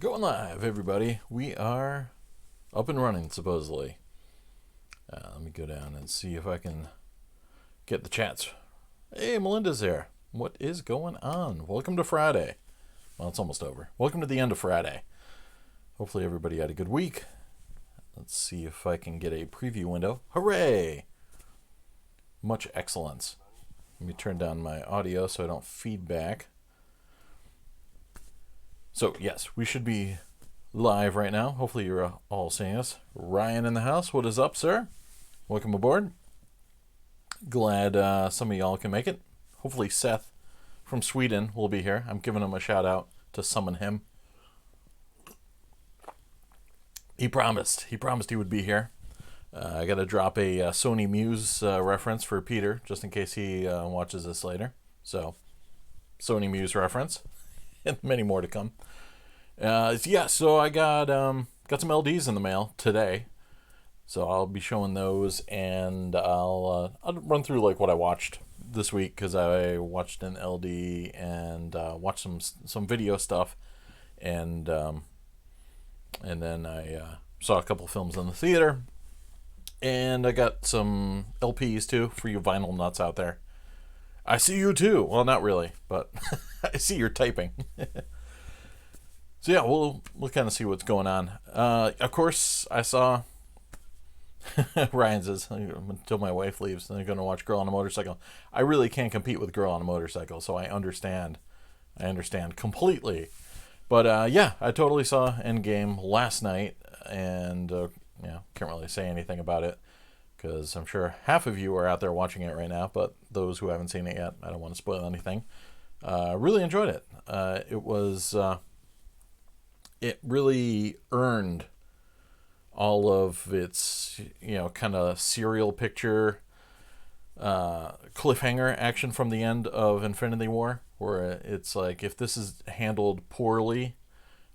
Going live, everybody. We are up and running, supposedly. Let me go down and see if I can get the chats. Hey, Melinda's there. What is going on? Welcome to Friday. Well, it's almost over. Welcome to the end of Friday. Hopefully everybody had a good week. Let's see if I can get a preview window. Hooray! Much excellence. Let me turn down my audio so I don't feedback. So, yes, we should be live right now. Hopefully you're all seeing us. Ryan in the house. What is up, sir? Welcome aboard. Glad some of y'all can make it. Hopefully Seth from Sweden will be here. I'm giving him a shout out to summon him. He promised. He promised he would be here. I got to drop a Sony Muse reference for Peter, just in case he watches this later. So, Sony Muse reference. And many more to come. So I got some LDs in the mail today, so I'll be showing those, and I'll run through like what I watched this week, because I watched an LD and watched some video stuff, and then I saw a couple films in the theater, and I got some LPs too for you vinyl nuts out there. I see you too. Well, not really, but I see you're typing. So yeah, we'll kind of see what's going on. Of course, I saw Ryan says until my wife leaves, then they're going to watch Girl on a Motorcycle. I really can't compete with Girl on a Motorcycle, so I understand. I understand completely. But yeah, I totally saw Endgame last night, and can't really say anything about it, because I'm sure half of you are out there watching it right now, but those who haven't seen it yet, I don't want to spoil anything. Really enjoyed it. It really earned all of its, kind of serial picture cliffhanger action from the end of Infinity War, where it's like, if this is handled poorly,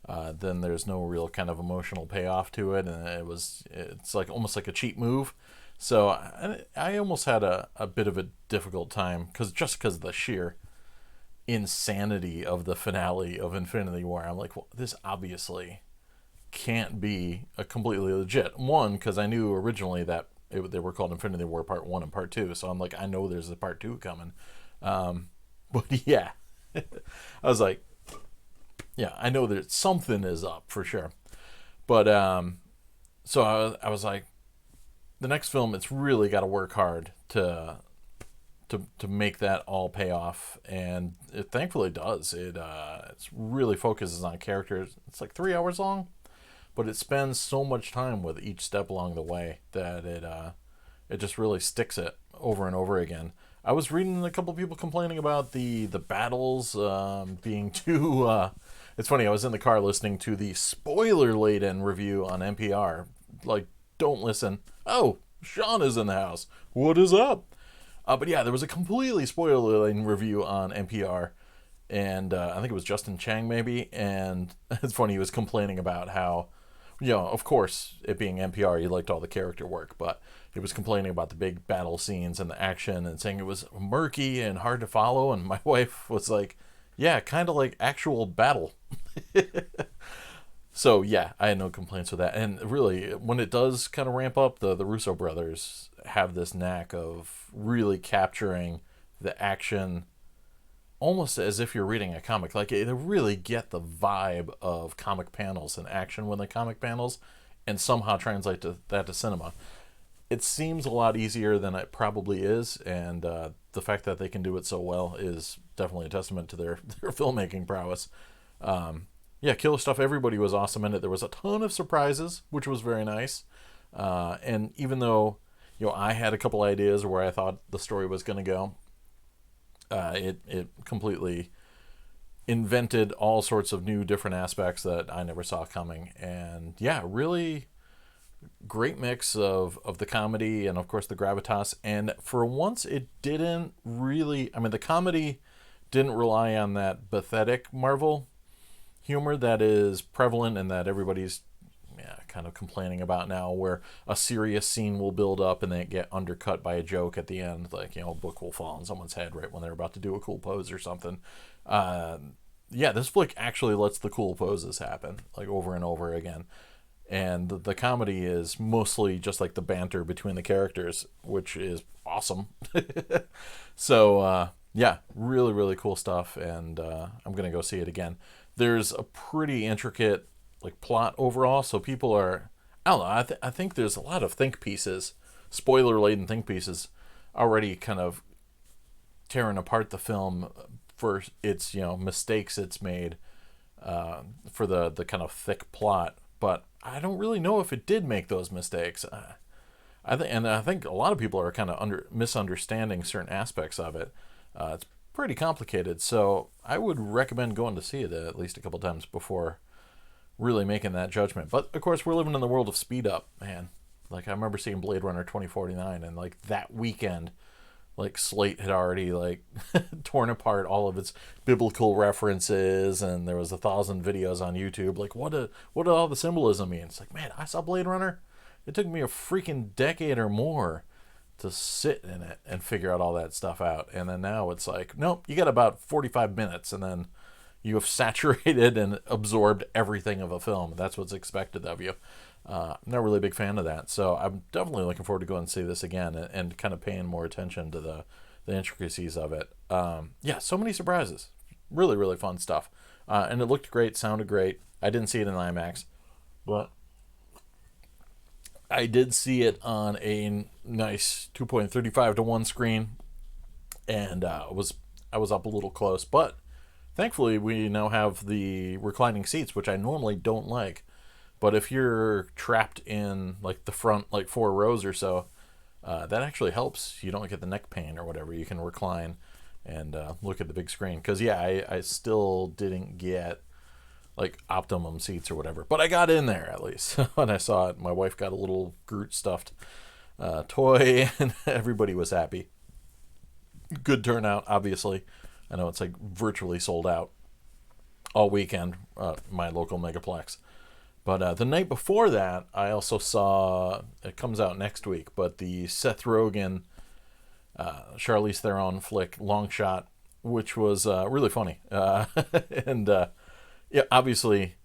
then there's no real kind of emotional payoff to it, and it's like almost like a cheap move. So I almost had a bit of a difficult time, because of the sheer insanity of the finale of Infinity War. I'm like, well, this obviously can't be a completely legit one, because I knew originally that they were called Infinity War Part 1 and Part 2, so I'm like, I know there's a Part 2 coming. But yeah, I was like, yeah, I know that something is up for sure. But so I was like, the next film, it's really got to work hard to make that all pay off, and it thankfully does. It really focuses on characters. It's like 3 hours long, but it spends so much time with each step along the way that it just really sticks it over and over again. I was reading a couple people complaining about the battles being too. It's funny. I was in the car listening to the spoiler-laden review on NPR. Like, don't listen. Oh, Sean is in the house. What is up? But yeah, there was a completely spoiler-laden review on NPR, and I think it was Justin Chang maybe, and it's funny, he was complaining about how, of course, it being NPR, he liked all the character work, but he was complaining about the big battle scenes and the action, and saying it was murky and hard to follow, and my wife was like, yeah, kind of like actual battle. So yeah, I had no complaints with that. And really, when it does kind of ramp up, the Russo brothers have this knack of really capturing the action almost as if you're reading a comic. Like, they really get the vibe of comic panels and action when the comic panels, and somehow translate that to cinema. It seems a lot easier than it probably is, and the fact that they can do it so well is definitely a testament to their filmmaking prowess. Yeah, Killer Stuff, everybody was awesome in it. There was a ton of surprises, which was very nice. And even though, I had a couple ideas where I thought the story was going to go, it completely invented all sorts of new different aspects that I never saw coming. And yeah, really great mix of the comedy and, of course, the gravitas. And for once, it didn't really, the comedy didn't rely on that pathetic Marvel humor that is prevalent and that everybody's kind of complaining about now, where a serious scene will build up and then it get undercut by a joke at the end, like, a book will fall on someone's head right when they're about to do a cool pose or something. yeah, this flick actually lets the cool poses happen, like over and over again. And the comedy is mostly just like the banter between the characters, which is awesome. So yeah, really really cool stuff, and I'm gonna go see it again. There's a pretty intricate like plot overall, so people are, I don't know. I think there's a lot of think pieces, spoiler laden think pieces, already kind of tearing apart the film for its mistakes it's made, for the kind of thick plot. But I don't really know if it did make those mistakes. I think a lot of people are kind of misunderstanding certain aspects of it. It's pretty complicated, so I would recommend going to see it at least a couple times before really making that judgment. But of course, we're living in the world of speed up, man. Like I remember seeing Blade Runner 2049, and like that weekend, like Slate had already like torn apart all of its biblical references, and there was 1,000 videos on YouTube. Like what did all the symbolism mean? It's like, man, I saw Blade Runner. It took me a freaking decade or more to sit in it and figure out all that stuff out. And then now it's like, nope, you got about 45 minutes, and then you have saturated and absorbed everything of a film. That's what's expected of you. I'm not really a big fan of that, so I'm definitely looking forward to going and see this again, and kind of paying more attention to the intricacies of it. Yeah, so many surprises. Really, really fun stuff. And it looked great, sounded great. I didn't see it in IMAX, but I did see it on a nice 2.35 to 1 screen, and I was up a little close, but thankfully we now have the reclining seats, which I normally don't like. But if you're trapped in like the front like 4 rows or so, that actually helps. You don't get the neck pain or whatever. You can recline and look at the big screen. Because yeah, I still didn't get like optimum seats or whatever, but I got in there at least. When I saw it, my wife got a little Groot stuffed toy, and everybody was happy. Good turnout, obviously. I know it's like virtually sold out all weekend, my local Megaplex. But the night before that, I also saw, it comes out next week, but the Seth Rogen, Charlize Theron flick, Long Shot, which was really funny. And yeah, obviously,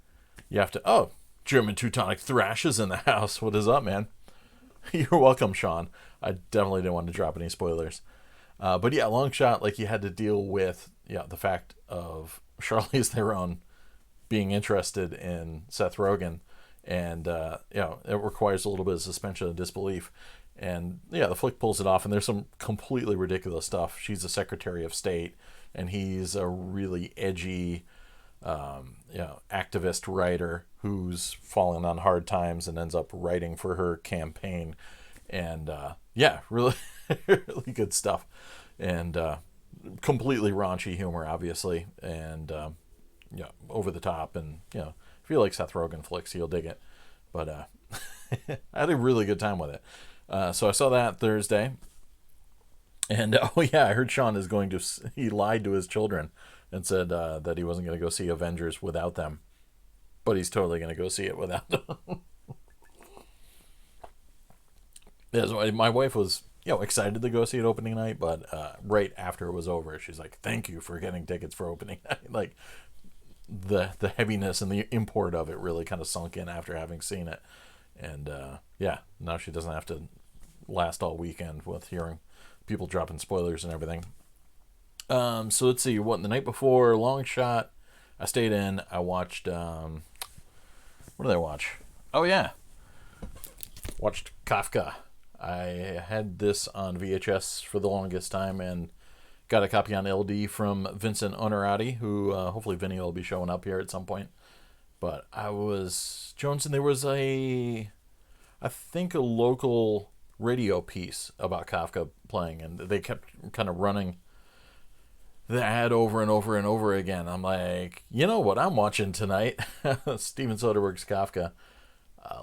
you have to, oh, German Teutonic Thrash is in the house. What is up, man? You're welcome, Sean. I definitely didn't want to drop any spoilers. But yeah, Long Shot, like you had to deal with the fact of Charlize Theron being interested in Seth Rogen, and it requires a little bit of suspension of disbelief. And yeah, the flick pulls it off, and there's some completely ridiculous stuff. She's a Secretary of State, and he's a really edgy, activist writer who's fallen on hard times and ends up writing for her campaign. And yeah, really, really good stuff, and completely raunchy humor, obviously, and over the top, and if you like Seth Rogen flicks, you'll dig it. But I had a really good time with it. So I saw that Thursday, and oh yeah, I heard Sean is going to. He lied to his children and said that he wasn't going to go see Avengers without them, but he's totally going to go see it without them. Yeah, so my wife was excited to go see it opening night, but right after it was over, she's like, "Thank you for getting tickets for opening night." Like the heaviness and the import of it really kind of sunk in after having seen it, and yeah, now she doesn't have to last all weekend with hearing people dropping spoilers and everything. So let's see, what, the night before Long Shot, I stayed in. I watched what did I watch? Oh yeah, watched Kafka. I had this on VHS for the longest time, and got a copy on LD from Vincent Onorati, who hopefully Vinny will be showing up here at some point. But I was jonesing. There was I think a local radio piece about Kafka playing, and they kept kind of running the ad over and over and over again. I'm like, you know what I'm watching tonight? Steven Soderbergh's Kafka.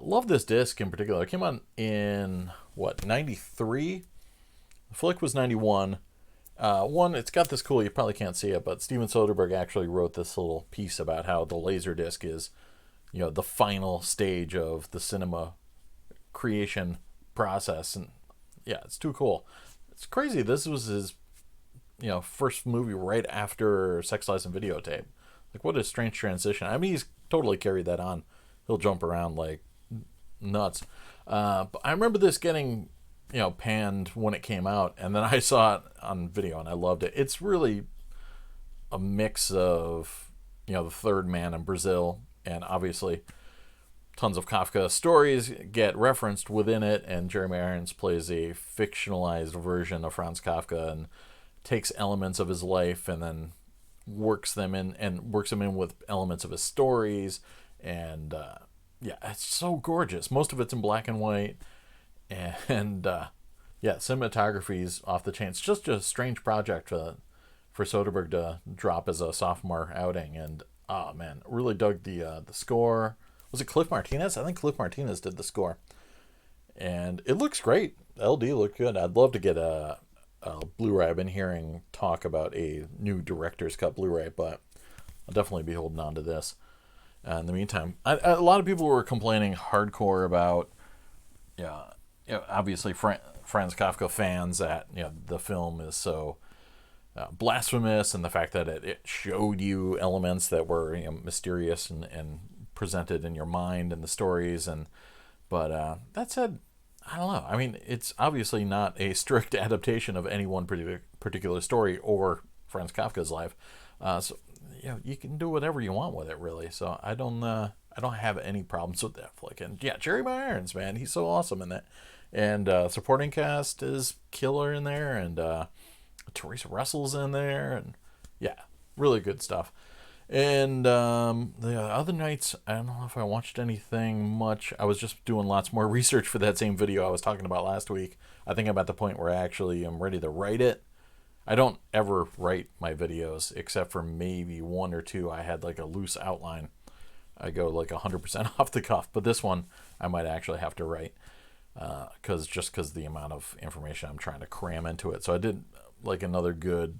Love this disc in particular. It came out in, 93? The flick was 91. It's got this cool, you probably can't see it, but Steven Soderbergh actually wrote this little piece about how the LaserDisc is, the final stage of the cinema creation process. And yeah, it's too cool. It's crazy. This was his, first movie right after Sex, Lies, and Videotape. Like, what a strange transition. I mean, he's totally carried that on. He'll jump around like nuts. But I remember this getting, panned when it came out, and then I saw it on video and I loved it. It's really a mix of, the third man in Brazil, and obviously tons of Kafka stories get referenced within it, and Jeremy Irons plays a fictionalized version of Franz Kafka and takes elements of his life and then works them in with elements of his stories. And yeah, it's so gorgeous. Most of it's in black and white, and yeah, cinematography's off the chain. It's just a strange project for Soderbergh to drop as a sophomore outing. And oh man, really dug the score. Was it Cliff Martinez? I think Cliff Martinez did the score, and it looks great. LD looked good. I'd love to get a Blu-ray. I've been hearing talk about a new director's cut Blu-ray, but I'll definitely be holding on to this. In the meantime, a lot of people were complaining hardcore about, obviously Franz Kafka fans, that the film is so blasphemous, and the fact that it showed you elements that were mysterious and presented in your mind and the stories. But that said, I don't know. I mean, it's obviously not a strict adaptation of any one particular story or Franz Kafka's life. So you can do whatever you want with it, really. So I don't have any problems with that flick. And yeah, Jeremy Irons, man, he's so awesome in that. And supporting cast is killer in there, and Teresa Russell's in there, and yeah, really good stuff. And the other nights, I don't know if I watched anything much. I was just doing lots more research for that same video I was talking about last week. I think I'm at the point where I actually am ready to write it. I don't ever write my videos, except for maybe one or two. I had like a loose outline. I go like 100% off the cuff. But this one, I might actually have to write, because the amount of information I'm trying to cram into it. So I did like another good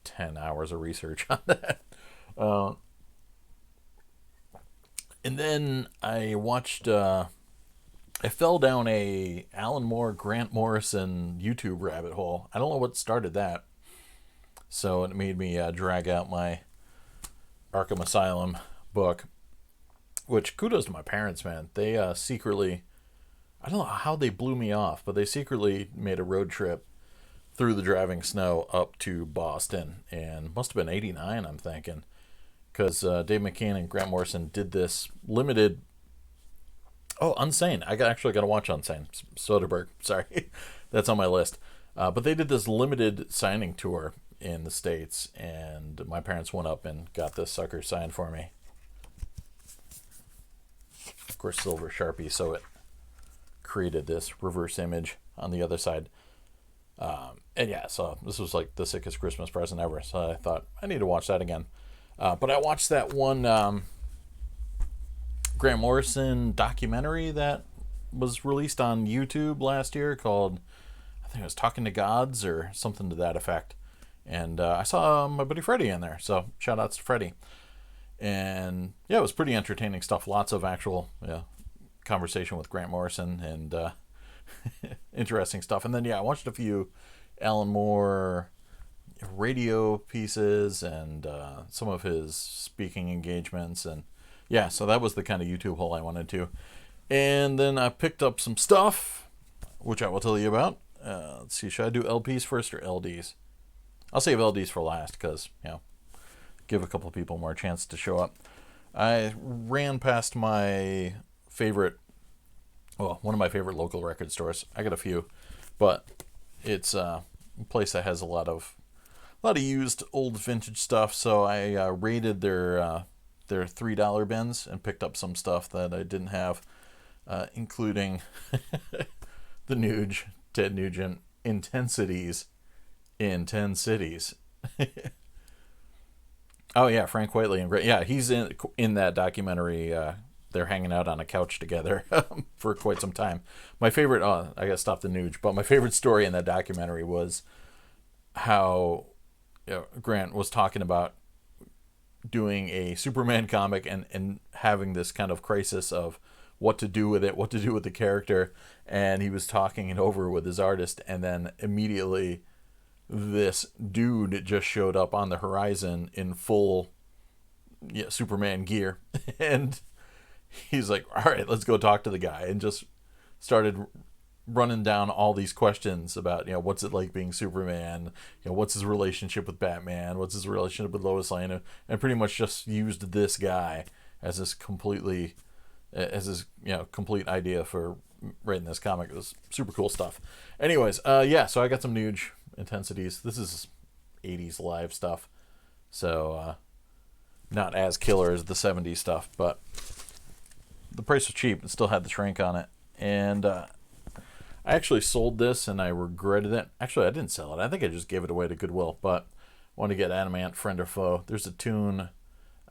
10 hours of research on that. And then I watched, I fell down a Alan Moore, Grant Morrison YouTube rabbit hole. I don't know what started that. So it made me drag out my Arkham Asylum book, which, kudos to my parents, man. They secretly, I don't know how they blew me off, but they secretly made a road trip through the driving snow up to Boston, and must have been 89, I'm thinking. Because Dave McKean and Grant Morrison did this limited... Oh, Unsane. I actually got to watch Unsane. Soderbergh, sorry. That's on my list. But they did this limited signing tour in the States, and my parents went up and got this sucker signed for me. Of course, silver Sharpie, so it created this reverse image on the other side. And yeah, so this was like the sickest Christmas present ever. So I thought, I need to watch that again. But I watched that one Grant Morrison documentary that was released on YouTube last year called, I think it was Talking to Gods or something to that effect. And I saw my buddy Freddie in there, so shout outs to Freddie. And yeah, it was pretty entertaining stuff. Lots of actual conversation with Grant Morrison and interesting stuff. And then yeah, I watched a few Alan Moore radio pieces and some of his speaking engagements, and yeah, so that was the kind of YouTube hole I wanted to. And then I picked up some stuff, which I will tell you about. Let's see, should I do LPs first or LDs? I'll save LDs for last because, give a couple people more chance to show up. I ran past my favorite, one of my favorite local record stores. I got a few, but it's a place that has a lot of used old vintage stuff. So I raided their $3 bins and picked up some stuff that I didn't have, including the Nuge, Ted Nugent, Intensities in 10 Cities. Oh yeah, Frank Whiteley and yeah, he's in that documentary. They're hanging out on a couch together for quite some time. My favorite, I gotta stop the Nuge, but my favorite story in that documentary was how Grant was talking about doing a Superman comic and having this kind of crisis of what to do with it, what to do with the character, and he was talking it over with his artist, and then immediately this dude just showed up on the horizon in full yeah, Superman gear. And he's like, all right, let's go talk to the guy, and just started running down all these questions about, what's it like being Superman, what's his relationship with Batman, what's his relationship with Lois Lane, and pretty much just used this guy as this complete idea for writing this comic. It was super cool stuff. Anyways, so I got some Nuge intensities. This is 80s live stuff, so not as killer as the 70s stuff, but the price was cheap. It still had the shrink on it, and I actually sold this and I regretted it. Actually, I didn't sell it. I think I just gave it away to Goodwill, but I wanted to get Adamant, Friend or Foe. There's a tune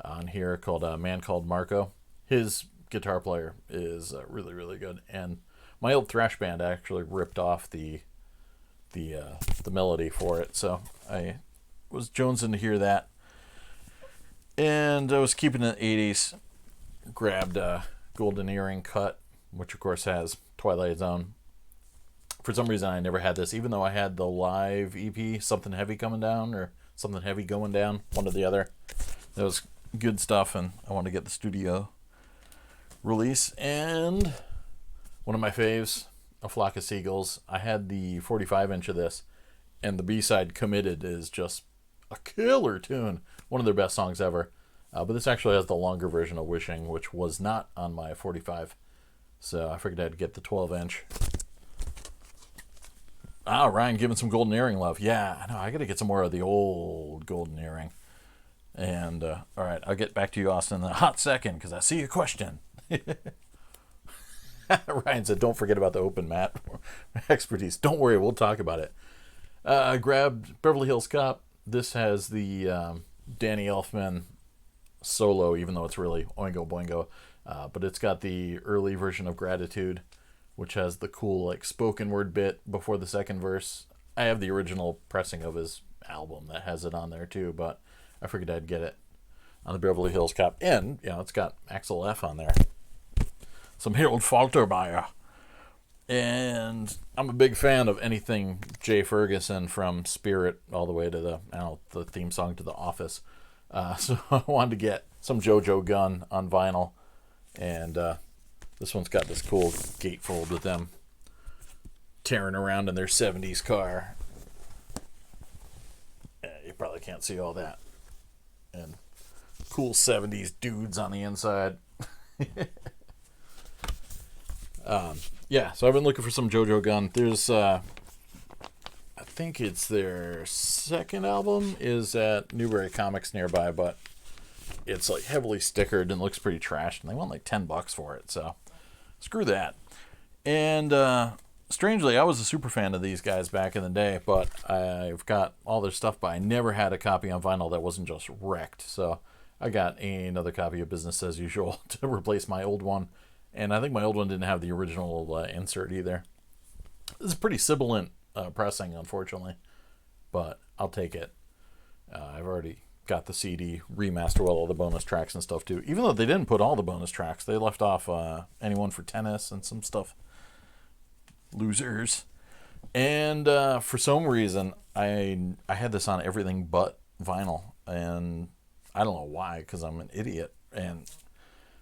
on here called Man Called Marco. His guitar player is really, really good. And my old thrash band actually ripped off the melody for it, so I was jonesing to hear that. And I was keeping it in the 80s. Grabbed Golden Earring Cut, which of course has Twilight Zone. For some reason, I never had this, even though I had the live EP, Something Heavy Coming Down, or Something Heavy Going Down, one or the other. That was good stuff, and I wanted to get the studio release. And one of my faves, A Flock of Seagulls. I had the 45-inch of this, and the B-side, Committed, is just a killer tune. One of their best songs ever. But this actually has the longer version of Wishing, which was not on my 45. So I figured I'd get the 12-inch. Ryan giving some Golden Earring love. Yeah, I know. I got to get some more of the old Golden Earring. And, all right, I'll get back to you, Austin, in a hot second, because I see your question. Ryan said, don't forget about the open mat expertise. Don't worry, we'll talk about it. I grabbed Beverly Hills Cop. This has the Danny Elfman solo, even though it's really Oingo Boingo. But it's got the early version of Gratitude, which has the cool spoken word bit before the second verse. I have the original pressing of his album that has it on there too, but I figured I'd get it on the Beverly Hills Cop. And, it's got Axel F on there. Some Harold Faltermeyer. And I'm a big fan of anything Jay Ferguson, from Spirit all the way to the theme song to The Office. So I wanted to get some JoJo Gunn on vinyl. And this one's got this cool gatefold with them tearing around in their 70s car. You probably can't see all that. And cool 70s dudes on the inside. So I've been looking for some JoJo Gunn. There's, I think it's their second album is at Newbury Comics nearby, but it's heavily stickered and looks pretty trashed, and they want $10 for it, so screw that. And strangely, I was a super fan of these guys back in the day, but I've got all their stuff, but I never had a copy on vinyl that wasn't just wrecked, so I got another copy of Business as Usual to replace my old one. And I think my old one didn't have the original insert either. This is pretty sibilant pressing, unfortunately, but I'll take it. I've already got the CD remaster with all the bonus tracks and stuff too. Even though they didn't put all the bonus tracks, they left off Anyone for Tennis and some stuff. Losers. And for some reason, I had this on everything but vinyl, and I don't know why, because I'm an idiot. And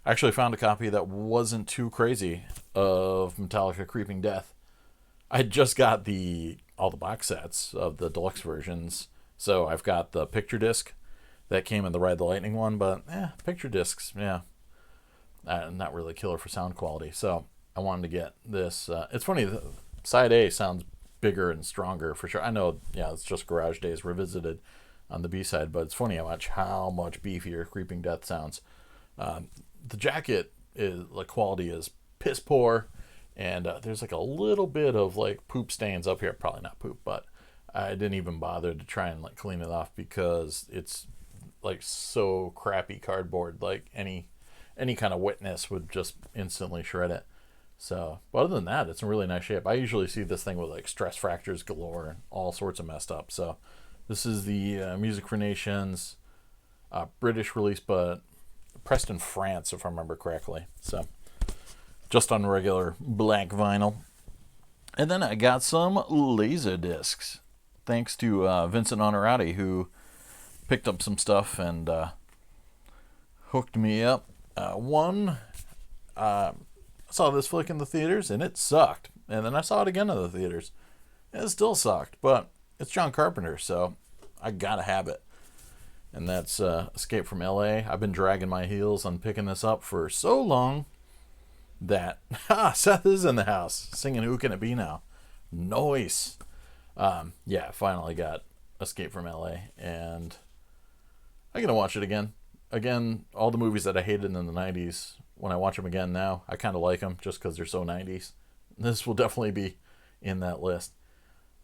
I actually found a copy that wasn't too crazy of Metallica Creeping Death. I had just got all the box sets of the deluxe versions, so I've got the picture disc that came in the Ride the Lightning one, but picture discs, not really killer for sound quality. So I wanted to get this. It's funny, side A sounds bigger and stronger for sure. I know, it's just Garage Days revisited on the B side, but it's funny how much beefier Creeping Death sounds. The jacket quality is piss poor, and there's a little bit of poop stains up here. Probably not poop, but I didn't even bother to try and clean it off because it's so crappy cardboard. Any kind of wetness would just instantly shred it. So, but other than that, it's in really nice shape. I usually see this thing with stress fractures galore and all sorts of messed up. So this is the Music for Nations British release, but pressed in France, if I remember correctly. So just on regular black vinyl. And then I got some LaserDiscs, thanks to Vincent Honorati, who picked up some stuff and hooked me up. I saw this flick in the theaters and it sucked. And then I saw it again in the theaters and it still sucked. But it's John Carpenter, so I gotta have it. And that's Escape from LA. I've been dragging my heels on picking this up for so long that Seth is in the house singing Who Can It Be Now? Nice. Yeah, finally got Escape from LA, and I'm gonna watch it again. Again, all the movies that I hated in the 90s, when I watch them again now, I kind of like them just because they're so 90s. This will definitely be in that list.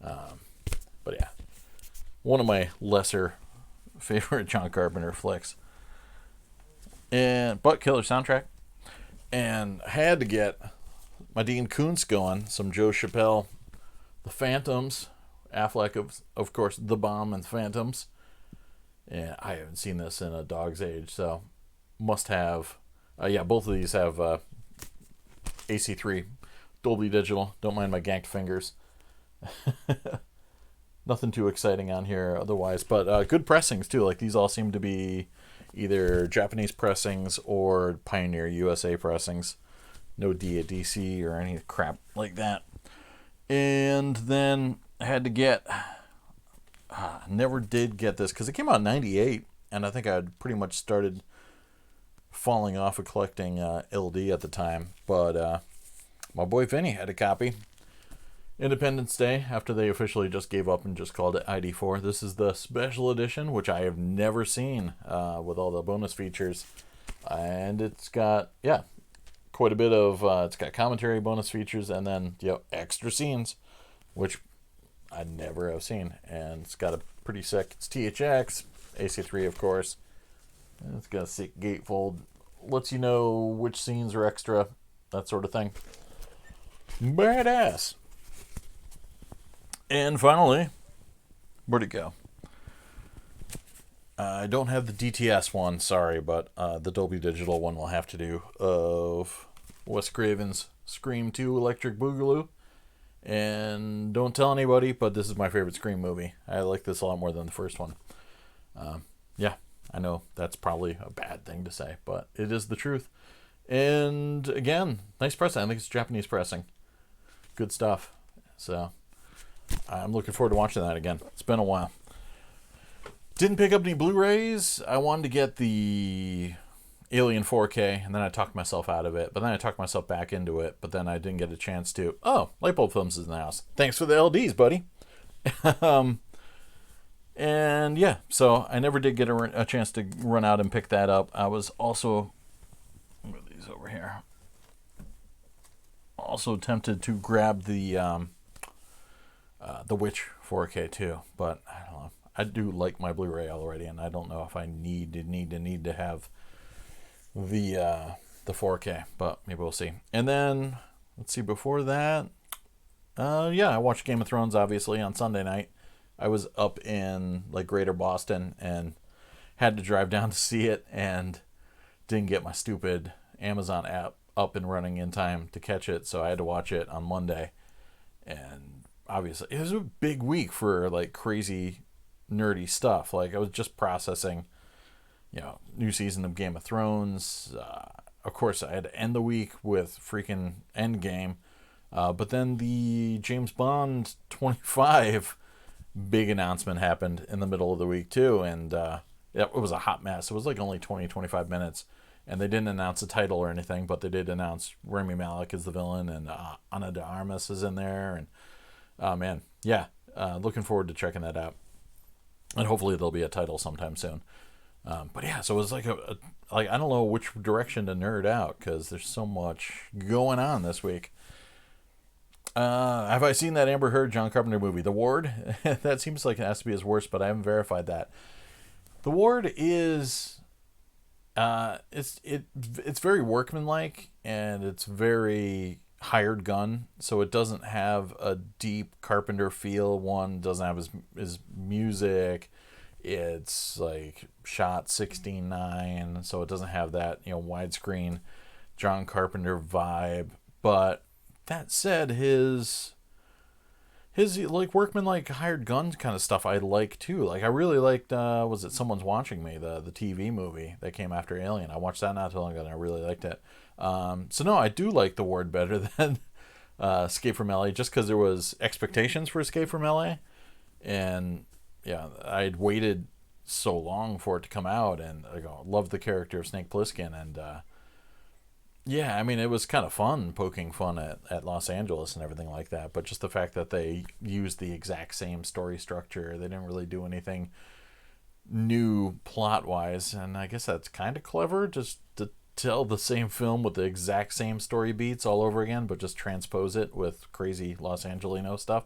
But yeah, one of my lesser favorite John Carpenter flicks. But killer soundtrack. And I had to get my Dean Koontz going, some Joe Chappelle, The Phantoms, Affleck, of course, The Bomb and Phantoms. And I haven't seen this in a dog's age, so must have. Yeah, both of these have AC3, Dolby Digital. Don't mind my ganked fingers. Nothing too exciting on here otherwise, but good pressings too. Like these all seem to be either Japanese pressings or Pioneer USA pressings. No D at DC or any crap like that. And then I had to get, never did get this because it came out in 98, and I think I had pretty much started falling off of collecting LD at the time. But my boy Vinny had a copy. Independence Day, after they officially just gave up and just called it ID4. This is the special edition, which I have never seen with all the bonus features. And it's got, yeah, quite a bit of, it's got commentary, bonus features, and then, extra scenes, which I never have seen. And it's got a pretty sick, it's THX, AC3, of course. And it's got a sick gatefold, lets you know which scenes are extra, that sort of thing. Badass. And finally, where'd it go? I don't have the DTS one, sorry, but the Dolby Digital one will have to do, of Wes Craven's Scream 2 Electric Boogaloo. And don't tell anybody, but this is my favorite Scream movie. I like this a lot more than the first one. Yeah, I know that's probably a bad thing to say, but it is the truth. And again, nice pressing. I think it's Japanese pressing. Good stuff. So I'm looking forward to watching that again. It's been a while. Didn't pick up any Blu-rays. I wanted to get the Alien 4K, and then I talked myself out of it. But then I talked myself back into it, but then I didn't get a chance to. Oh, Lightbulb Films is in the house. Thanks for the LDs, buddy. And yeah, so I never did get a chance to run out and pick that up. I was also, move these over here, also tempted to grab the Witch 4K too, but I don't know. I do like my Blu-ray already, and I don't know if I need to have the 4K, but maybe we'll see. And then let's see. Before that, I watched Game of Thrones obviously on Sunday night. I was up in like Greater Boston and had to drive down to see it, and didn't get my stupid Amazon app up and running in time to catch it, so I had to watch it on Monday. And obviously it was a big week for like crazy nerdy stuff. Like I was just processing, new season of Game of Thrones. Of course I had to end the week with freaking Endgame. But then the James Bond 25 big announcement happened in the middle of the week too. And it was a hot mess. It was like only 20-25 minutes. And they didn't announce a title or anything, but they did announce Rami Malek is the villain, and Ana de Armas is in there. And man, yeah, looking forward to checking that out. And hopefully there'll be a title sometime soon. But yeah, so it was like I don't know which direction to nerd out because there's so much going on this week. Have I seen that Amber Heard John Carpenter movie, The Ward? That seems like it has to be his worst, but I haven't verified that. The Ward is it's very workmanlike, and it's very hired gun, so it doesn't have a deep Carpenter feel. One doesn't have his music. It's like shot 16:9, so it doesn't have that widescreen John Carpenter vibe. But that said, his his like workman like hired guns kind of stuff I like too. Like I really liked was it Someone's Watching Me, the TV movie that came after Alien. I watched that not too long ago and I really liked it. So no, I do like The Ward better than Escape from LA, just because there was expectations for Escape from LA, and yeah, I'd waited so long for it to come out, and I loved the character of Snake Plissken, and yeah, I mean, it was kind of fun poking fun at Los Angeles and everything like that, but just the fact that they used the exact same story structure, they didn't really do anything new plot wise, and I guess that's kind of clever, just to tell the same film with the exact same story beats all over again, but just transpose it with crazy Los Angelino stuff.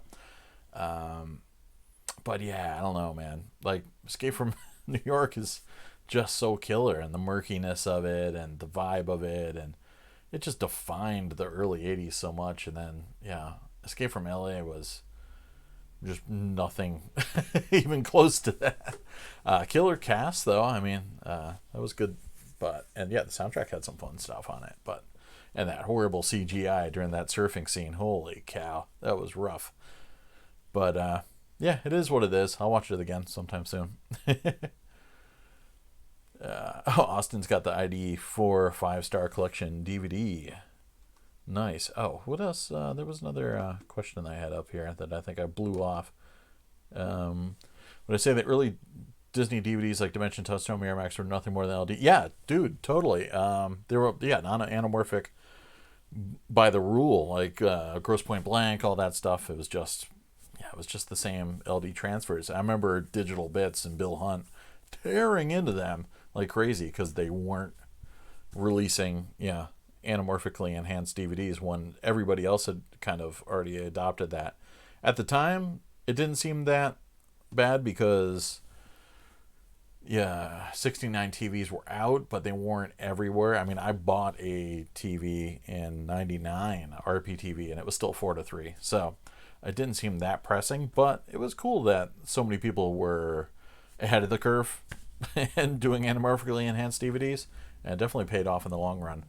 But yeah, I don't know, man. Like Escape from New York is just so killer, and the murkiness of it, and the vibe of it, and it just defined the early '80s so much. And then yeah, Escape from LA was just nothing even close to that. Killer cast though. I mean, that was good. But and yeah, the soundtrack had some fun stuff on it. But and that horrible CGI during that surfing scene. Holy cow, that was rough. But yeah, it is what it is. I'll watch it again sometime soon. Austin's got the ID 4 5-star collection DVD. Nice. Oh, what else? There was another question I had up here that I think I blew off. Would I say the early Disney DVDs like Dimension, Touchstone, Miramax were nothing more than LD? Yeah, dude, totally. They were non-anamorphic by the rule, like Grosse Point Blank, all that stuff. It was just the same LD transfers. I remember Digital Bits and Bill Hunt tearing into them like crazy because they weren't releasing anamorphically enhanced DVDs when everybody else had kind of already adopted that. At the time, it didn't seem that bad because 69 TVs were out, but they weren't everywhere. I mean, I bought a TV in '99, RPTV, and it was still 4:3. So it didn't seem that pressing, but it was cool that so many people were ahead of the curve and doing anamorphically enhanced DVDs, and it definitely paid off in the long run.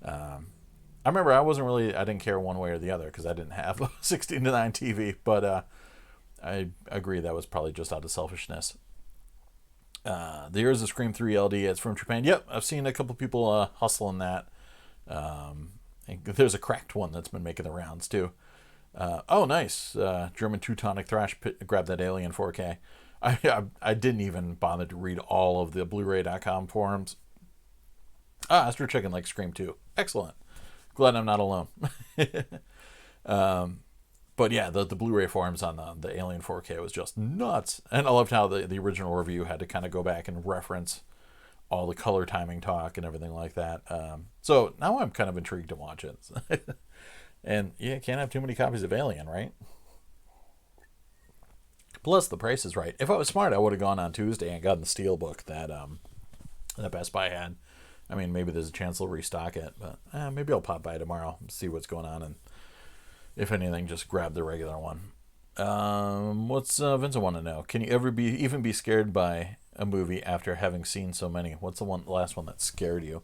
I remember I didn't care one way or the other because I didn't have a 16:9 TV, but I agree that was probably just out of selfishness. There's a Scream 3 LD. It's from Japan. Yep, I've seen a couple people hustling that. There's a cracked one that's been making the rounds too. Oh, nice. German Teutonic Thrash grabbed that Alien 4K. I didn't even bother to read all of the Blu-ray.com forums. Astro Chicken likes Scream 2. Excellent. Glad I'm not alone. But yeah, the Blu-ray forums on the Alien 4K was just nuts. And I loved how the original review had to kind of go back and reference all the color timing talk and everything like that. So now I'm kind of intrigued to watch it. And yeah, can't have too many copies of Alien, right? Plus, the price is right. If I was smart, I would have gone on Tuesday and gotten the Steelbook that Best Buy had. I mean, maybe there's a chance they'll restock it, but maybe I'll pop by tomorrow and see what's going on, and if anything, just grab the regular one. What's Vincent want to know? Can you ever even be scared by a movie after having seen so many? What's the last one that scared you?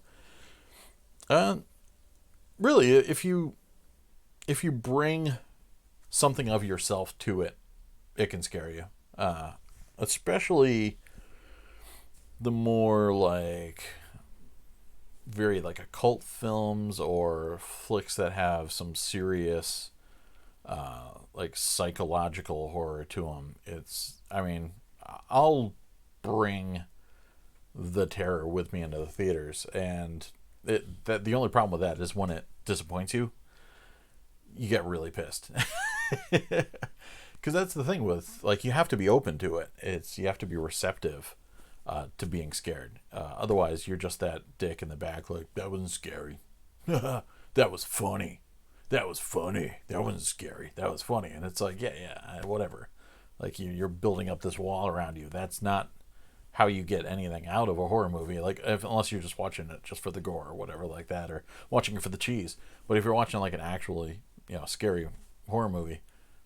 Really, if you bring something of yourself to it, it can scare you. Especially the more like very like occult films or flicks that have some serious like psychological horror to them. I'll bring the terror with me into the theaters, and the only problem with that is when it disappoints you, you get really pissed. Because that's the thing with, like, you have to be open to it. You have to be receptive to being scared. Otherwise, you're just that dick in the back, like, that wasn't scary. That was funny. That was funny. That wasn't scary. That was funny. And it's like, yeah, whatever. Like, you're building up this wall around you. That's not how you get anything out of a horror movie. Like, unless you're just watching it just for the gore or whatever like that, or watching it for the cheese. But if you're watching, like, an actually, scary horror movie,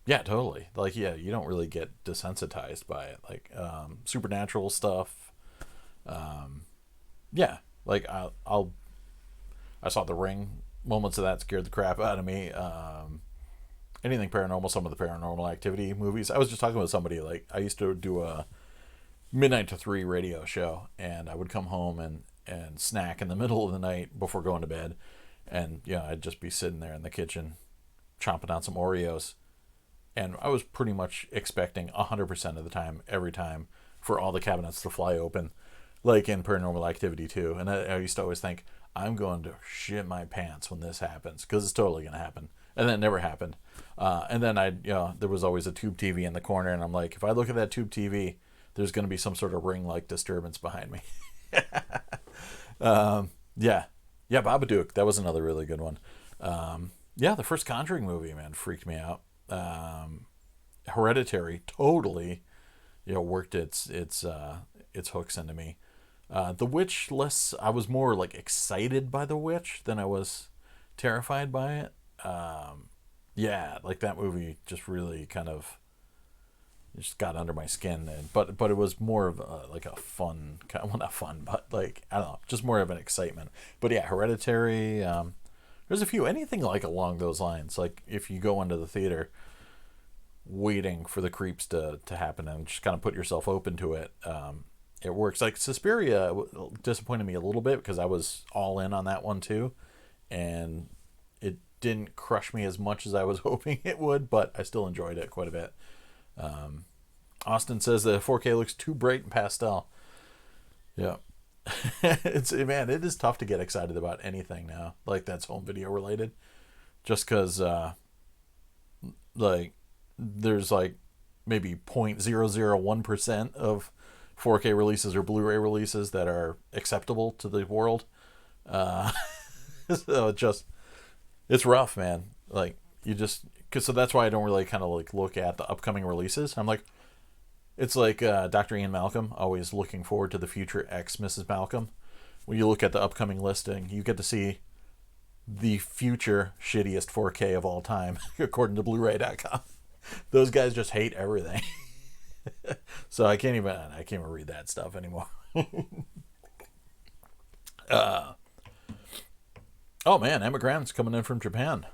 yeah, totally. Like, yeah, you don't really get desensitized by it. Like, supernatural stuff. Yeah, like I saw The Ring. Moments of that scared the crap out of me. anything paranormal, some of the Paranormal Activity movies. I was just talking with somebody, like, I used to do a midnight to 3 radio show, and I would come home and snack in the middle of the night before going to bed. And, I'd just be sitting there in the kitchen chomping on some Oreos. And I was pretty much expecting 100% of the time, every time, for all the cabinets to fly open, like in Paranormal Activity 2. And I used to always think, I'm going to shit my pants when this happens, because it's totally going to happen. And then it never happened. And then there was always a tube TV in the corner, and I'm like, if I look at that tube TV, there's going to be some sort of ring-like disturbance behind me. Yeah, Babadook, that was another really good one. The first Conjuring movie, man, freaked me out. Hereditary totally, worked its hooks into me. The Witch, less, I was more like excited by The Witch than I was terrified by it. Like that movie just really kind of just got under my skin, but it was more of like a fun, well, not fun, but like, I don't know, just more of an excitement. But yeah, Hereditary, there's a few, anything like along those lines, like if you go into the theater waiting for the creeps to happen and just kind of put yourself open to it, it works. Like Suspiria disappointed me a little bit because I was all in on that one too, and it didn't crush me as much as I was hoping it would, but I still enjoyed it quite a bit. Austin says the 4K looks too bright and pastel. Yeah. It is tough to get excited about anything now, like that's home video related, just because like there's like maybe 0.001% of 4K releases or Blu-ray releases that are acceptable to the world. So it's rough, man. Like so that's why I don't really kind of like look at the upcoming releases. I'm like, it's like Dr. Ian Malcolm, always looking forward to the future X Mrs. Malcolm. When you look at the upcoming listing, you get to see the future shittiest 4K of all time, according to Blu-ray.com. Those guys just hate everything. So I can't even read that stuff anymore. Oh man, Emma Grant's coming in from Japan.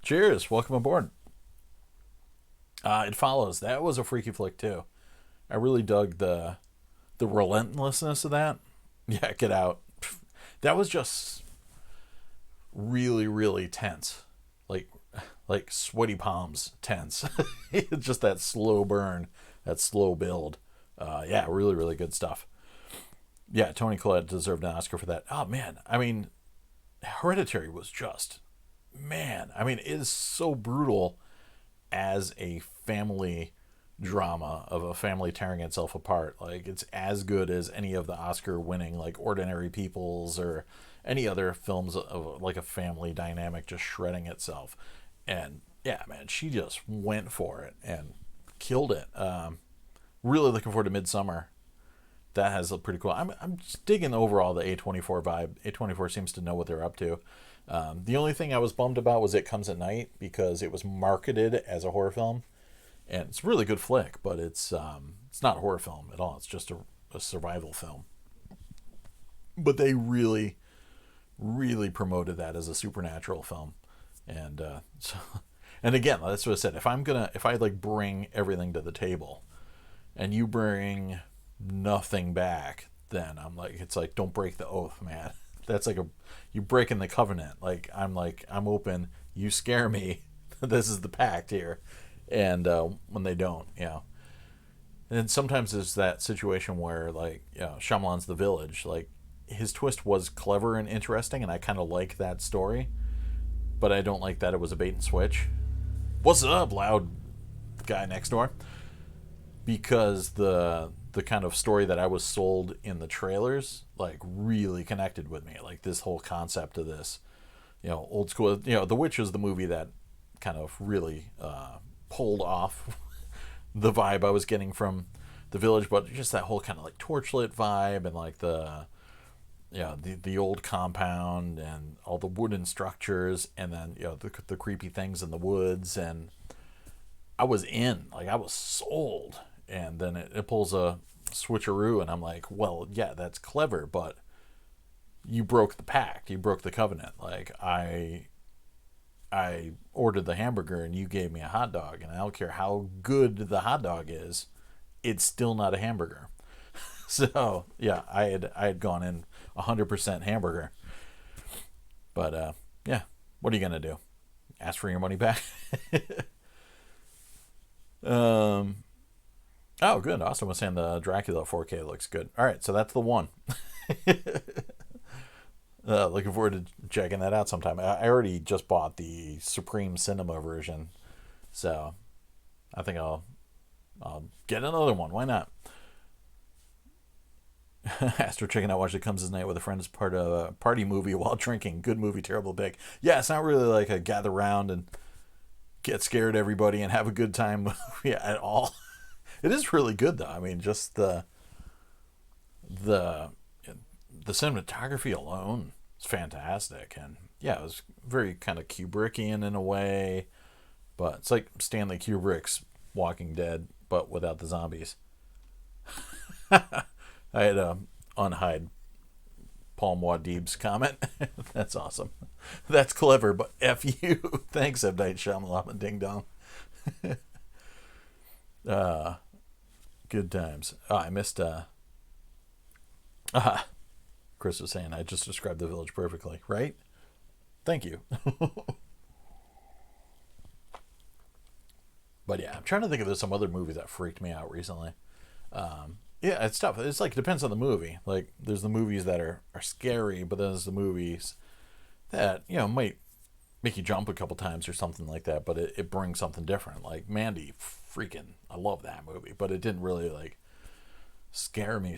Cheers, welcome aboard. It Follows. That was a freaky flick too. I really dug the relentlessness of that. Yeah, Get Out. That was just really, really tense. Like sweaty palms tense. Just that slow burn, that slow build. Really, really good stuff. Yeah, Toni Collette deserved an Oscar for that. Oh man, I mean, Hereditary was just, man, I mean, it is so brutal as a family drama of a family tearing itself apart. Like, it's as good as any of the Oscar winning like Ordinary Peoples or any other films of like a family dynamic just shredding itself. And yeah, man, she just went for it and killed it. Really looking forward to Midsummer. That has a pretty cool. I'm just digging overall the A24 vibe. A24 seems to know what they're up to. The only thing I was bummed about was It Comes at Night, because it was marketed as a horror film, and it's a really good flick, but it's not a horror film at all. It's just a survival film. But they really, really promoted that as a supernatural film, and and again, that's what I said. If I like bring everything to the table, and you bring nothing back, then I'm like, it's like, don't break the oath, man. That's like you breaking the covenant. Like I'm open, you scare me. This is the pact here. And when they don't, and sometimes there's that situation where, like, Shyamalan's The Village, like his twist was clever and interesting, and I kind of like that story, but I don't like that it was a bait and switch. What's up, loud guy next door? Because the kind of story that I was sold in the trailers, like, really connected with me. Like, this whole concept of this, old school, The Witch is the movie that kind of really pulled off the vibe I was getting from The Village, but just that whole kind of like torchlit vibe, and like the old compound and all the wooden structures, and then the creepy things in the woods, and I was sold. And then it pulls a switcheroo, and I'm like, well, yeah, that's clever, but you broke the pact, you broke the covenant. Like, I I ordered the hamburger and you gave me a hot dog, and I don't care how good the hot dog is, it's still not a hamburger. So yeah, I had gone in 100% hamburger, but yeah, what are you gonna do? Ask for your money back? um. Oh, good. Austin was saying the Dracula 4K looks good. All right, so that's the one. Looking forward to checking that out sometime. I already just bought the Supreme Cinema version, so I think I'll get another one. Why not? Astro checking out Watch It Comes as Night with a friend is part of a party movie while drinking. Good movie, terrible big. Yeah, it's not really like a gather around and get scared everybody and have a good time movie at all. It is really good though. I mean, just the the cinematography alone is fantastic, and yeah, it was very kind of Kubrickian in a way, but it's like Stanley Kubrick's Walking Dead, but without the zombies. I had to unhide Paul Muad'Dib's comment. That's awesome. That's clever, but F you. Thanks, M. Night Shyamalan Ding Dong. Good times. Oh, I missed Chris was saying I just described the village perfectly, right? Thank you. But yeah, I'm trying to think if there's some other movies that freaked me out recently. Yeah, it's tough. It's like, it depends on the movie. Like, there's the movies that are scary, but then there's the movies that, might make you jump a couple times or something like that, but it brings something different. Like Mandy, freaking, I love that movie, but it didn't really, like, scare me,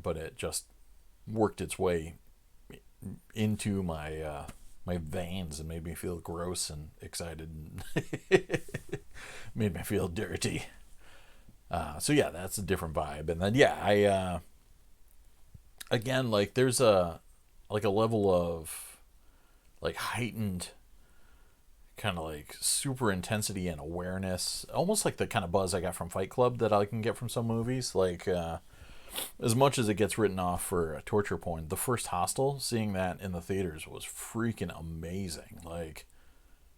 but it just worked its way into my my veins and made me feel gross and excited and made me feel dirty. So yeah, that's a different vibe. And then yeah, I again, like, there's a level of like heightened kind of like super intensity and awareness, almost like the kind of buzz I got from Fight Club that I can get from some movies. Like as much as it gets written off for a torture porn, the first Hostel, seeing that in the theaters was freaking amazing. Like,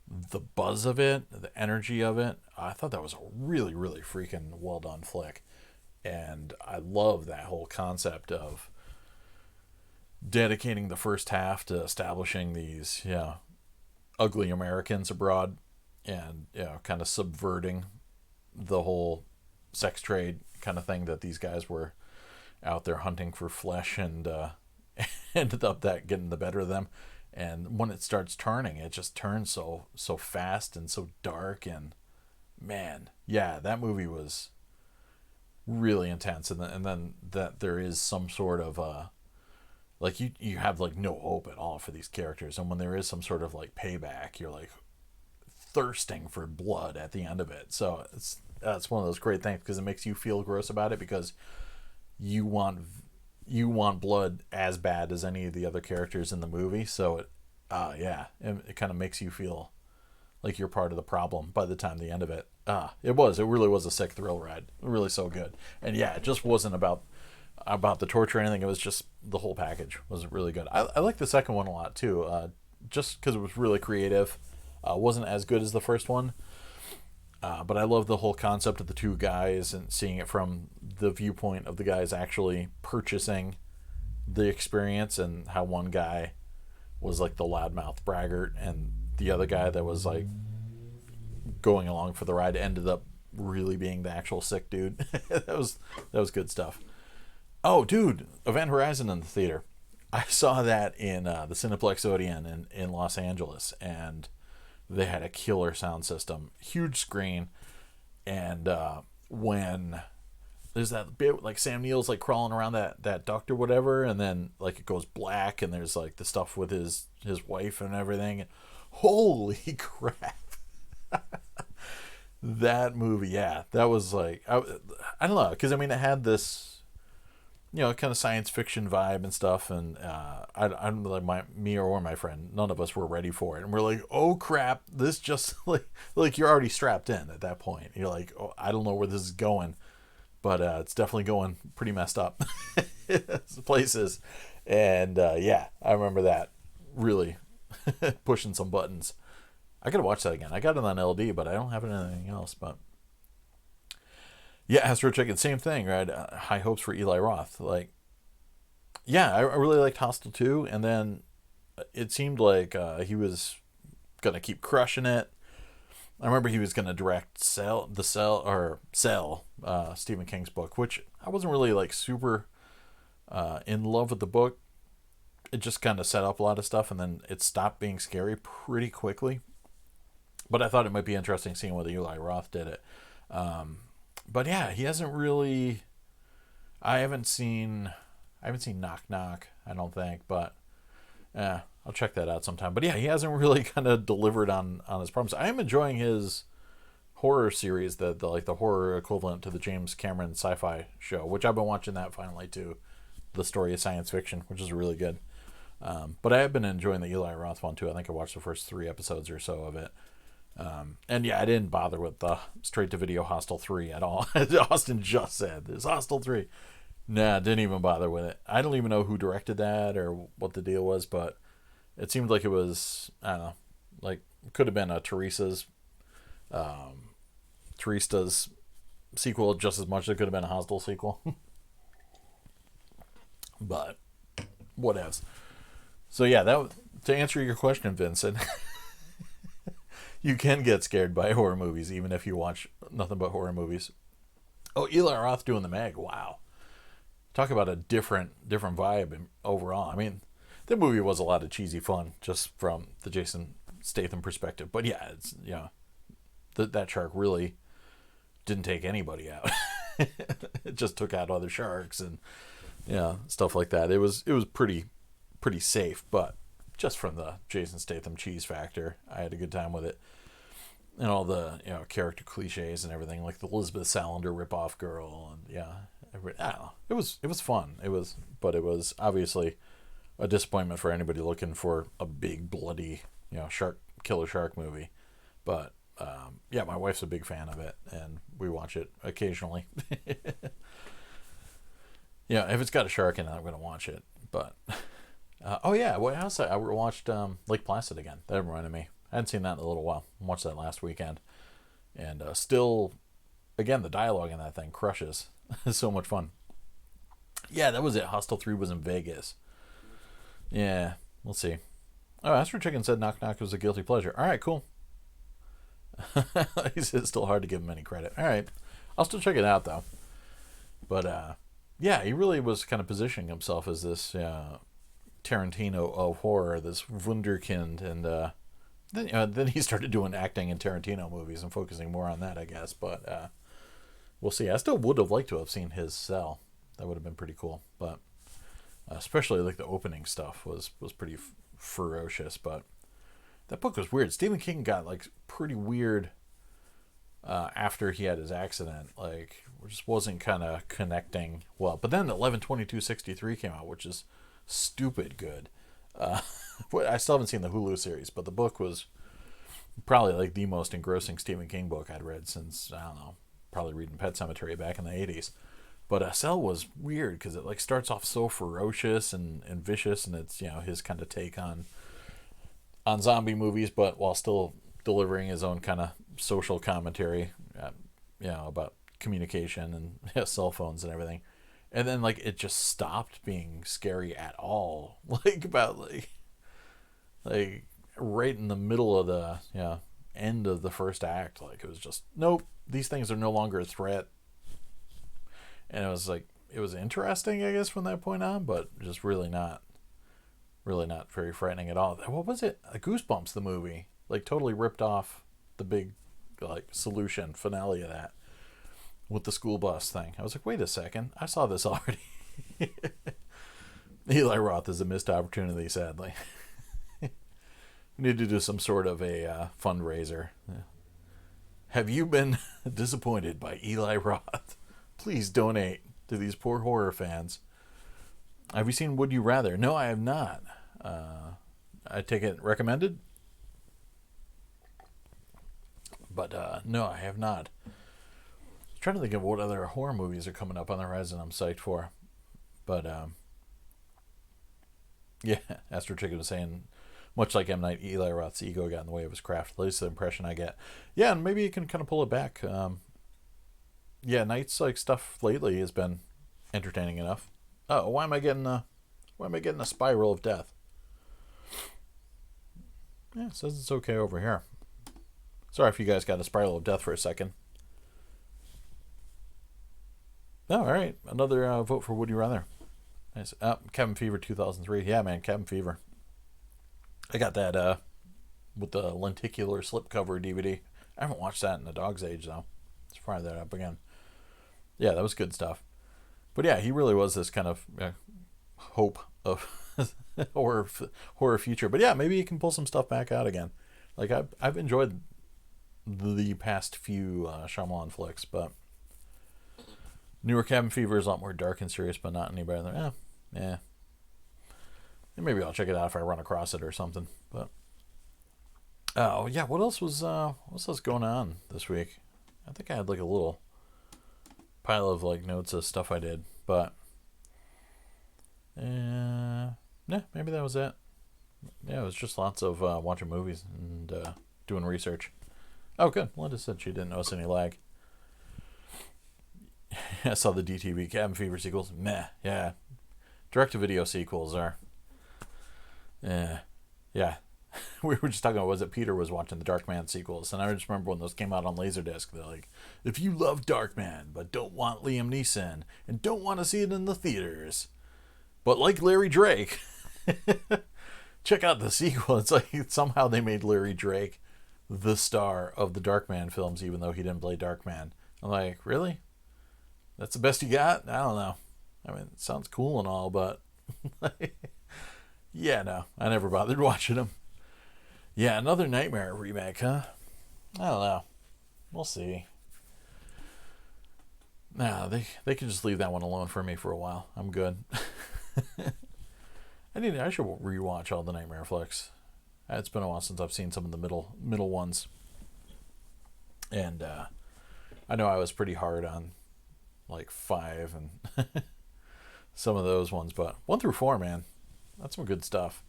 the buzz of it, the energy of it, I thought that was a really, really freaking well done flick. And I love that whole concept of dedicating the first half to establishing these, ugly Americans abroad, and, kind of subverting the whole sex trade kind of thing that these guys were out there hunting for flesh, and ended up that getting the better of them. And when it starts turning, it just turns so fast and so dark. And man, yeah, that movie was really intense. And then that there is some sort of like, you have like no hope at all for these characters, and when there is some sort of like payback, you're like thirsting for blood at the end of it. So that's one of those great things, because it makes you feel gross about it, because you want blood as bad as any of the other characters in the movie. So it kind of makes you feel like you're part of the problem by the time the end of it. It really was a sick thrill ride. Really so good. And yeah, it just wasn't about the torture or anything. It was just the whole package was really good. I like the second one a lot too, just because it was really creative. Wasn't as good as the first one. But I love the whole concept of the two guys and seeing it from the viewpoint of the guys actually purchasing the experience, and how one guy was like the loudmouth braggart, and the other guy that was like going along for the ride ended up really being the actual sick dude. that was good stuff. Oh, dude, Event Horizon in the theater. I saw that in the Cineplex Odeon in Los Angeles, and they had a killer sound system, huge screen, and when there's that bit like Sam Neill's like crawling around that duct or whatever, and then like it goes black, and there's like the stuff with his wife and everything. Holy crap! That movie, yeah, that was like, I don't know, because I mean, it had this, kind of science fiction vibe and stuff, and I don't like me or my friend, none of us were ready for it, and we're like, oh crap, this just like you're already strapped in at that point. You're like, oh, I don't know where this is going, but it's definitely going pretty messed up places, and yeah, I remember that really pushing some buttons. I gotta watch that again. I got it on LD, but I don't have it on anything else. But yeah, Astro Chicken, same thing, right? High hopes for Eli Roth. Like, yeah, I really liked Hostel 2, and then it seemed like he was gonna keep crushing it. I remember he was gonna direct Cell, Stephen King's book, which I wasn't really like super in love with the book. It just kind of set up a lot of stuff, and then it stopped being scary pretty quickly. But I thought it might be interesting seeing whether Eli Roth did it. But yeah, he hasn't really. I haven't seen Knock Knock. I don't think, but I'll check that out sometime. But yeah, he hasn't really kind of delivered on his promise. I am enjoying his horror series, the like the horror equivalent to the James Cameron sci-fi show, which I've been watching that finally too. The Story of Science Fiction, which is really good. But I have been enjoying the Eli Roth one too. I think I watched the first 3 episodes or so of it. And yeah, I didn't bother with the straight-to-video Hostel 3 at all. Austin just said, there's Hostel 3. Nah, didn't even bother with it. I don't even know who directed that or what the deal was, but it seemed like it was, I don't know, like, could have been a Teresa's sequel just as much as it could have been a Hostel sequel. But, whatevs. So yeah, to answer your question, Vincent, you can get scared by horror movies even if you watch nothing but horror movies. Oh, Eli Roth doing The Meg, wow. Talk about a different vibe overall. I mean, the movie was a lot of cheesy fun just from the Jason Statham perspective. But yeah, it's that shark really didn't take anybody out. It just took out other sharks and stuff like that. It was pretty safe, but just from the Jason Statham cheese factor, I had a good time with it. And all the character cliches and everything, like the Elizabeth Salander ripoff girl, and I don't know. It was fun. It was obviously a disappointment for anybody looking for a big bloody killer shark movie. But my wife's a big fan of it, and we watch it occasionally. If it's got a shark in it, I'm gonna watch it. But what else? I watched Lake Placid again. That reminded me. I hadn't seen that in a little while. I watched that last weekend, and still, again, the dialogue in that thing crushes. It's so much fun. Yeah, that was it. Hostel 3 was in Vegas. Yeah, we'll see. Oh, Astro Chicken said Knock Knock was a guilty pleasure. All right, cool. He said it's still hard to give him any credit. All right, I'll still check it out though. But he really was kind of positioning himself as this Tarantino of horror, this wunderkind, and then he started doing acting in Tarantino movies and focusing more on that, I guess. But we'll see. I still would have liked to have seen his Cell. That would have been pretty cool. But especially like the opening stuff was pretty ferocious. But that book was weird. Stephen King got like pretty weird after he had his accident. Like, just wasn't kind of connecting well. But then 11/22/63 came out, which is stupid good. I still haven't seen the Hulu series, but the book was probably like the most engrossing Stephen King book I'd read since, I don't know, probably reading Pet Sematary back in the 80s. But Cell was weird because it like starts off so ferocious and vicious, and it's his kind of take on zombie movies, but while still delivering his own kind of social commentary, about communication and cell phones and everything. And then like it just stopped being scary at all. Like about like right in the middle of the end of the first act, like it was just nope, these things are no longer a threat. And it was like it was interesting, I guess, from that point on, but just really not very frightening at all. What was it? Goosebumps, the movie, like totally ripped off the big like solution finale of that with the school bus thing. I was like, wait a second, I saw this already. Eli Roth is a missed opportunity, sadly. We need to do some sort of a fundraiser. Have you been disappointed by Eli Roth? Please donate to these poor horror fans. Have you seen Would You Rather? No, I have not. I take it recommended? But no, I have not. I'm trying to think of what other horror movies are coming up on the horizon I'm psyched for. But Astro Chicken was saying much like M. Night, Eli Roth's ego got in the way of his craft. At least the impression I get. Yeah, and maybe you can kind of pull it back. Yeah, Night's like stuff lately has been entertaining enough. Oh, why am I getting a spiral of death? Yeah, it says it's okay over here. Sorry if you guys got a spiral of death for a second. Oh, all right. Another vote for Would You Rather. Nice. Cabin Fever 2003. Yeah, man, Cabin Fever. I got that with the lenticular slipcover DVD. I haven't watched that in a dog's age, though. Let's fire that up again. Yeah, that was good stuff. But yeah, he really was this kind of hope of horror future. But yeah, maybe you can pull some stuff back out again. Like I've enjoyed the past few Shyamalan flicks, but newer Cabin Fever is a lot more dark and serious, but not any better than yeah. And maybe I'll check it out if I run across it or something. But oh yeah, what else was going on this week? I think I had like a little pile of like notes of stuff I did, but yeah, maybe that was it. Yeah, it was just lots of watching movies and doing research. Oh, good. Linda said she didn't notice any lag. I saw the DTV Cabin Fever sequels. Meh. Yeah. Direct-to-video sequels are... Yeah. We were just talking about, was it Peter was watching the Darkman sequels, and I just remember when those came out on LaserDisc, they're like, if you love Darkman, but don't want Liam Neeson, and don't want to see it in the theaters, but like Larry Drake, check out the sequel. It's like somehow they made Larry Drake the star of the Darkman films, even though he didn't play Darkman. I'm like, really? That's the best you got? I don't know. I mean, it sounds cool and all, but yeah, no, I never bothered watching them. Yeah, another Nightmare remake, huh? I don't know. We'll see. No, they can just leave that one alone for me for a while. I'm good. I should rewatch all the Nightmare flicks. It's been a while since I've seen some of the middle ones. And I know I was pretty hard on like 5 and some of those ones, but 1 through 4, man, that's some good stuff.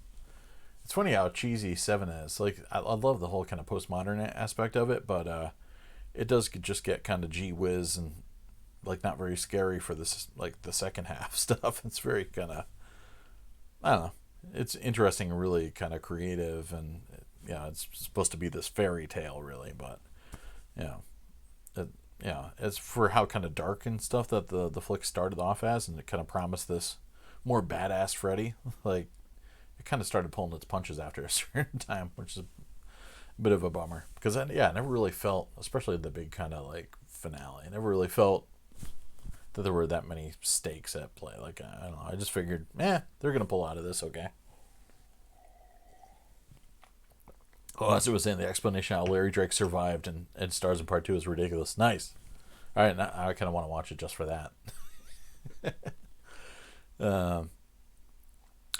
It's funny how cheesy 7 is. Like I love the whole kind of postmodern aspect of it, but it does just get kind of gee whiz and like not very scary for this, like the second half stuff. It's very kind of, I don't know. It's interesting and really kind of creative, and yeah, it's supposed to be this fairy tale really, but as for how kind of dark and stuff that the flick started off as, and it kind of promised this more badass Freddy, like it kind of started pulling its punches after a certain time, which is a bit of a bummer, because I never really felt, especially the big kind of like finale, I never really felt that there were that many stakes at play. Like I don't know, I just figured, they're gonna pull out of this okay. Oh, as I was saying, the explanation how Larry Drake survived and stars in part 2 is ridiculous. Nice. All right, now I kind of want to watch it just for that.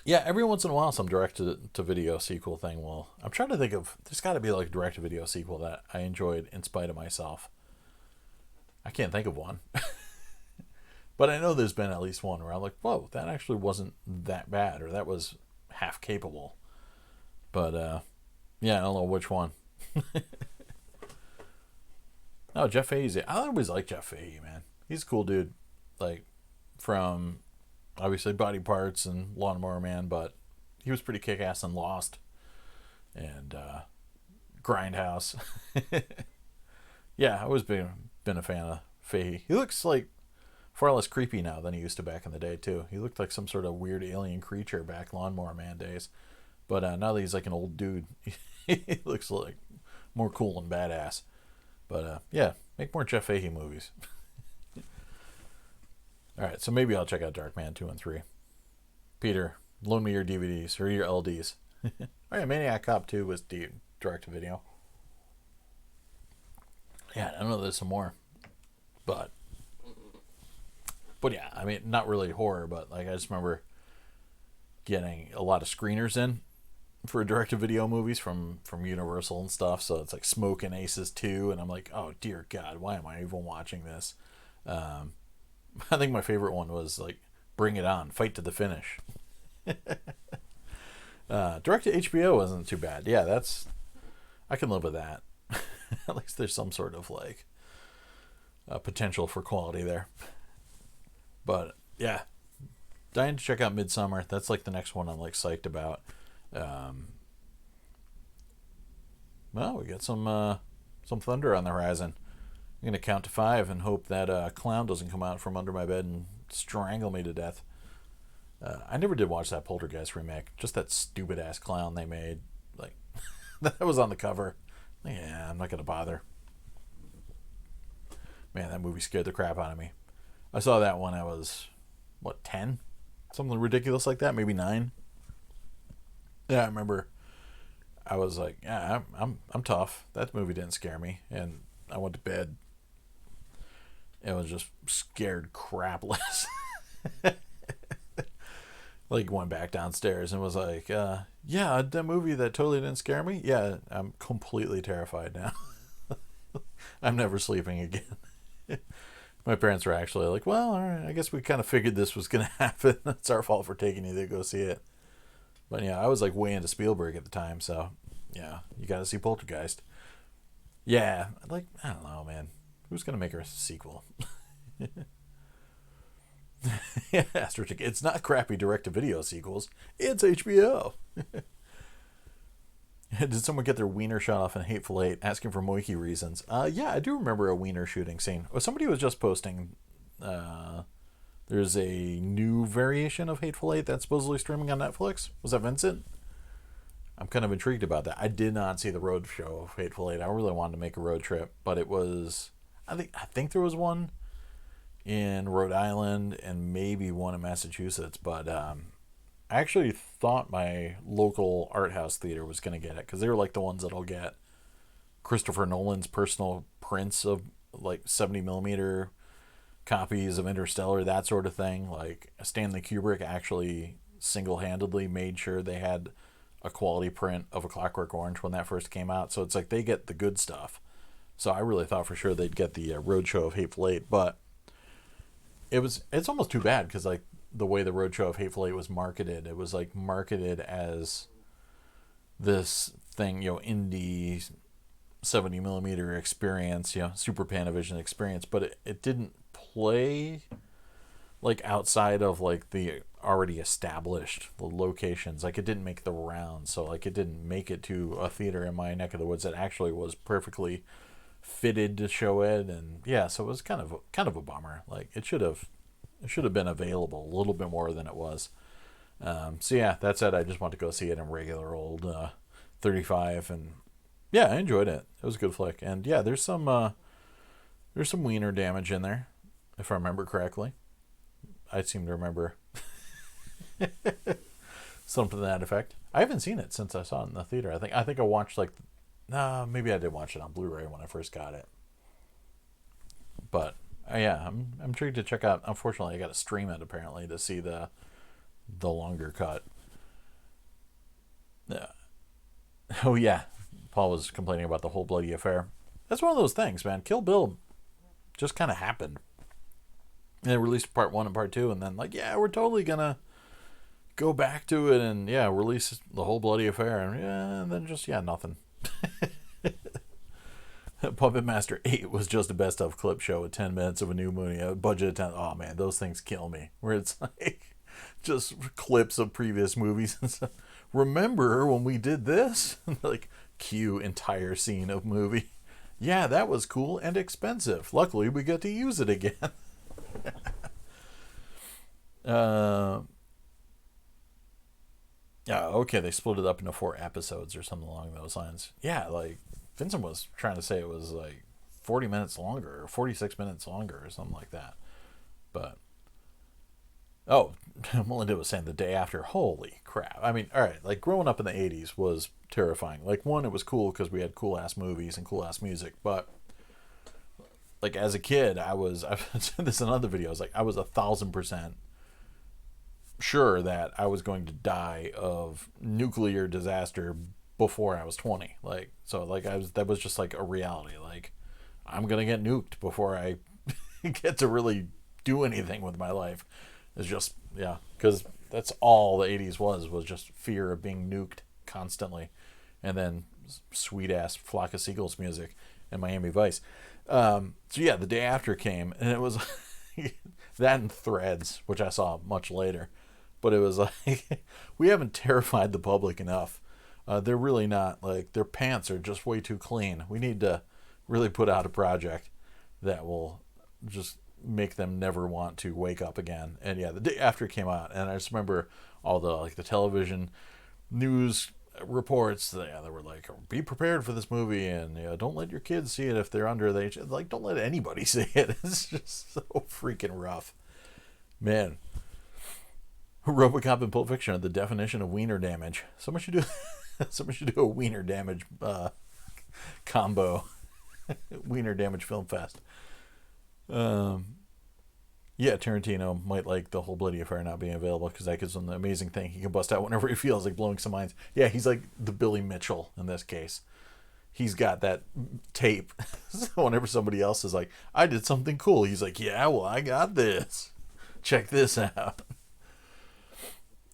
Yeah, every once in a while, some direct-to-video sequel thing will... I'm trying to think of... There's got to be like a direct-to-video sequel that I enjoyed in spite of myself. I can't think of one. But I know there's been at least one where I'm like, whoa, that actually wasn't that bad, or that was half capable. But, yeah, I don't know which one. Oh, Jeff Fahey's... I always like Jeff Fahey, man. He's a cool dude. Like, from... obviously Body Parts and Lawnmower Man, but he was pretty kick-ass in Lost and Grindhouse. Yeah, I've always been a fan of Fahey. He looks like far less creepy now than he used to back in the day too. He looked like some sort of weird alien creature back Lawnmower Man days, but now that he's like an old dude, he looks like more cool and badass. But yeah, make more Jeff Fahey movies. Alright, so maybe I'll check out Darkman 2 and 3. Peter, loan me your DVDs, or your LDs. Alright, Maniac Cop 2 was direct-to-video. Yeah, I know there's some more. But yeah, I mean, not really horror, but like I just remember getting a lot of screeners in for direct-to-video movies from Universal and stuff, so it's like Smoke and Aces 2, and I'm like, oh dear God, why am I even watching this? I think my favorite one was like Bring It On, Fight to the Finish. Direct to HBO wasn't too bad. Yeah, I can live with that. At least there's some sort of like potential for quality there. But yeah, dying to check out Midsummer. That's like the next one I'm like psyched about. Well, we got some thunder on the horizon. I'm gonna count to 5 and hope that clown doesn't come out from under my bed and strangle me to death. I never did watch that Poltergeist remake. Just that stupid ass clown they made. Like that was on the cover. Yeah, I'm not gonna bother. Man, that movie scared the crap out of me. I saw that when I was 10, something ridiculous like that, maybe 9. Yeah, I remember. I was like, yeah, I'm tough. That movie didn't scare me, and I went to bed. It was just scared crapless. Like went back downstairs and was like, yeah, that movie that totally didn't scare me. Yeah, I'm completely terrified now. I'm never sleeping again. My parents were actually like, well, all right, I guess we kind of figured this was going to happen. It's our fault for taking you to go see it. But yeah, I was like way into Spielberg at the time, so yeah, you got to see Poltergeist. Yeah, like, I don't know, man. Who's going to make a sequel? Yeah, it's not crappy direct-to-video sequels. It's HBO. Did someone get their wiener shot off in Hateful Eight, asking for Moiki reasons? Yeah, I do remember a wiener shooting scene. Somebody was just posting. There's a new variation of Hateful Eight that's supposedly streaming on Netflix. Was that Vincent? I'm kind of intrigued about that. I did not see the road show of Hateful Eight. I really wanted to make a road trip, but it was. I think there was one in Rhode Island and maybe one in Massachusetts, but I actually thought my local art house theater was going to get it because they were like the ones that'll get Christopher Nolan's personal prints of like 70 millimeter copies of Interstellar, that sort of thing. Like Stanley Kubrick actually single-handedly made sure they had a quality print of A Clockwork Orange when that first came out. So it's like they get the good stuff. So I really thought for sure they'd get the roadshow of Hateful Eight, but it's almost too bad because like the way the roadshow of Hateful Eight was marketed, it was like marketed as this thing, indie 70 millimeter experience, Super Panavision experience, but it didn't play like outside of like the already established locations. Like it didn't make the rounds, so like it didn't make it to a theater in my neck of the woods that actually was perfectly fitted to show it. And yeah, so it was kind of a bummer. Like it should have been available a little bit more than it was. So yeah, that said, I just want to go see it in regular old 35, and yeah, I enjoyed it. It was a good flick, and yeah, there's some wiener damage in there, if I remember correctly. I seem to remember something to that effect. I haven't seen it since I saw it in the theater. I think I watched maybe I did watch it on Blu-ray when I first got it. But yeah, I'm intrigued to check out. Unfortunately, I got to stream it apparently to see the longer cut. Yeah. Oh yeah, Paul was complaining about the whole bloody affair. That's one of those things, man. Kill Bill just kind of happened. And they released part 1 and part 2, and then like, yeah, we're totally gonna go back to it and yeah, release the whole bloody affair, and then just nothing. Puppet Master 8 was just a best of clip show with 10 minutes of a new movie, a budget of 10. Oh man, those things kill me. Where it's like just clips of previous movies and stuff. Remember when we did this? Like cue entire scene of movie. Yeah, that was cool and expensive. Luckily, we get to use it again. Yeah, okay, they split it up into 4 episodes or something along those lines. Yeah, like Vincent was trying to say it was like 40 minutes longer or 46 minutes longer or something like that. But Melinda was saying the day after. Holy crap. I mean, all right, like growing up in the 80s was terrifying. Like one, it was cool because we had cool ass movies and cool ass music, but like as a kid, I've said this in other videos, like I was 1,000% sure that I was going to die of nuclear disaster before I was 20. Like, so like that was just like a reality. Like I'm going to get nuked before I get to really do anything with my life. It's just, yeah, because that's all the 80s was just fear of being nuked constantly, and then sweet ass Flock of Seagulls music and Miami Vice. So yeah, the day after came, and it was that and Threads, which I saw much later. But it was like, we haven't terrified the public enough. They're really not, like, their pants are just way too clean. We need to really put out a project that will just make them never want to wake up again. And yeah, the day after it came out, and I just remember all the, like, the television news reports, they were like, be prepared for this movie, and don't let your kids see it if they're under the age. Like, don't let anybody see it. It's just so freaking rough. Man. RoboCop and Pulp Fiction are the definition of wiener damage. Someone should do a wiener damage combo. Wiener damage film fest. Yeah, Tarantino might like the whole Bloody Affair not being available because that gives him the amazing thing. He can bust out whenever he feels like blowing some minds. Yeah, he's like the Billy Mitchell in this case. He's got that tape. So whenever somebody else is like, I did something cool, he's like, yeah, well, I got this. Check this out.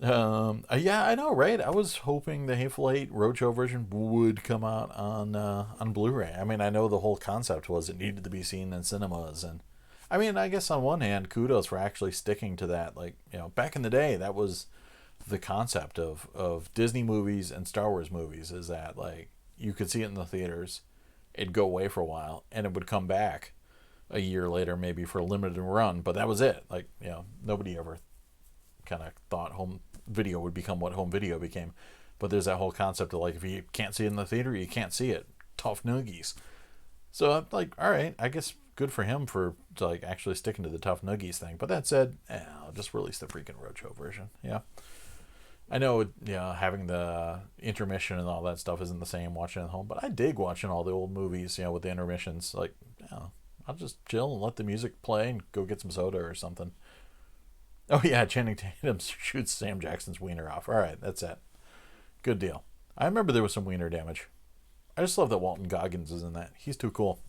Yeah, I know, right? I was hoping the Hateful Eight Roadshow version would come out on Blu-ray. I mean, I know the whole concept was it needed to be seen in cinemas, and I mean, I guess on one hand, kudos for actually sticking to that. Like, back in the day, that was the concept of Disney movies and Star Wars movies, is that, like, you could see it in the theaters, it'd go away for a while, and it would come back a year later, maybe for a limited run, but that was it. Like, nobody ever kind of thought home video would become what home video became. But there's that whole concept of, like, if you can't see it in the theater, you can't see it. Tough noogies. So I'm like, all right, I guess good for him for, like, actually sticking to the tough noogies thing. But that said, I'll just release the freaking Roadshow version. Yeah. I know, having the intermission and all that stuff isn't the same watching at home, but I dig watching all the old movies, with the intermissions. Like, I'll just chill and let the music play and go get some soda or something. Oh yeah, Channing Tatum shoots Sam Jackson's wiener off. All right, that's it. Good deal. I remember there was some wiener damage. I just love that Walton Goggins is in that. He's too cool.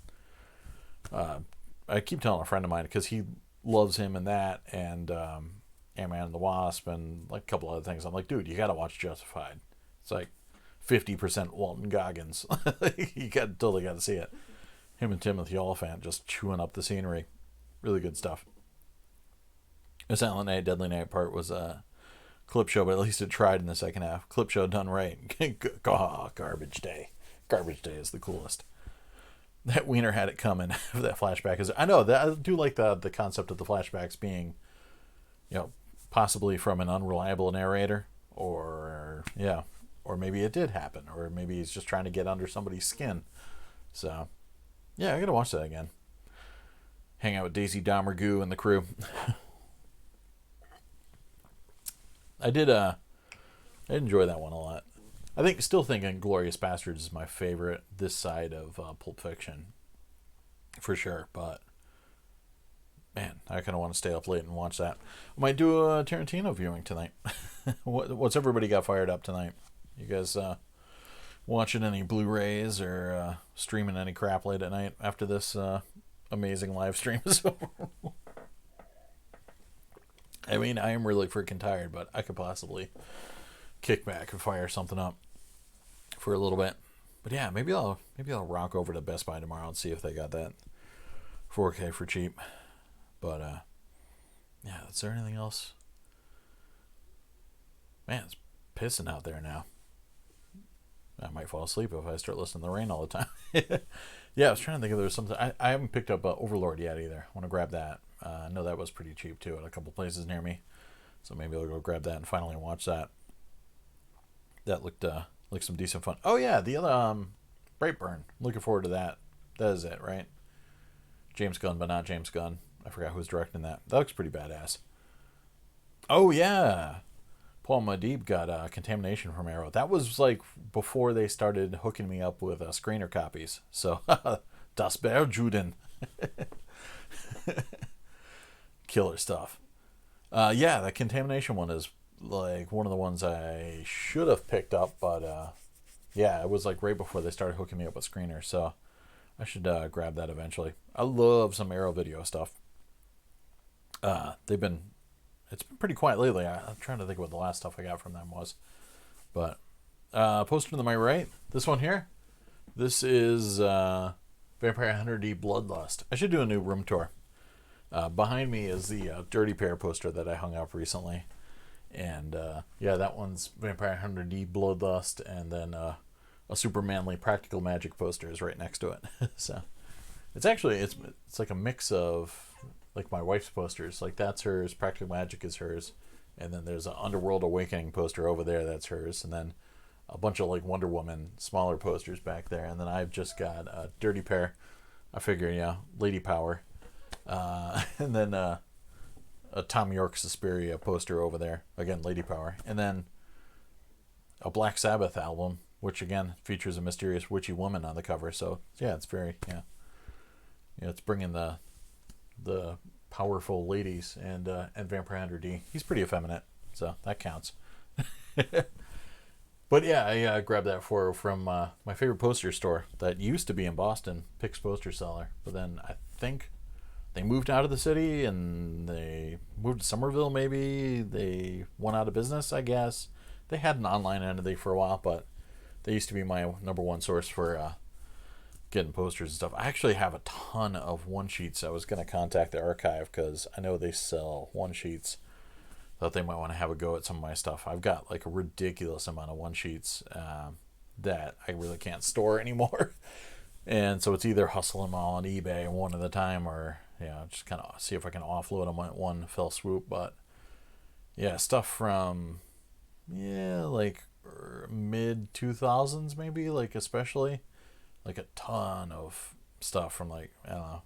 I keep telling a friend of mine because he loves him in that and Ant-Man and the Wasp and, like, a couple other things. I'm like, dude, you got to watch Justified. It's like 50% Walton Goggins. You totally got to see it. Him and Timothy Olyphant just chewing up the scenery. Really good stuff. The Silent Night, Deadly Night part was a clip show, but at least it tried in the second half. Clip show done right. Garbage Day. Garbage Day is the coolest. That wiener had it coming. That flashback is. I know that I do like the concept of the flashbacks being, possibly from an unreliable narrator, or maybe it did happen, or maybe he's just trying to get under somebody's skin. So, yeah, I gotta watch that again. Hang out with Daisy Domergue and the crew. I did enjoy that one a lot. Still think Inglourious Basterds is my favorite this side of Pulp Fiction, for sure. But man, I kind of want to stay up late and watch that. I might do a Tarantino viewing tonight. What's everybody got fired up tonight? You guys watching any Blu-rays or streaming any crap late at night after this amazing live stream is over? I mean, I am really freaking tired, but I could possibly kick back and fire something up for a little bit. But yeah, maybe I'll rock over to Best Buy tomorrow and see if they got that 4K for cheap. But yeah, is there anything else? Man, it's pissing out there now. I might fall asleep if I start listening to the rain all the time. Yeah, I was trying to think if there was something. I haven't picked up Overlord yet either. I want to grab that. I know that was pretty cheap too at a couple places near me. So maybe I'll go grab that and finally watch that. That looked like some decent fun. Oh yeah, the other Brightburn. Looking forward to that. That is it, right? James Gunn, but not James Gunn. I forgot who's directing that. That looks pretty badass. Oh yeah, Paul Muad'Dib got Contamination from Arrow. That was like before they started hooking me up with screener copies. So Das Bergjuden. Killer stuff. Yeah, that Contamination one is like one of the ones I should have picked up, but yeah, it was like right before they started hooking me up with screeners, so I should grab that eventually. I love some Arrow video stuff. They've been it's been pretty quiet lately. I'm trying to think what the last stuff I got from them was. But poster to my right, this one here. This is Vampire Hunter D Bloodlust. I should do a new room tour. Behind me is the Dirty Pair poster that I hung up recently. And yeah, that one's Vampire Hunter D Bloodlust, and then a super manly Practical Magic poster is right next to it. So it's actually it's like a mix of like my wife's posters. Like that's hers, Practical Magic is hers, and then there's an Underworld Awakening poster over there that's hers, and then a bunch of like Wonder Woman smaller posters back there, and then I've just got a Dirty Pair. I figure, yeah, Lady Power, and then a Tom York Suspiria poster over there, again Lady Power, and then a Black Sabbath album, which again features a mysterious witchy woman on the cover. So yeah, it's very it's bringing the powerful ladies and Vampire Hunter D. He's pretty effeminate, so that counts. But yeah, I grabbed that from my favorite poster store that used to be in Boston, Pick's Poster Cellar. But then I think they moved out of the city and they moved to Somerville maybe. They went out of business, I guess. They had an online entity for a while, but they used to be my number one source for getting posters and stuff. I actually have a ton of one-sheets. I was going to contact the archive because I know they sell one-sheets. Thought they might want to have a go at some of my stuff. I've got like a ridiculous amount of one-sheets that I really can't store anymore. And so it's either hustling them all on eBay one at a time, or just kind of see if I can offload them at one fell swoop. But yeah, stuff from like mid 2000s maybe, like especially like a ton of stuff from like, I don't know,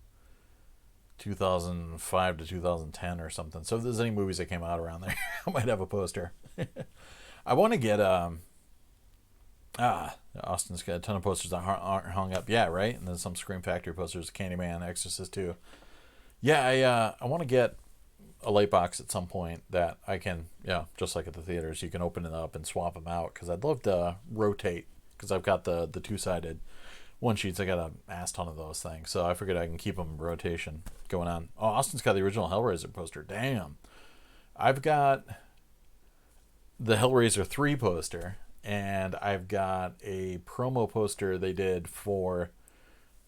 2005 to 2010 or something. So if there's any movies that came out around there, I might have a poster. I want to get Austin's got a ton of posters that aren't hung up. Yeah, right. And then some Scream Factory posters, Candyman, Exorcist 2. Yeah, I want to get a light box at some point that I can, just like at the theaters, you can open it up and swap them out, because I'd love to rotate, because I've got the two-sided one sheets. I got an ass ton of those things, so I figured I can keep them in rotation going on. Oh, Austin's got the original Hellraiser poster. Damn. I've got the Hellraiser 3 poster, and I've got a promo poster they did for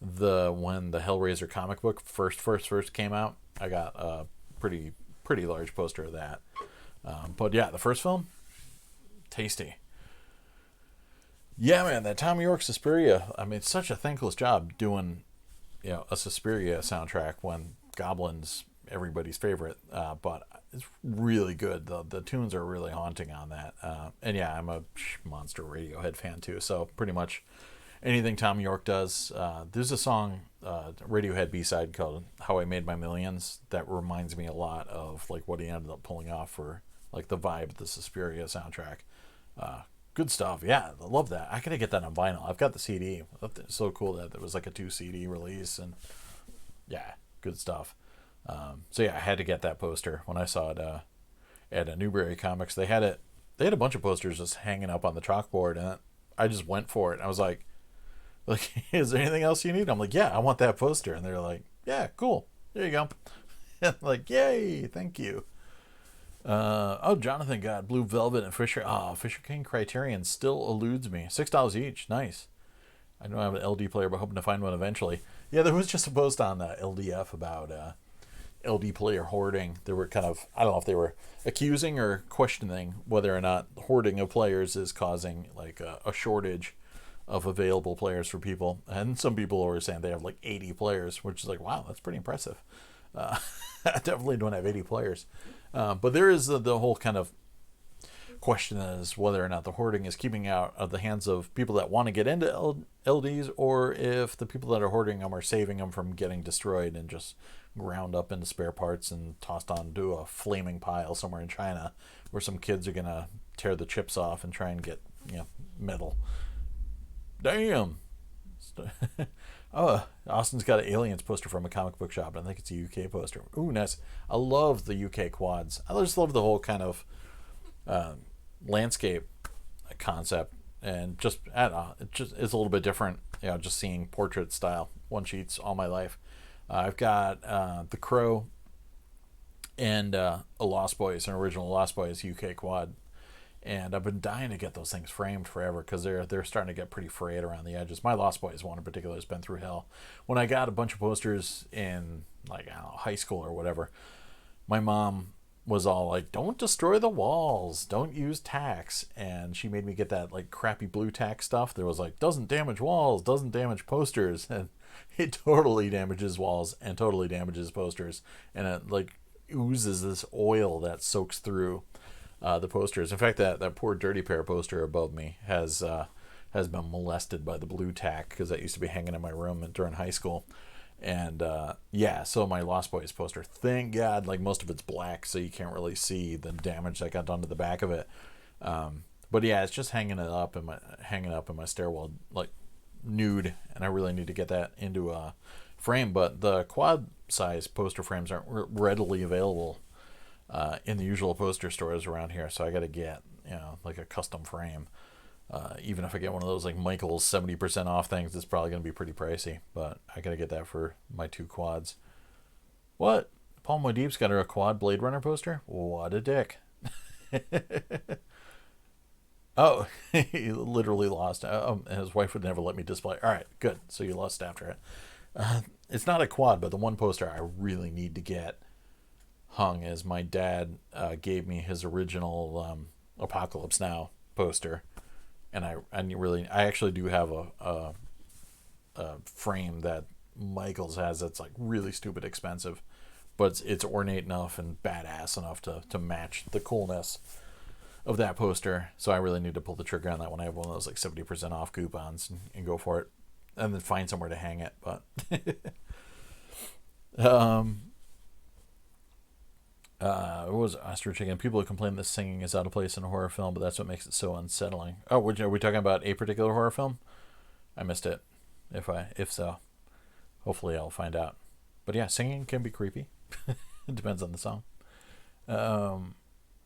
when the Hellraiser comic book first came out. I got a pretty large poster of that. But yeah, the first film, tasty. Yeah, man, that Tom York Suspiria. I mean, it's such a thankless job doing, a Suspiria soundtrack when Goblin's everybody's favorite. But it's really good. The tunes are really haunting on that. And yeah, I'm a monster Radiohead fan too. So pretty much anything Tom York does. There's a song, Radiohead B-side called "How I Made My Millions" that reminds me a lot of like what he ended up pulling off for like the vibe of the Suspiria soundtrack. Good stuff. Yeah, I love that. I gotta get that on vinyl. I've got the CD. It's so cool that there was like a 2 CD release, and yeah, good stuff. So yeah, I had to get that poster when I saw it at Newberry Comics. They had a bunch of posters just hanging up on the chalkboard, and I just went for it. I was like, is there anything else you need? I'm like, yeah, I want that poster. And they're like, yeah, cool. There you go. And like, yay, thank you. Jonathan got Blue Velvet and Fisher. Fisher King Criterion still eludes me. $6 each. Nice. I don't have an LD player, but hoping to find one eventually. Yeah, there was just a post on LDF about LD player hoarding. They were kind of, I don't know if they were accusing or questioning whether or not hoarding of players is causing like a shortage of available players for people. And some people were saying they have like 80 players, which is like, wow, that's pretty impressive. I definitely don't have 80 players. But there is the whole kind of question as whether or not the hoarding is keeping out of the hands of people that want to get into LDs, or if the people that are hoarding them are saving them from getting destroyed and just ground up into spare parts and tossed onto a flaming pile somewhere in China, where some kids are going to tear the chips off and try and get metal. Damn. Austin's got an Aliens poster from a comic book shop. I think it's a UK poster. Ooh, nice. I love the UK quads. I just love the whole kind of landscape concept, and just, I don't know, it's a little bit different. Just seeing portrait style one sheets all my life. I've got The Crow and a Lost Boys, an original Lost Boys UK quad. And I've been dying to get those things framed forever because they're starting to get pretty frayed around the edges. My Lost Boys one in particular has been through hell. When I got a bunch of posters in, like, I don't know, high school or whatever, my mom was all like, "Don't destroy the walls, don't use tacks," and she made me get that like crappy blue tack stuff that was like, doesn't damage walls, doesn't damage posters, and it totally damages walls and totally damages posters, and it like oozes this oil that soaks through the posters. In fact, that poor Dirty Pair poster above me has been molested by the blue tack because that used to be hanging in my room during high school. And yeah, so my Lost Boys poster, thank God, like most of it's black, so you can't really see the damage that got done to the back of it. But yeah, it's just hanging up in my stairwell, like nude, and I really need to get that into a frame. But the quad size poster frames aren't readily available in the usual poster stores around here, so I got to get like a custom frame. Even if I get one of those like Michael's 70% off things, it's probably going to be pretty pricey. But I got to get that for my 2 quads. What? Paul Modib's got a quad Blade Runner poster? What a dick. Oh, he literally lost. And his wife would never let me display. All right, good. So you lost after it. It's not a quad, but the one poster I really need to get hung is my dad gave me his original Apocalypse Now poster. And I actually do have a frame that Michaels has that's like really stupid expensive, but it's ornate enough and badass enough to match the coolness of that poster. So I really need to pull the trigger on that one. I have one of those like 70% off coupons and go for it, and then find somewhere to hang it. But what was Ostrich again? People who complain that singing is out of place in a horror film, but that's what makes it so unsettling. Oh, are we talking about a particular horror film? I missed it. If so, hopefully I'll find out. But yeah, singing can be creepy. It depends on the song.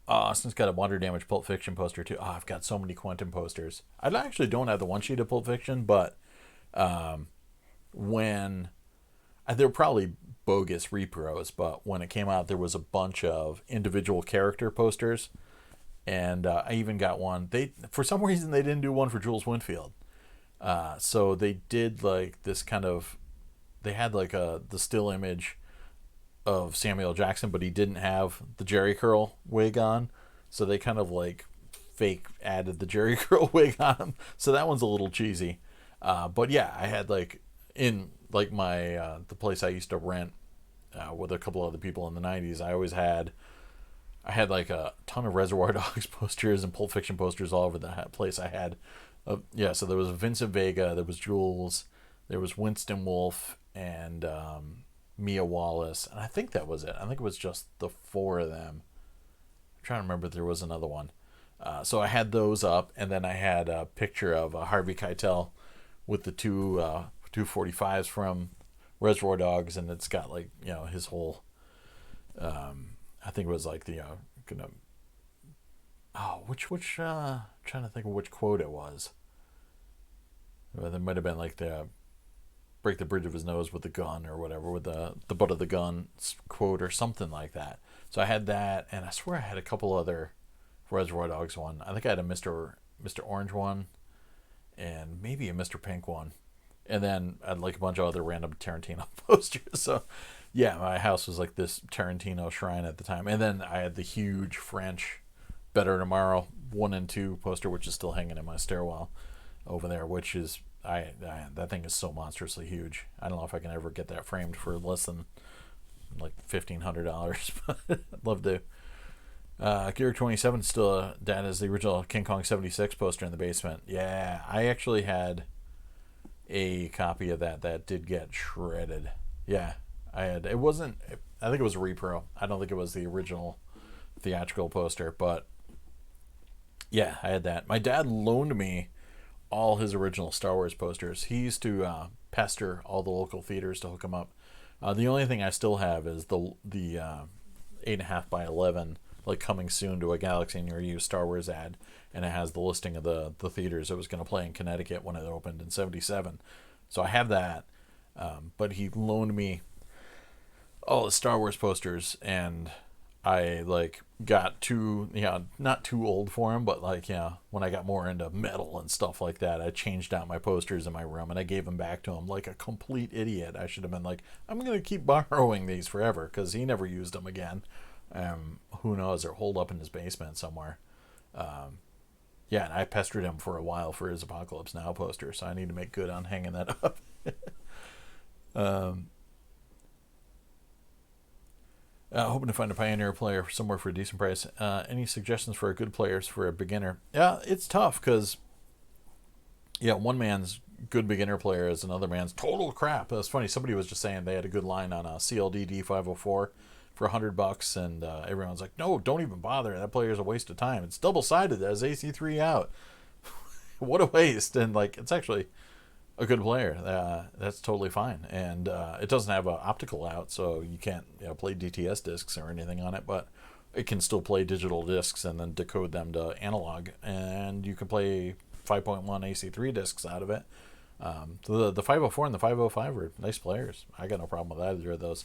Austin's got a Water Damage Pulp Fiction poster too. I've got so many Quentin posters. I actually don't have the one sheet of Pulp Fiction, but when they're probably bogus repros, but when it came out, there was a bunch of individual character posters, and I even got one. For some reason, they didn't do one for Jules Winfield, so they did like this kind of. They had like the still image of Samuel Jackson, but he didn't have the Jerry curl wig on, so they kind of like fake added the Jerry curl wig on him. So that one's a little cheesy, but yeah, I had like in like my the place I used to rent with a couple other people in the 90s, I had like a ton of Reservoir Dogs posters and Pulp Fiction posters all over the place. I had so there was Vincent Vega, there was Jules, there was Winston Wolfe, and Mia Wallace, and I think that was it. I think it was just the 4 of them. I'm trying to remember if there was another one. So I had those up, and then I had a picture of Harvey Keitel with the two 245s from Reservoir Dogs, and it's got like his whole. I think it was like the trying to think of which quote it was. There might have been like the break the bridge of his nose with the gun or whatever, with the butt of the gun quote or something like that. So I had that, and I swear I had a couple other Reservoir Dogs one. I think I had a Mr. Orange one, and maybe a Mr. Pink one, and then I had like a bunch of other random Tarantino posters. So yeah, my house was like this Tarantino shrine at the time. And then I had the huge French Better Tomorrow 1 and 2 poster, which is still hanging in my stairwell over there, which is that thing is so monstrously huge. I don't know if I can ever get that framed for less than like $1,500, but I'd love to. Gear 27 still dad is the original King Kong 76 poster in the basement. Yeah, I actually had a copy of that did get shredded. Yeah, I had. It wasn't. I think it was a repro. I don't think it was the original theatrical poster, but yeah, I had that. My dad loaned me all his original Star Wars posters. He used to pester all the local theaters to hook them up. The only thing I still have is the 8.5 by 11, like coming soon to a galaxy near you Star Wars ad, and it has the listing of the theaters it was going to play in Connecticut when it opened in '77. So I have that, but he loaned me all the Star Wars posters, and I like got too, not too old for them, but like, when I got more into metal and stuff like that, I changed out my posters in my room and I gave them back to him like a complete idiot. I should have been like, I'm going to keep borrowing these forever, because he never used them again. Who knows, they're holed up in his basement somewhere. Yeah, and I pestered him for a while for his Apocalypse Now poster, so I need to make good on hanging that up. Hoping to find a Pioneer player somewhere for a decent price. Any suggestions for good players for a beginner? Yeah, it's tough because, one man's good beginner player is another man's total crap. It's funny. Somebody was just saying they had a good line on a CLD D504 for $100, and everyone's like, "No, don't even bother. That player's a waste of time. It's double-sided. It has AC3 out. What a waste!" And like, it's actually a good player. That's totally fine, and it doesn't have an optical out, so you can't play DTS discs or anything on it, but it can still play digital discs and then decode them to analog, and you can play 5.1 AC3 discs out of it. So the 504 and the 505 are nice players. I got no problem with either of those,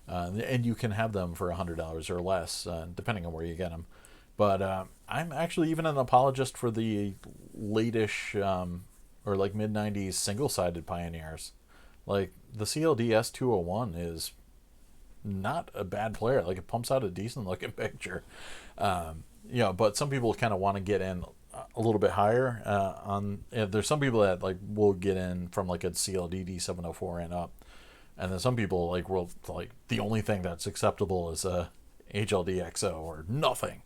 and you can have them for $100 or less, depending on where you get them. But I'm actually even an apologist for the late-ish or like mid-90s single-sided Pioneers. Like the CLDS 201 is not a bad player. Like, it pumps out a decent looking picture. But some people kind of want to get in a little bit higher there's some people that like will get in from like a CLD D704 and up. And then some people like will like the only thing that's acceptable is a HLD XO or nothing.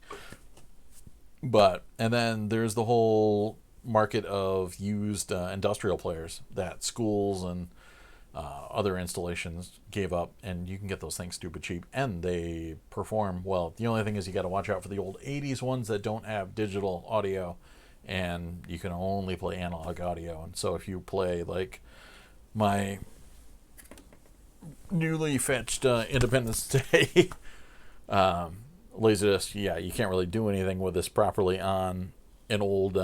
And then there's the whole market of used industrial players that schools and other installations gave up, and you can get those things stupid cheap and they perform well. The only thing is you got to watch out for the old 80s ones that don't have digital audio, and you can only play analog audio. And so if you play like my newly fetched Independence Day LaserDisc, you can't really do anything with this properly on an old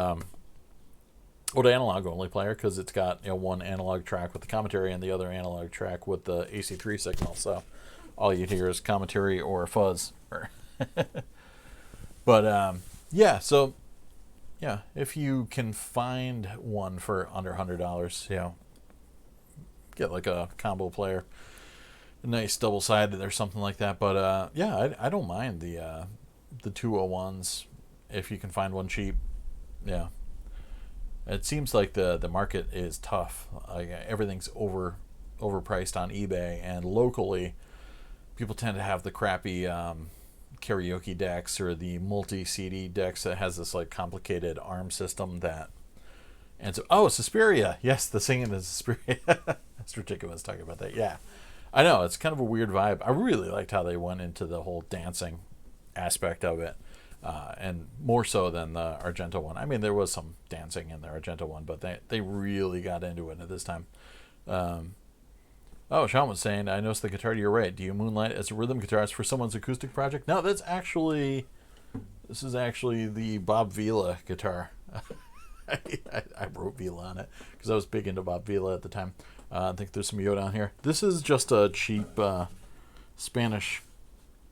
analog only player, because it's got one analog track with the commentary and the other analog track with the AC3 signal. So all you'd hear is commentary or fuzz. But if you can find one for under $100, get like a combo player, a nice double-sided or something like that. But I don't mind the 201s if you can find one cheap. Yeah. It seems like the market is tough. Like, everything's overpriced on eBay, and locally, people tend to have the crappy karaoke decks or the multi-CD decks that has this like complicated ARM system that. And so, Suspiria, yes, the singing is Suspiria. That's ridiculous talking about that. Yeah, I know, it's kind of a weird vibe. I really liked how they went into the whole dancing aspect of it. And more so than the Argento one. I mean, there was some dancing in the Argento one, but they really got into it at this time. Sean was saying, I noticed the guitar to your right. Do you moonlight as a rhythm guitarist for someone's acoustic project? No, this is actually the Bob Vila guitar. I wrote Vila on it because I was big into Bob Vila at the time. I think there's some Yoda on here. This is just a cheap Spanish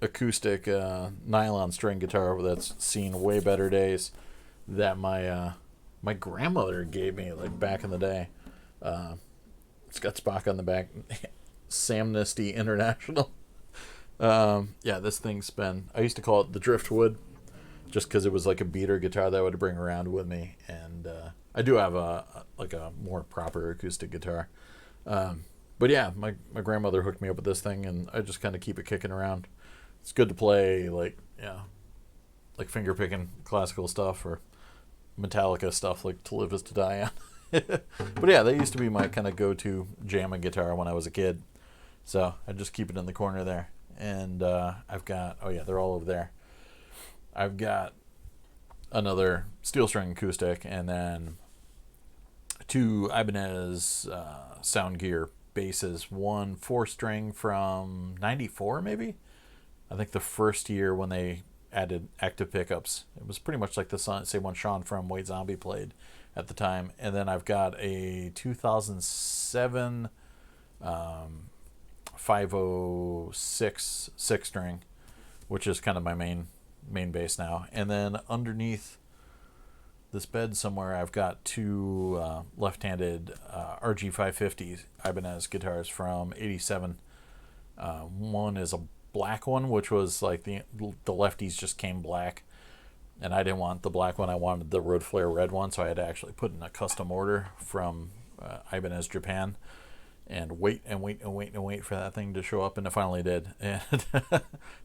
acoustic nylon string guitar that's seen way better days, that my grandmother gave me like back in the day. It's got Spock on the back. Samnesty International. This thing's been, I used to call it the Driftwood just because it was like a beater guitar that I would bring around with me, and I do have a more proper acoustic guitar. My grandmother hooked me up with this thing, and I just kind of keep it kicking around. It's good to play like finger picking classical stuff or Metallica stuff like To Live Is to Die On. But that used to be my kind of go-to jamming guitar when I was a kid. So I just keep it in the corner there. And I've got, they're all over there. I've got another steel string acoustic, and then two Ibanez Sound Gear basses. One 4-string from 94 maybe? I think the first year when they added active pickups. It was pretty much like the same one Sean from White Zombie played at the time. And then I've got a 2007 506 6-string which is kind of my main bass now. And then underneath this bed somewhere, I've got two left-handed RG550 Ibanez guitars from '87. One is a black one, which was like the lefties just came black, and I didn't want the black one. I wanted the Road Flare red one, so I had to actually put in a custom order from Ibanez Japan, and wait for that thing to show up, and it finally did. And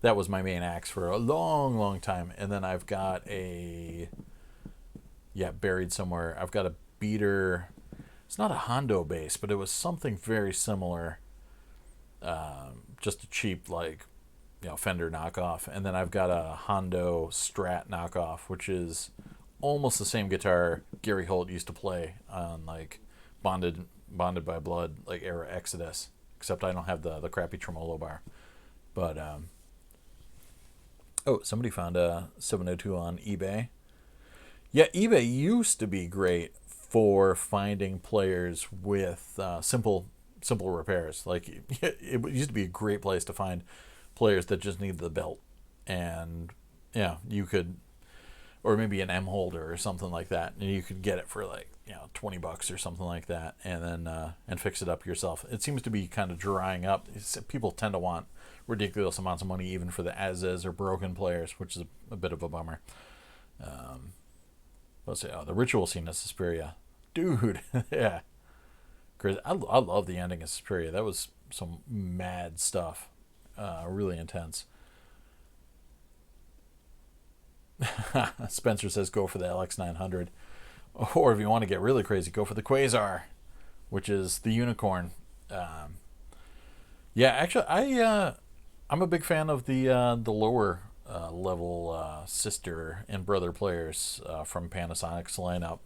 that was my main axe for a long time. And then I've got buried somewhere, I've got a beater. It's not a Hondo bass, but it was something very similar, just a cheap Fender knockoff. And then I've got a Hondo Strat knockoff, which is almost the same guitar Gary Holt used to play on Bonded by Blood, era Exodus, except I don't have the crappy tremolo bar. But somebody found a 702 on eBay. Yeah, eBay used to be great for finding players with simple repairs. It used to be a great place to find players that just needed the belt, and you could, or maybe an M holder or something like that, and you could get it for $20 or something like that, and then and fix it up yourself. It seems to be kind of drying up. People tend to want ridiculous amounts of money even for the as-is or broken players, which is a bit of a bummer. Let's see. The Ritual scene of Suspiria, dude. Yeah, crazy. I love the ending of Suspiria. That was some mad stuff. Really intense. Spencer says go for the LX900, or if you want to get really crazy, go for the Quasar, which is the unicorn. Actually, I'm a big fan of the lower level sister and brother players from Panasonic's lineup,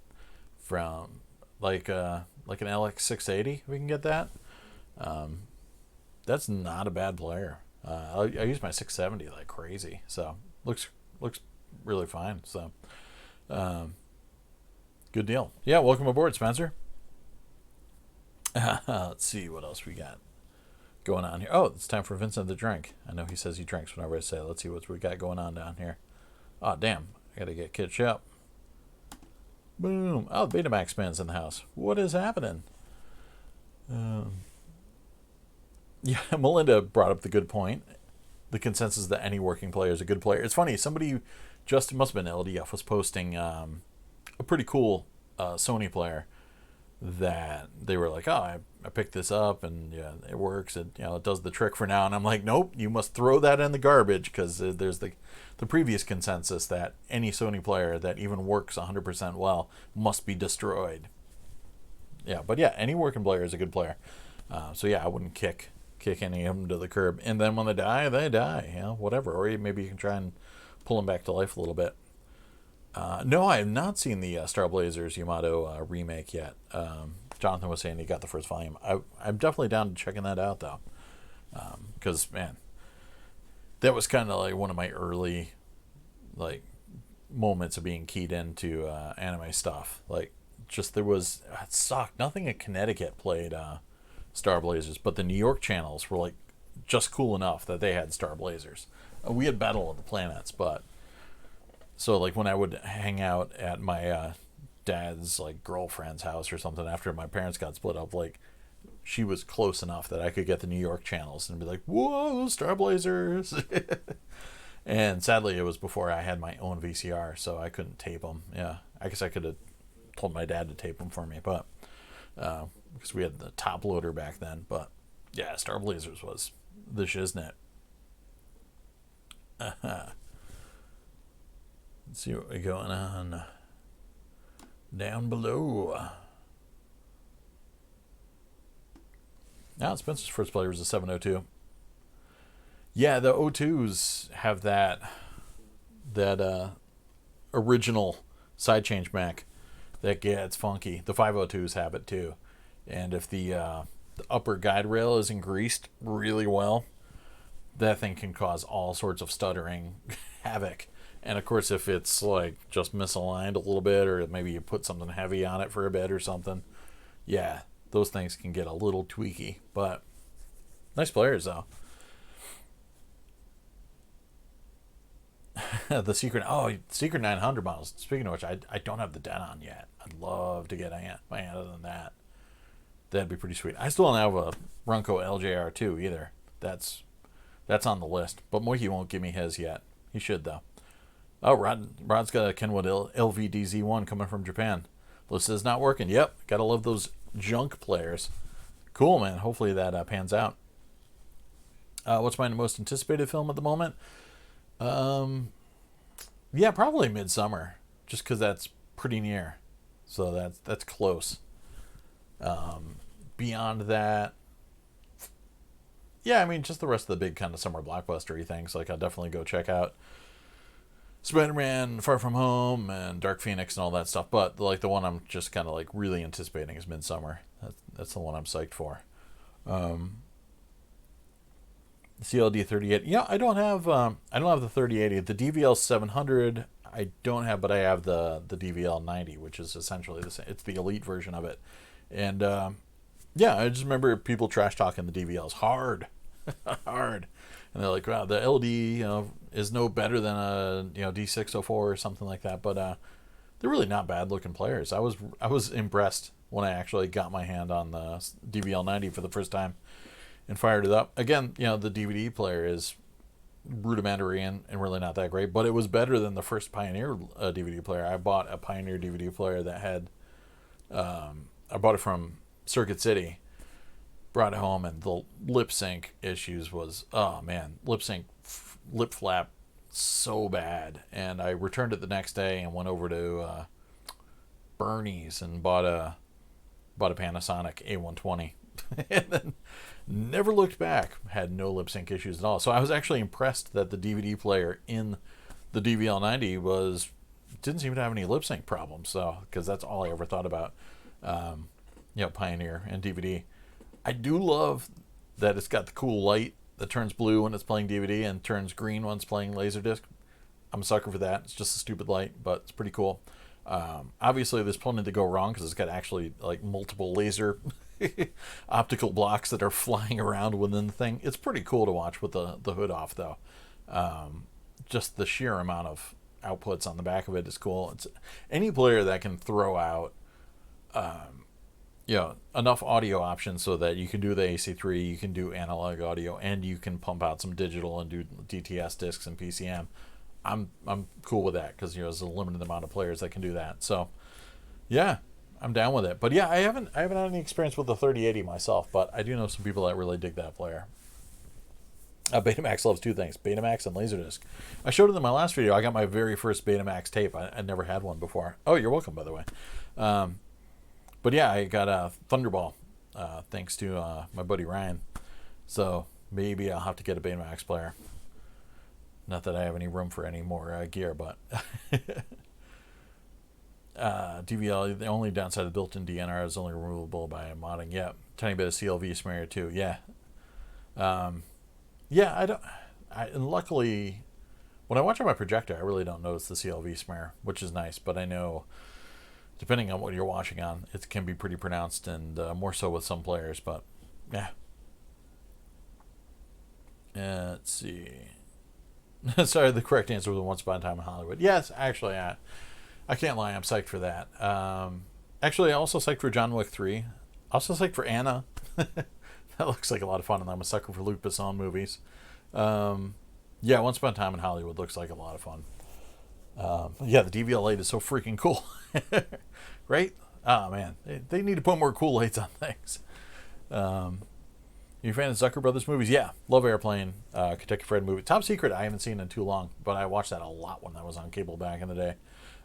from like an LX680. We can get that. That's not a bad player. I use my 670 like crazy, so looks really fine. So good deal. Yeah, welcome aboard, Spencer. Let's see what else we got going on here. Oh, it's time for Vincent to drink. I know he says he drinks whenever I say it. Let's see what we got going on down here. Oh, damn. I gotta get Kitch up. Boom. Oh, Betamax spins in the house. What is happening? Yeah, Melinda brought up the good point. The consensus that any working player is a good player. It's funny, somebody just, it must have been LDF, was posting a pretty cool Sony player that they were like, oh, I picked this up and yeah, it works. It does the trick for now. And I'm like, nope, you must throw that in the garbage, because there's the previous consensus that any Sony player that even works 100% well must be destroyed. Yeah, but yeah, any working player is a good player. So yeah, I wouldn't kick any of them to the curb. And then when they die, whatever. Or maybe you can try and pull them back to life a little bit. No, I have not seen the Star Blazers Yamato remake yet. Jonathan was saying he got the first volume. I'm definitely down to checking that out, though. Because, man, that was kind of like one of my early moments of being keyed into anime stuff. There was, it sucked. Nothing in Connecticut played Star Blazers, but the New York channels were just cool enough that they had Star Blazers. We had Battle of the Planets, but so when I would hang out at my dad's girlfriend's house or something after my parents got split up, she was close enough that I could get the New York channels and be like, whoa, Star Blazers. And sadly, it was before I had my own VCR, so I couldn't tape them. Yeah, I guess I could have told my dad to tape them for me, but because we had the top loader back then. But yeah, Star Blazers was the shiznit. Let's see what we going on down below. Now, Spencer's first player was a 702. Yeah, the O2s have that original side change Mac that gets funky. The 502s have it too. And if the upper guide rail isn't greased really well, that thing can cause all sorts of stuttering havoc. And of course, if it's just misaligned a little bit, or maybe you put something heavy on it for a bit or something, yeah, those things can get a little tweaky. But nice players, though. The Secret 900 models. Speaking of which, I don't have the Denon yet. I'd love to get my hand on that. That'd be pretty sweet. I still don't have a Runco LJR2 either. That's on the list. But Moiki won't give me his yet. He should, though. Oh, Rod's got a Kenwood LVDZ1 coming from Japan. List is not working. Yep, gotta love those junk players. Cool, man. Hopefully that pans out. What's my most anticipated film at the moment? Yeah, probably Midsummer, just because that's pretty near. So that's close. Beyond that, yeah, I mean, just the rest of the big kind of summer blockbustery things. Like, I'll definitely go check out Spider-Man, Far From Home, and Dark Phoenix and all that stuff. But like the one I'm just kind of like really anticipating is Midsummer. That's the one I'm psyched for. CLD 38. Yeah, I don't have the 3080. The DVL 700 I don't have, but I have the DVL 90, which is essentially the same. It's the elite version of it. And yeah, I just remember people trash talking the DVLs hard. Hard. And they're like, wow, the LD, is no better than a, D604 or something like that. But they're really not bad looking players. I was impressed when I actually got my hand on the DVL 90 for the first time and fired it up. Again, the DVD player is rudimentary and really not that great, but it was better than the first Pioneer DVD player. I bought a Pioneer DVD player that had, I bought it from Circuit City, brought it home, and the lip sync issues was, oh man, lip flap so bad. And I returned it the next day and went over to Bernie's and bought a Panasonic A120 and then never looked back. Had no lip sync issues at all. So I was actually impressed that the DVD player in the DVL 90 didn't seem to have any lip sync problems. So, because that's all I ever thought about, Pioneer and DVD. I do love that it's got the cool light that turns blue when it's playing DVD and turns green when it's playing LaserDisc. I'm a sucker for that. It's just a stupid light, but it's pretty cool. Obviously, there's plenty to go wrong because it's got actually like multiple laser optical blocks that are flying around within the thing. It's pretty cool to watch with the hood off, though. Just the sheer amount of outputs on the back of it is cool. It's any player that can throw out enough audio options so that you can do the AC3, you can do analog audio, and you can pump out some digital and do DTS discs and PCM. I'm cool with that because there's a limited amount of players that can do that. So yeah, I'm down with it. But yeah, I haven't had any experience with the 3080 myself, but I do know some people that really dig that player. Betamax loves two things: Betamax and Laserdisc. I showed it in my last video. I got my very first Betamax tape. I never had one before. Oh, you're welcome, by the way. But yeah, I got a Thunderball thanks to my buddy Ryan. So maybe I'll have to get a Betamax player. Not that I have any room for any more gear, but DVL, the only downside of the built-in DNR is only removable by modding. Yeah, tiny bit of CLV smear too. Yeah. And luckily, when I watch on my projector, I really don't notice the CLV smear, which is nice. But I know, depending on what you're watching on, it can be pretty pronounced, and more so with some players. But yeah. Let's see. Sorry, the correct answer was Once Upon a Time in Hollywood. Yes, actually, I can't lie. I'm psyched for that. Actually, I'm also psyched for John Wick 3. Also psyched for Anna. That looks like a lot of fun, and I'm a sucker for Luc Besson movies. Yeah, Once Upon a Time in Hollywood looks like a lot of fun. Yeah, the DVL8 is so freaking cool. Right? Oh, man. They need to put more cool lights on things. You a fan of Zucker Brothers movies? Yeah, love Airplane, Kentucky Fried Movie. Top Secret I haven't seen in too long, but I watched that a lot when that was on cable back in the day.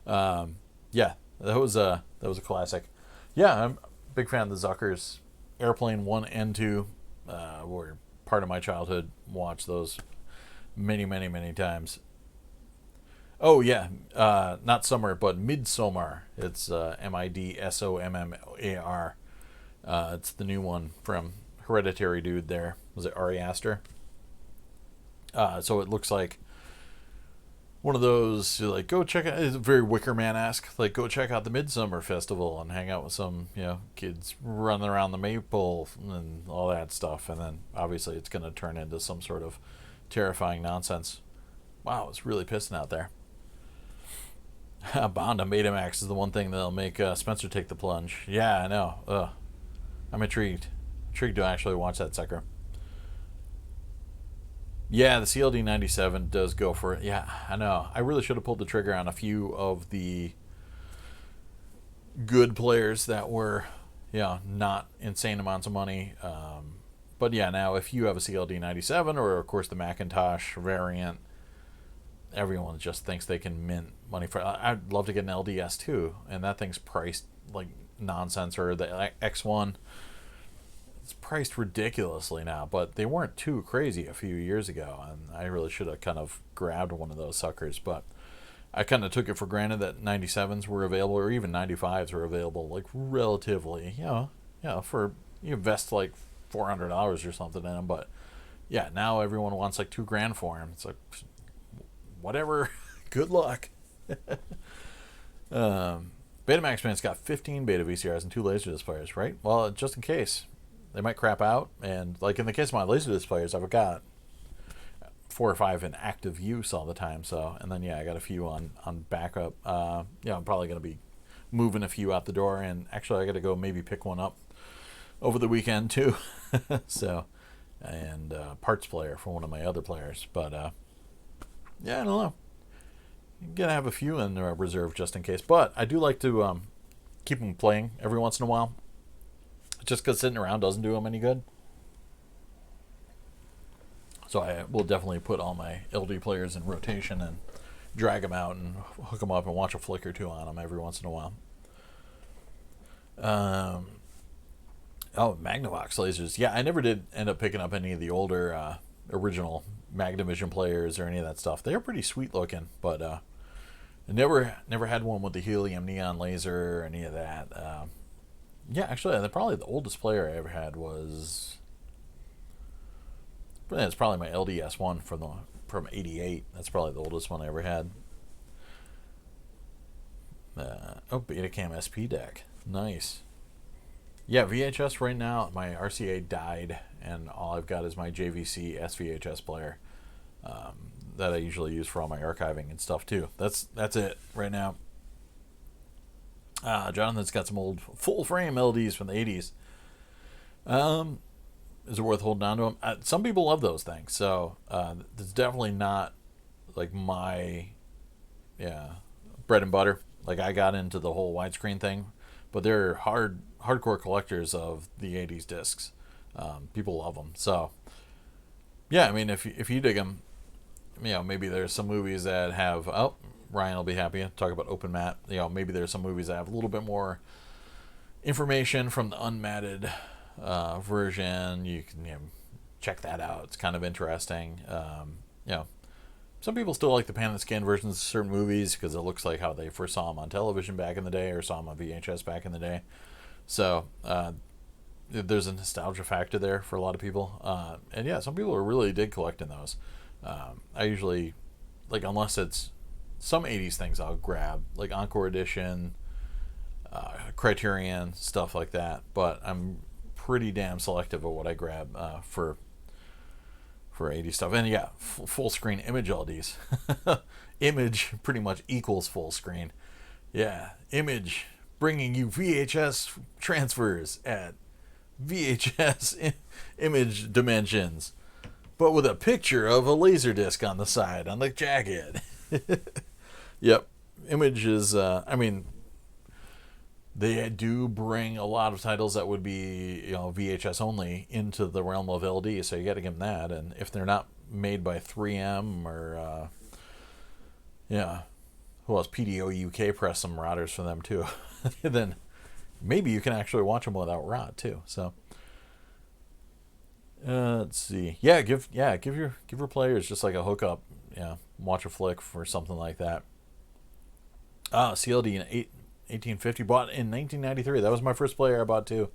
Yeah, that was a classic. Yeah, I'm a big fan of the Zuckers. Airplane 1 and 2 were part of my childhood. Watched those many, many, many times. Oh yeah, not Summer, but Midsommar. It's Midsommar. It's the new one from Hereditary dude there. Was it Ari Aster? So it looks like one of those, like, go check out, it's very Wicker Man-esque, like, go check out the Midsummer Festival and hang out with some, kids running around the maple and all that stuff. And then obviously it's going to turn into some sort of terrifying nonsense. Wow, it's really pissing out there. Bond on Betamax is the one thing that'll make Spencer take the plunge. Yeah, I know. Ugh. I'm intrigued. Intrigued to actually watch that sucker. Yeah, the CLD 97 does go for it. Yeah, I know. I really should have pulled the trigger on a few of the good players that were, not insane amounts of money. But yeah, now if you have a CLD 97 or, of course, the Macintosh variant, everyone just thinks they can mint money for. I'd love to get an LDS too, and that thing's priced like nonsense. Or the X1, it's priced ridiculously now, but they weren't too crazy a few years ago, and I really should have kind of grabbed one of those suckers. But I kind of took it for granted that 97s were available, or even 95s were available, like relatively, for you invest like $400 or something in them. But yeah, now everyone wants like $2,000 for them. It's like, whatever. Good luck. Betamax Man's got 15 beta VCRs and 2 LaserDisc players, right? Well, just in case. They might crap out. And like in the case of my LaserDisc players, I've got 4 or 5 in active use all the time. So, and then I got a few on backup. I'm probably going to be moving a few out the door. And actually, I got to go maybe pick one up over the weekend too. So, and parts player for one of my other players. But I don't know. You're going to have a few in reserve just in case. But I do like to keep them playing every once in a while. Just because sitting around doesn't do them any good. So I will definitely put all my LD players in rotation and drag them out and hook them up and watch a flick or two on them every once in a while. Magnavox lasers. Yeah, I never did end up picking up any of the older original Magnavox players or any of that stuff. They were pretty sweet looking, but I never had one with the helium neon laser or any of that. Actually, probably the oldest player I ever had was. It's probably my LDS one from '88. That's probably the oldest one I ever had. Betacam SP deck, nice. Yeah, VHS right now. My RCA died, and all I've got is my JVC SVHS player that I usually use for all my archiving and stuff too. That's it right now. Jonathan's got some old full frame LDs from the '80s. Is it worth holding on to them? Some people love those things, so it's definitely not like my bread and butter. Like I got into the whole widescreen thing, but they're hardcore collectors of the '80s discs. People love them, so yeah. I mean, if you dig them, maybe there's some movies that have. Oh, Ryan will be happy to talk about Open Mat. Maybe there's some movies that have a little bit more information from the unmatted version. You can check that out. It's kind of interesting. Some people still like the pan and scan versions of certain movies because it looks like how they first saw them on television back in the day or saw them on VHS back in the day. So there's a nostalgia factor there for a lot of people. And some people really dig collecting those. I usually, unless it's some 80s things I'll grab, like Encore Edition, Criterion, stuff like that. But I'm pretty damn selective of what I grab for 80s stuff. And full screen image LDs. Image pretty much equals full screen. Yeah, Image bringing you VHS transfers at VHS image dimensions, but with a picture of a LaserDisc on the side on the jacket. Yep, Image is. They do bring a lot of titles that would be VHS only into the realm of LD, so you got to give them that. And if they're not made by 3M or who else? PDO UK press some routers for them too. Then maybe you can actually watch them without rot too. So let's see. Give your players just like a hookup. Watch a flick for something like that. CLD in 1850, bought in 1993. That was my first player I bought too.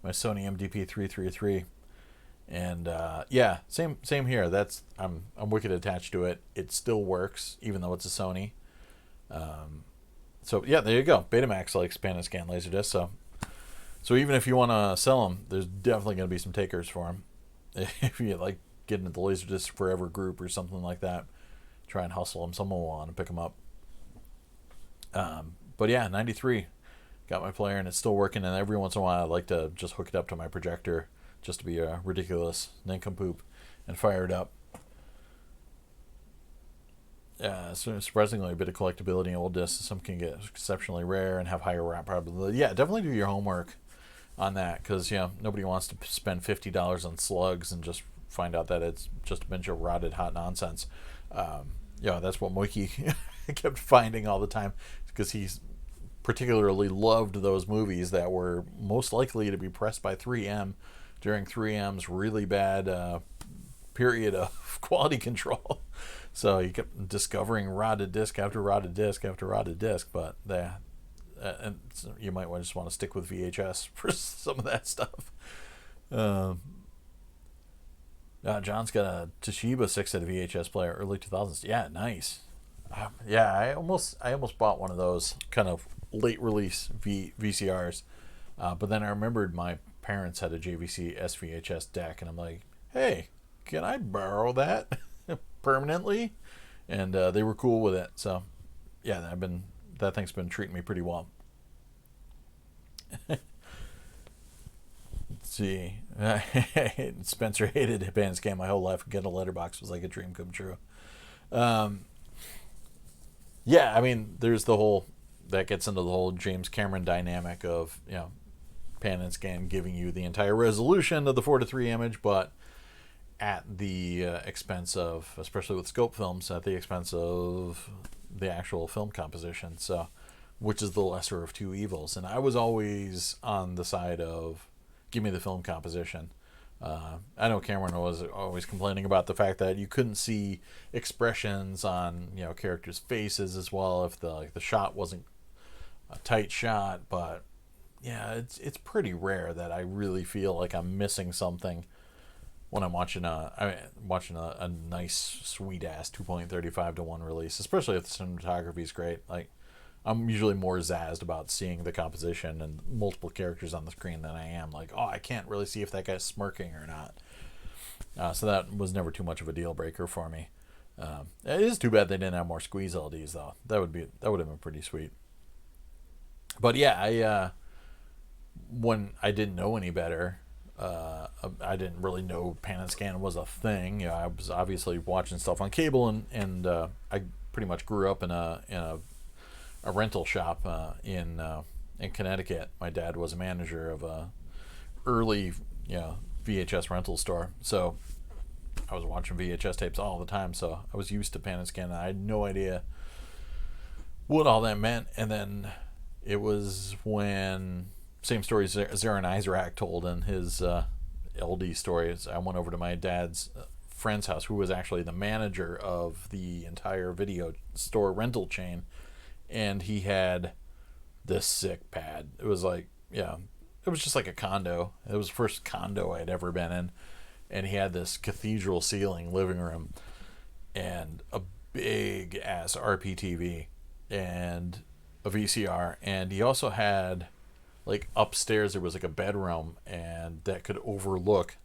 My Sony MDP 333. And same here. I'm wicked attached to it. It still works even though it's a Sony. So there you go. Betamax likes pan and scan LaserDisc. So even if you want to sell them, there's definitely going to be some takers for them. If you like getting into the LaserDisc Forever group or something like that, try and hustle them. Someone will want to pick them up. But yeah, 93. Got my player and it's still working. And every once in a while I like to just hook it up to my projector just to be a ridiculous nincompoop and fire it up. So surprisingly, a bit of collectability in old discs. Some can get exceptionally rare and have higher wrap probability. Yeah, definitely do your homework on that, because nobody wants to spend $50 on slugs and just find out that it's just a bunch of rotted hot nonsense. That's what Moiki kept finding all the time, because he's particularly loved those movies that were most likely to be pressed by 3M during 3M's really bad period of quality control. So he kept discovering rotted disc after rotted disc after rotted disc, but and so you might just want to stick with VHS for some of that stuff. John's got a Toshiba 6 at a VHS player, early 2000s. Yeah, nice. I almost bought one of those kind of late release VCRs, but then I remembered my parents had a JVC SVHS deck, and I'm like, hey, can I borrow that permanently? And they were cool with it. So yeah, that thing's been treating me pretty well. Let's see. Spencer hated Hitman Scam my whole life. Get a letterbox was like a dream come true. Yeah, I mean, there's that gets into the whole James Cameron dynamic of, pan and scan giving you the entire resolution of the 4:3 image, but at the expense of, especially with scope films, at the expense of the actual film composition. So, which is the lesser of two evils. And I was always on the side of, give me the film composition. I know Cameron was always complaining about the fact that you couldn't see expressions on characters' faces as well if the shot wasn't a tight shot. But yeah, it's pretty rare that I really feel like I'm missing something when I'm watching a nice sweet ass 2.35:1 release, especially if the cinematography is great. Like, I'm usually more zazzed about seeing the composition and multiple characters on the screen than I am like, I can't really see if that guy's smirking or not. So that was never too much of a deal breaker for me. It is too bad they didn't have more squeeze LDs though. That would have been pretty sweet. But yeah, when I didn't know any better, I didn't really know pan and scan was a thing. I was obviously watching stuff on cable, and I pretty much grew up in a rental shop in Connecticut. My dad was a manager of a early VHS rental store, so I was watching VHS tapes all the time. So I was used to pan and scan, and I had no idea what all that meant. And then it was when same story Zarin Isaac told in his LD stories. I went over to my dad's friend's house, who was actually the manager of the entire video store rental chain. And he had this sick pad. It was like, it was just like a condo. It was the first condo I'd ever been in. And he had this cathedral ceiling living room and a big ass RPTV and a VCR. And he also had, like, upstairs there was like a bedroom and that could overlook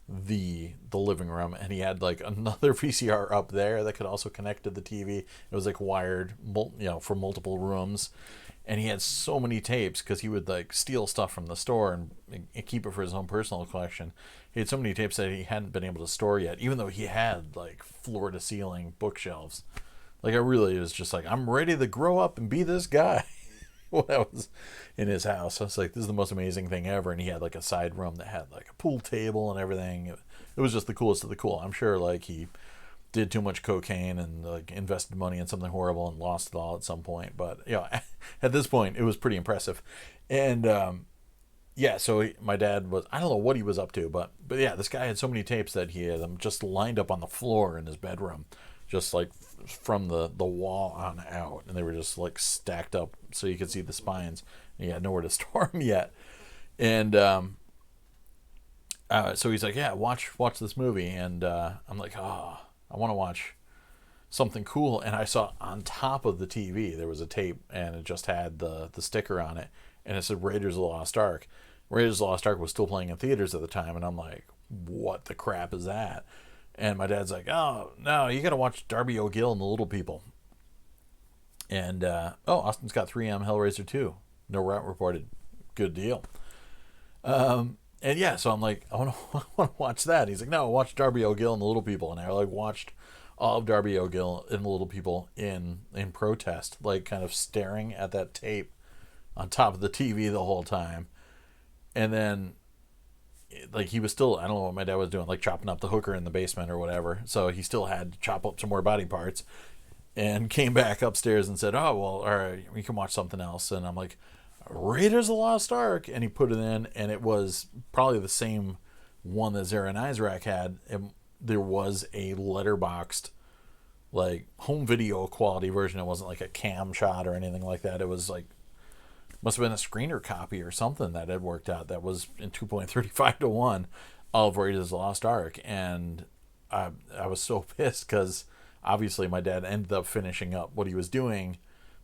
the living room, and he had like another VCR up there that could also connect to the TV. It was like wired for multiple rooms, and he had so many tapes because he would like steal stuff from the store and keep it for his own personal collection. He had so many tapes that he hadn't been able to store yet, even though he had like floor to ceiling bookshelves. Like, I really was just like, I'm ready to grow up and be this guy. When I was in his house, I was like, this is the most amazing thing ever. And he had like a side room that had like a pool table and everything. It was just the coolest of the cool. I'm sure like he did too much cocaine and like invested money in something horrible and lost it all at some point. But at this point it was pretty impressive. And so my dad was, I don't know what he was up to, but yeah, this guy had so many tapes that he had them just lined up on the floor in his bedroom, just like from the wall on out, and they were just like stacked up so you could see the spines, and he had nowhere to store them yet. And so he's like, watch this movie. And I'm like, I want to watch something cool. And I saw on top of the TV there was a tape, and it just had the sticker on it, and it said Raiders of the Lost Ark. Raiders of the Lost Ark was still playing in theaters at the time, and I'm like, what the crap is that? And my dad's like, oh, no, you got to watch Darby O'Gill and the Little People. And, Austin Scott 3M, Hellraiser 2. No route reported. Good deal. And yeah, so I'm like, I want to watch that. He's like, no, watch Darby O'Gill and the Little People. And I like watched all of Darby O'Gill and the Little People in protest, like kind of staring at that tape on top of the TV the whole time. And then, like, he was still, I don't know what my dad was doing, like chopping up the hooker in the basement or whatever. So he still had to chop up some more body parts, and came back upstairs and said, oh, well, all right, we can watch something else. And I'm like, Raiders of the Lost Ark. And he put it in, and it was probably the same one that Zara and Isaac had. And there was a letterboxed, like, home video quality version. It wasn't like a cam shot or anything like that. It was like, must have been a screener copy or something that had worked out that was in 2.35 to 1 of Raiders of the Lost Ark. And I was so pissed because obviously my dad ended up finishing up what he was doing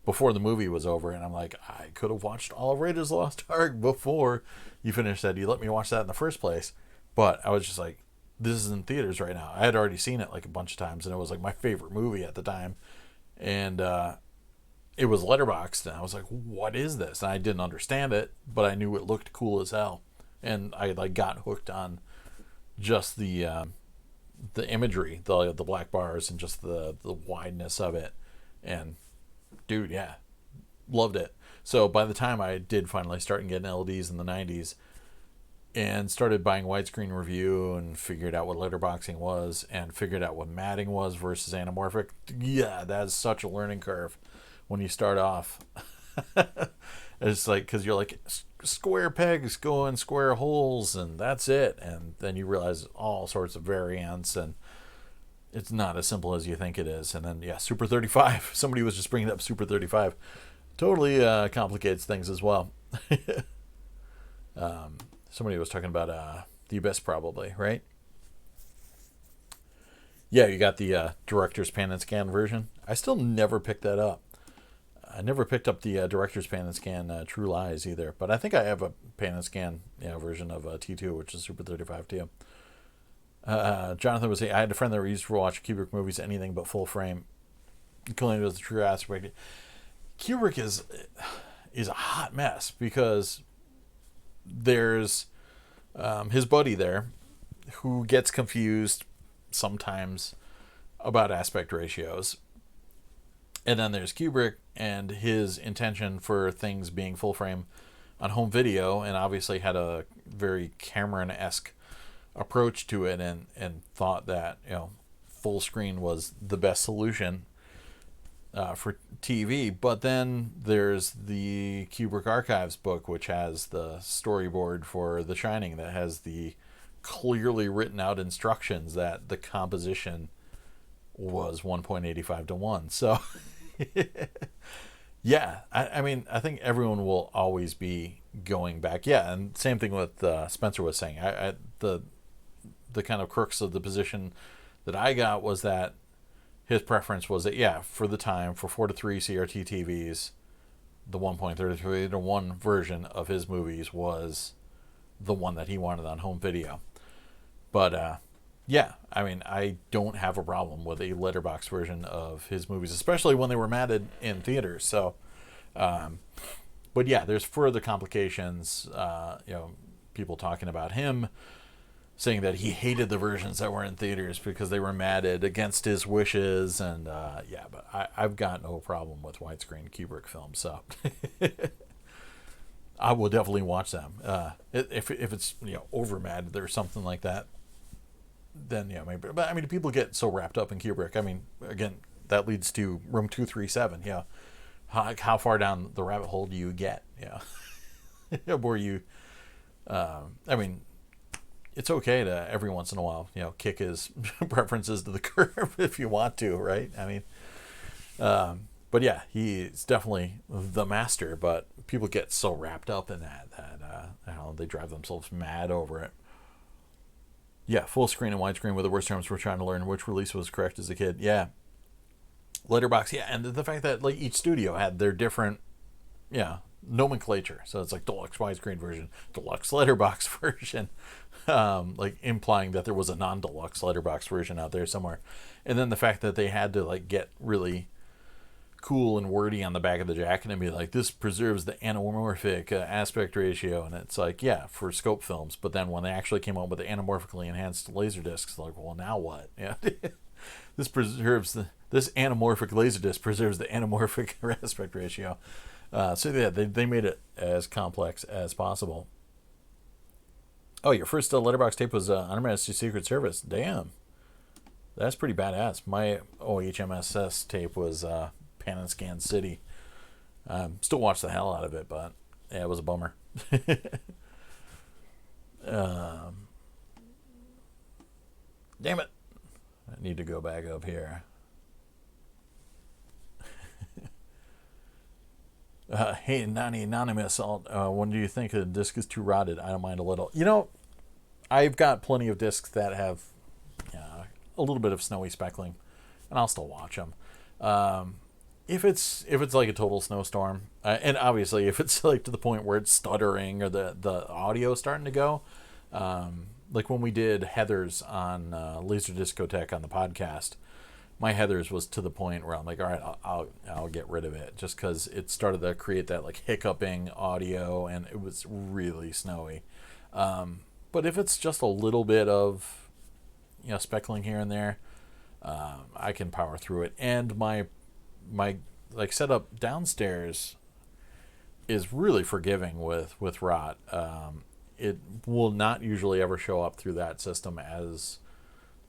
before the movie was over. And I'm like, I could have watched all of Raiders of the Lost Ark before you finished that. You let me watch that in the first place. But I was just like, this is in theaters right now. I had already seen it like a bunch of times, and it was like my favorite movie at the time. And it was letterboxed, and I was like, what is this? And I didn't understand it, but I knew it looked cool as hell. And I like got hooked on just the imagery, the black bars, and just the wideness of it. And dude, yeah, loved it. So by the time I did finally start getting LDs in the 90s and started buying widescreen review and figured out what letterboxing was and figured out what matting was versus anamorphic, yeah, that's such a learning curve when you start off. It's like, because you're like, square pegs go in square holes and that's it. And then you realize all sorts of variants, and it's not as simple as you think it is. And then, yeah, Super 35. Somebody was just bringing up Super 35. Totally complicates things as well. Somebody was talking about The Abyss, probably, right? Yeah, you got the director's pan and scan version. I still never picked that up. I never picked up the director's pan and scan True Lies either, but I think I have a pan and scan version of T2, which is Super 35 too. Jonathan was saying, I had a friend that used to watch Kubrick movies anything but full frame, including was the true aspect. Kubrick is a hot mess because there's his buddy there who gets confused sometimes about aspect ratios. And then there's Kubrick and his intention for things being full frame on home video, and obviously had a very Cameron-esque approach to it, and thought that full screen was the best solution for TV. But then there's the Kubrick Archives book, which has the storyboard for The Shining, that has the clearly written out instructions that the composition was 1.85 to 1. So yeah, I mean, I think everyone will always be going back. Yeah, and same thing with Spencer was saying. The kind of crux of the position that I got was that his preference was that, yeah, for the time, for 4:3 CRT TVs, the 1.33 to 1 version of his movies was the one that he wanted on home video. But yeah, I mean, I don't have a problem with a letterbox version of his movies, especially when they were matted in theaters. So, but yeah, there's further complications. People talking about him, saying that he hated the versions that were in theaters because they were matted against his wishes. And yeah, but I've got no problem with widescreen Kubrick films. So I will definitely watch them. If it's over matted or something like that, then maybe. But I mean, people get so wrapped up in Kubrick. I mean, again, that leads to Room 237. Yeah, how far down the rabbit hole do you get? Yeah, where you, I mean, it's okay to every once in a while, kick his preferences to the curb if you want to, right? I mean, but yeah, he's definitely the master. But people get so wrapped up in that they drive themselves mad over it. Yeah, full screen and widescreen were the worst terms for trying to learn which release was correct as a kid. Yeah. Letterbox, yeah, and the fact that like each studio had their different, nomenclature. So it's like deluxe widescreen version, deluxe letterbox version. like implying that there was a non-deluxe letterbox version out there somewhere. And then the fact that they had to like get really cool and wordy on the back of the jacket and be like, this preserves the anamorphic aspect ratio, and it's like, yeah, for scope films. But then when they actually came out with the anamorphically enhanced laserdiscs, like, well, now what? Yeah. This anamorphic laserdisc preserves the anamorphic aspect ratio. So yeah, they made it as complex as possible. Oh, your first letterbox tape was Honor Majesty's Secret Service. Damn, that's pretty badass. My OHMSS tape was Pan and Scan City. Still watch the hell out of it, but yeah, it was a bummer. Damn it. I need to go back up here. Hey, Nani Anonymous, when do you think a disc is too rotted? I don't mind a little. You know, I've got plenty of discs that have a little bit of snowy speckling, and I'll still watch them. If it's like a total snowstorm, and obviously if it's like to the point where it's stuttering or the audio starting to go, like when we did Heathers on Laserdiscotheque on the podcast, my Heathers was to the point where I'm like, all right, I'll get rid of it, just because it started to create that like hiccuping audio, and it was really snowy. But if it's just a little bit of speckling here and there, I can power through it. And my like setup downstairs is really forgiving with rot. It will not usually ever show up through that system as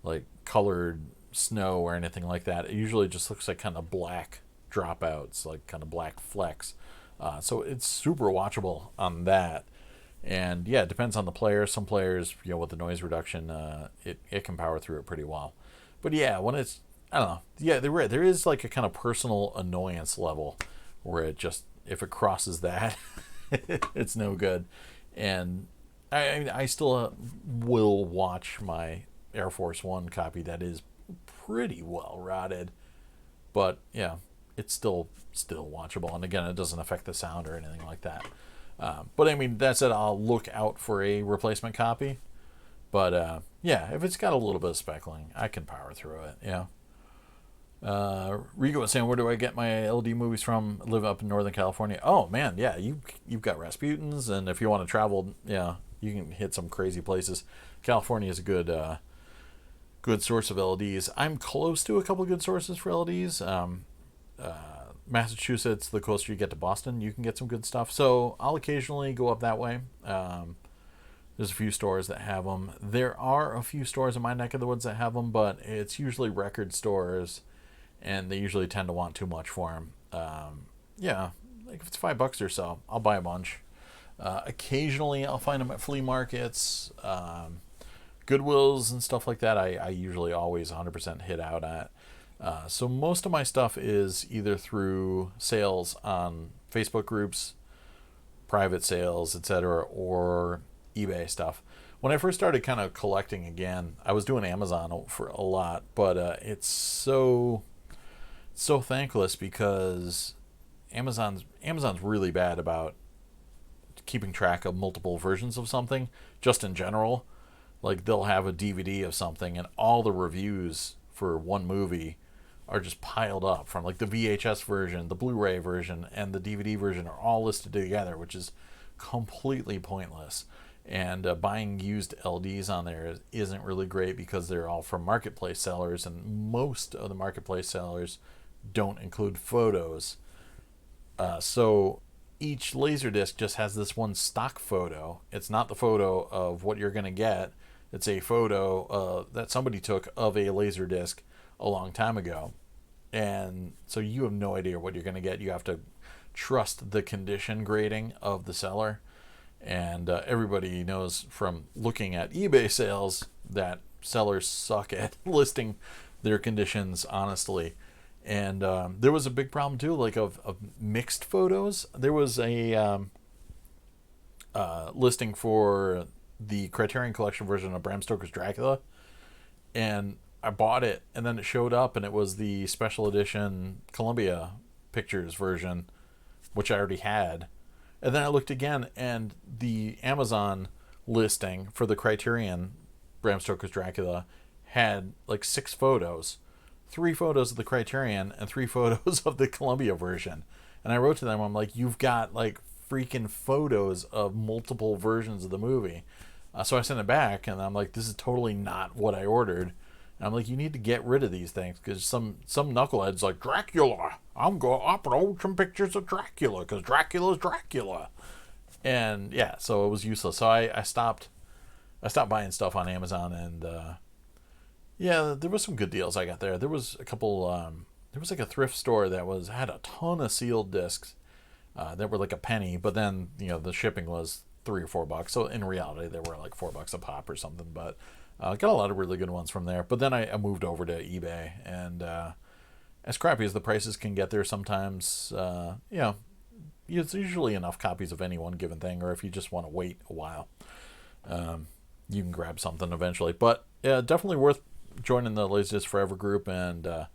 like colored snow or anything like that. It usually just looks like kind of black dropouts, like kind of black flecks. So it's super watchable on that. And yeah, it depends on the player. Some players, with the noise reduction, it can power through it pretty well. But yeah, when it's, I don't know. Yeah, there is like a kind of personal annoyance level where it just, if it crosses that, it's no good. And I still will watch my Air Force One copy that is pretty well rotted, but yeah, it's still watchable. And again, it doesn't affect the sound or anything like that. But I mean, that said, I'll look out for a replacement copy. But yeah, if it's got a little bit of speckling, I can power through it. Yeah. Rigo was saying, where do I get my LD movies from? I live up in Northern California. Oh man, yeah, you've got Rasputin's, and if you want to travel, yeah, you can hit some crazy places. California is a good source of LDs. I'm close to a couple good sources for LDs. Massachusetts, the closer you get to Boston, you can get some good stuff. So I'll occasionally go up that way. There's a few stores that have them. There are a few stores in my neck of the woods that have them, but it's usually record stores, and they usually tend to want too much for them. Yeah, like if it's $5 or so, I'll buy a bunch. Occasionally, I'll find them at flea markets, Goodwills, and stuff like that. I usually always 100% hit out at. So most of my stuff is either through sales on Facebook groups, private sales, etc., or eBay stuff. When I first started kind of collecting again, I was doing Amazon for a lot, but it's so thankless because Amazon's really bad about keeping track of multiple versions of something, just in general. Like they'll have a DVD of something and all the reviews for one movie are just piled up from like the VHS version, the Blu-ray version, and the DVD version are all listed together, which is completely pointless. And buying used LDs on there isn't really great because they're all from marketplace sellers, and most of the marketplace sellers don't include photos. So each Laserdisc just has this one stock photo. It's not the photo of what you're going to get. It's a photo that somebody took of a Laserdisc a long time ago. And so you have no idea what you're going to get. You have to trust the condition grading of the seller. And everybody knows from looking at eBay sales that sellers suck at listing their conditions honestly. And there was a big problem too, like of mixed photos. There was a listing for the Criterion Collection version of Bram Stoker's Dracula, and I bought it, and then it showed up, and it was the special edition Columbia Pictures version, which I already had. And then I looked again, and the Amazon listing for the Criterion Bram Stoker's Dracula had like 6 photos, 3 photos of the Criterion and 3 photos of the Columbia version. And I wrote to them, I'm like, you've got like freaking photos of multiple versions of the movie. So I sent it back, and I'm like, this is totally not what I ordered. And I'm like, you need to get rid of these things, because some knucklehead's like, Dracula, I'm going to upload some pictures of Dracula because Dracula's Dracula. And yeah, so it was useless. So I stopped buying stuff on Amazon, and yeah, there was some good deals I got there. There was a couple. There was like a thrift store that had a ton of sealed discs that were like a penny, but then the shipping was $3 or $4. So in reality, they were like $4 a pop or something. But got a lot of really good ones from there. But then I moved over to eBay, and as crappy as the prices can get there, sometimes it's usually enough copies of any one given thing, or if you just want to wait a while, you can grab something eventually. But yeah, definitely worth joining the LaserDisc Forever group, and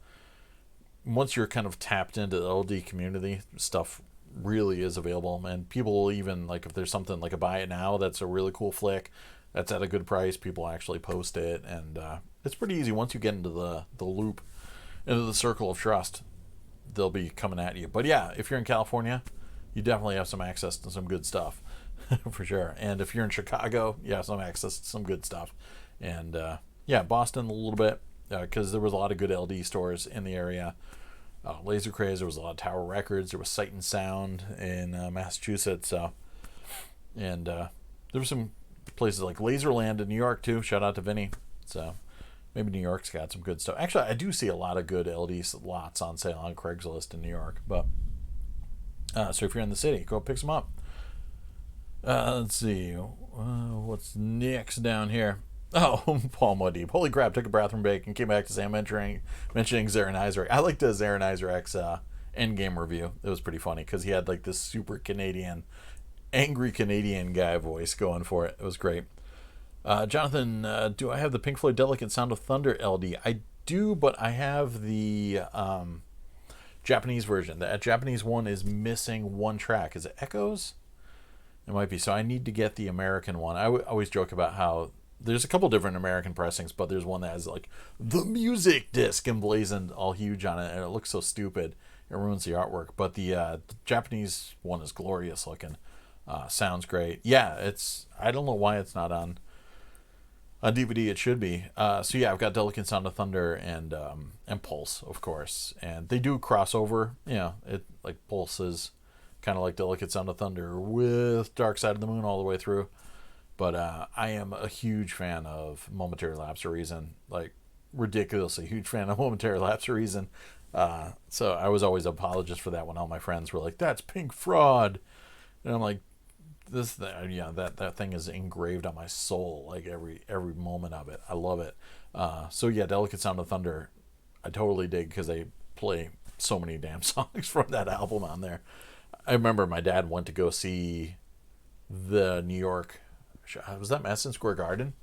once you're kind of tapped into the LD community, stuff really is available, and people will even, like, if there's something like a buy it now that's a really cool flick that's at a good price, people actually post it, and it's pretty easy once you get into the loop, into the circle of trust. They'll be coming at you. But yeah, if you're in California, you definitely have some access to some good stuff for sure. And if you're in Chicago, you have some access to some good stuff. And yeah, Boston a little bit, because there was a lot of good LD stores in the area. Laser Craze, there was a lot of Tower Records, there was Sight and Sound in Massachusetts, and there were some places like Laserland in New York too. Shout out to Vinny. So maybe New York's got some good stuff. Actually, I do see a lot of good LD lots on sale on Craigslist in New York. But so if you're in the city, go pick some up. Let's see, what's next down here? Oh, Paul Modeep. Holy crap, took a bathroom break and came back to Sam mentioning Zaron Isaac. I liked Zaron Isaac's Endgame review. It was pretty funny because he had like this super Canadian, angry Canadian guy voice going for it. It was great. Jonathan, do I have the Pink Floyd Delicate Sound of Thunder LD? I do, but I have the Japanese version. The Japanese one is missing one track. Is it Echoes? It might be. So I need to get the American one. I always joke about how there's a couple different American pressings, but there's one that has like the music disc emblazoned all huge on it, and it looks so stupid. It ruins the artwork. But the Japanese one is glorious looking. Sounds great. Yeah, I don't know why it's not on DVD. It should be. So yeah, I've got Delicate Sound of Thunder and Pulse, of course, and they do crossover. It like Pulse is kind of like Delicate Sound of Thunder with Dark Side of the Moon all the way through. But I am a huge fan of Momentary Lapse of Reason, like ridiculously huge fan of Momentary Lapse of Reason. So I was always an apologist for that when all my friends were like, "That's pink fraud," and I'm like, that thing is engraved on my soul, like every moment of it. I love it. So yeah, Delicate Sound of Thunder, I totally dig because they play so many damn songs from that album on there. I remember my dad went to go see the New York. Was that Madison Square Garden?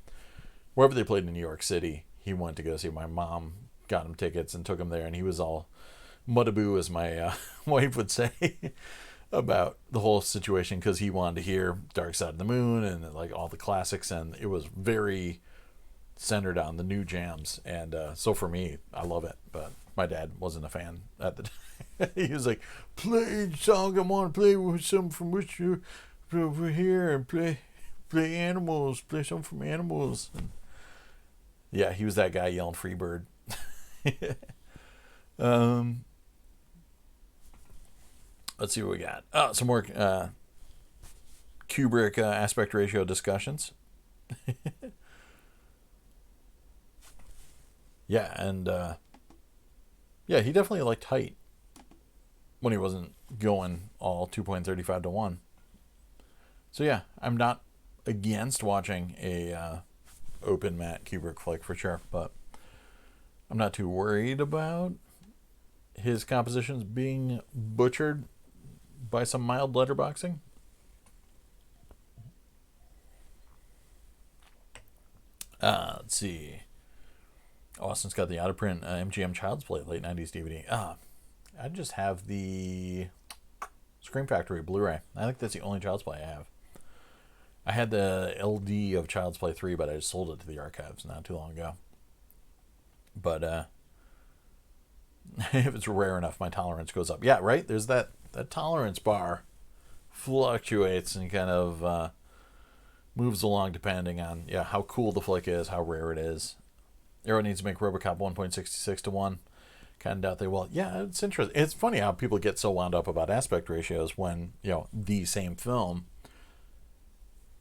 Wherever they played in New York City, he went to go see. My mom got him tickets and took him there, and he was all mudaboo, as my wife would say, about the whole situation, because he wanted to hear Dark Side of the Moon and like all the classics, and it was very centered on the new jams. And so for me, I love it, but my dad wasn't a fan at the time. He was like, "Play a song I want to play with, some from which you over here, and play Animals, play something from Animals." And yeah, he was that guy yelling Freebird. Let's see what we got. Some more Kubrick aspect ratio discussions. Yeah, and yeah, he definitely liked height when he wasn't going all 2.35 to 1. So yeah, I'm not against watching a open matte Kubrick flick for sure, but I'm not too worried about his compositions being butchered by some mild letterboxing. Let's see. Austin's got the out of print MGM Child's Play late 90s DVD. I just have the Scream Factory Blu-ray. I think that's the only Child's Play I have. I had the LD of Child's Play 3, but I just sold it to the archives not too long ago. But if it's rare enough, my tolerance goes up. Yeah, right? There's that tolerance bar fluctuates and kind of moves along depending on how cool the flick is, how rare it is. Arrow needs to make RoboCop 1.66 to 1. Kind of doubt they will. Yeah, it's interesting. It's funny how people get so wound up about aspect ratios when, the same film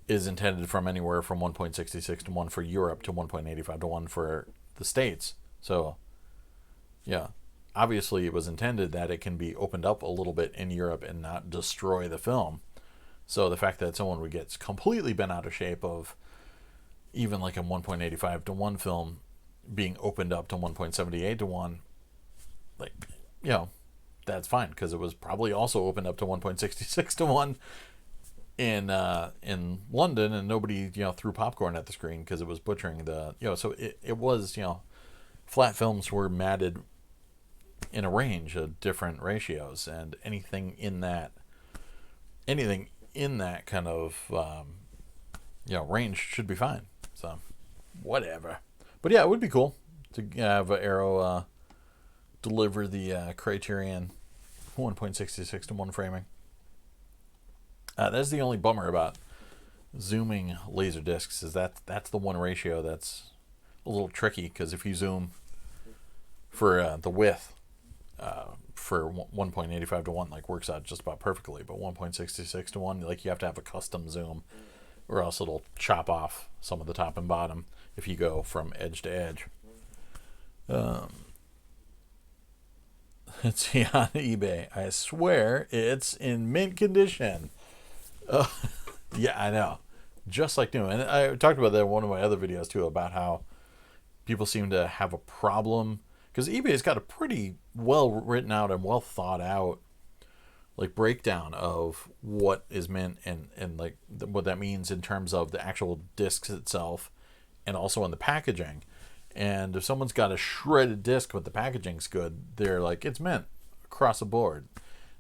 is intended from anywhere from 1.66 to 1 for Europe to 1.85 to 1 for the States. So, yeah, obviously it was intended that it can be opened up a little bit in Europe and not destroy the film. So the fact that someone would get completely bent out of shape of even like a 1.85 to 1 film being opened up to 1.78 to 1, like, that's fine, because it was probably also opened up to 1.66 to 1 in London, and nobody threw popcorn at the screen because it was butchering the so it was flat films were matted in a range of different ratios, and anything in that kind of range should be fine. So whatever. But yeah, it would be cool to have Arrow deliver the Criterion 1.66 to 1 framing. That's the only bummer about zooming laser discs, is that's the one ratio that's a little tricky, because if you zoom for the width for 1.85 to 1, like, works out just about perfectly, but 1.66 to 1, like, you have to have a custom zoom, or else it'll chop off some of the top and bottom if you go from edge to edge. Let's see on eBay. I swear it's in mint condition. Yeah, I know. Just like new. And I talked about that in one of my other videos too, about how people seem to have a problem, because eBay's got a pretty well written out and well thought out like breakdown of what is mint and like what that means in terms of the actual discs itself, and also in the packaging. And if someone's got a shredded disc but the packaging's good, they're like, it's mint across the board.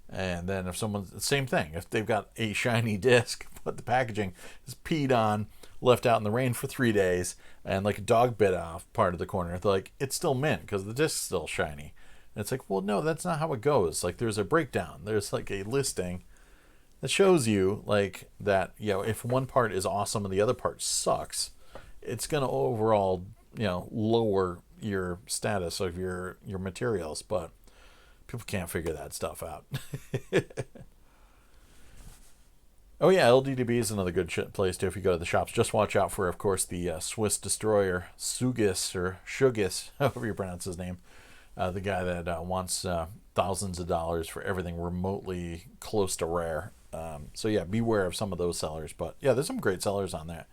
And then if someone's, same thing, if they've got a shiny disc but the packaging is peed on, left out in the rain for 3 days, and like a dog bit off part of the corner, they're like, it's still mint because the disc's still shiny. And it's like, well, no, that's not how it goes. Like, there's a breakdown. There's like a listing that shows you like that, if one part is awesome and the other part sucks, it's going to overall, lower your status of your materials. But people can't figure that stuff out. Oh yeah, LDDB is another good place too if you go to the shops. Just watch out for, of course, the Swiss destroyer, Sugis, or Shugis, however you pronounce his name. The guy that wants thousands of dollars for everything remotely close to rare. So yeah, beware of some of those sellers. But yeah, there's some great sellers on that.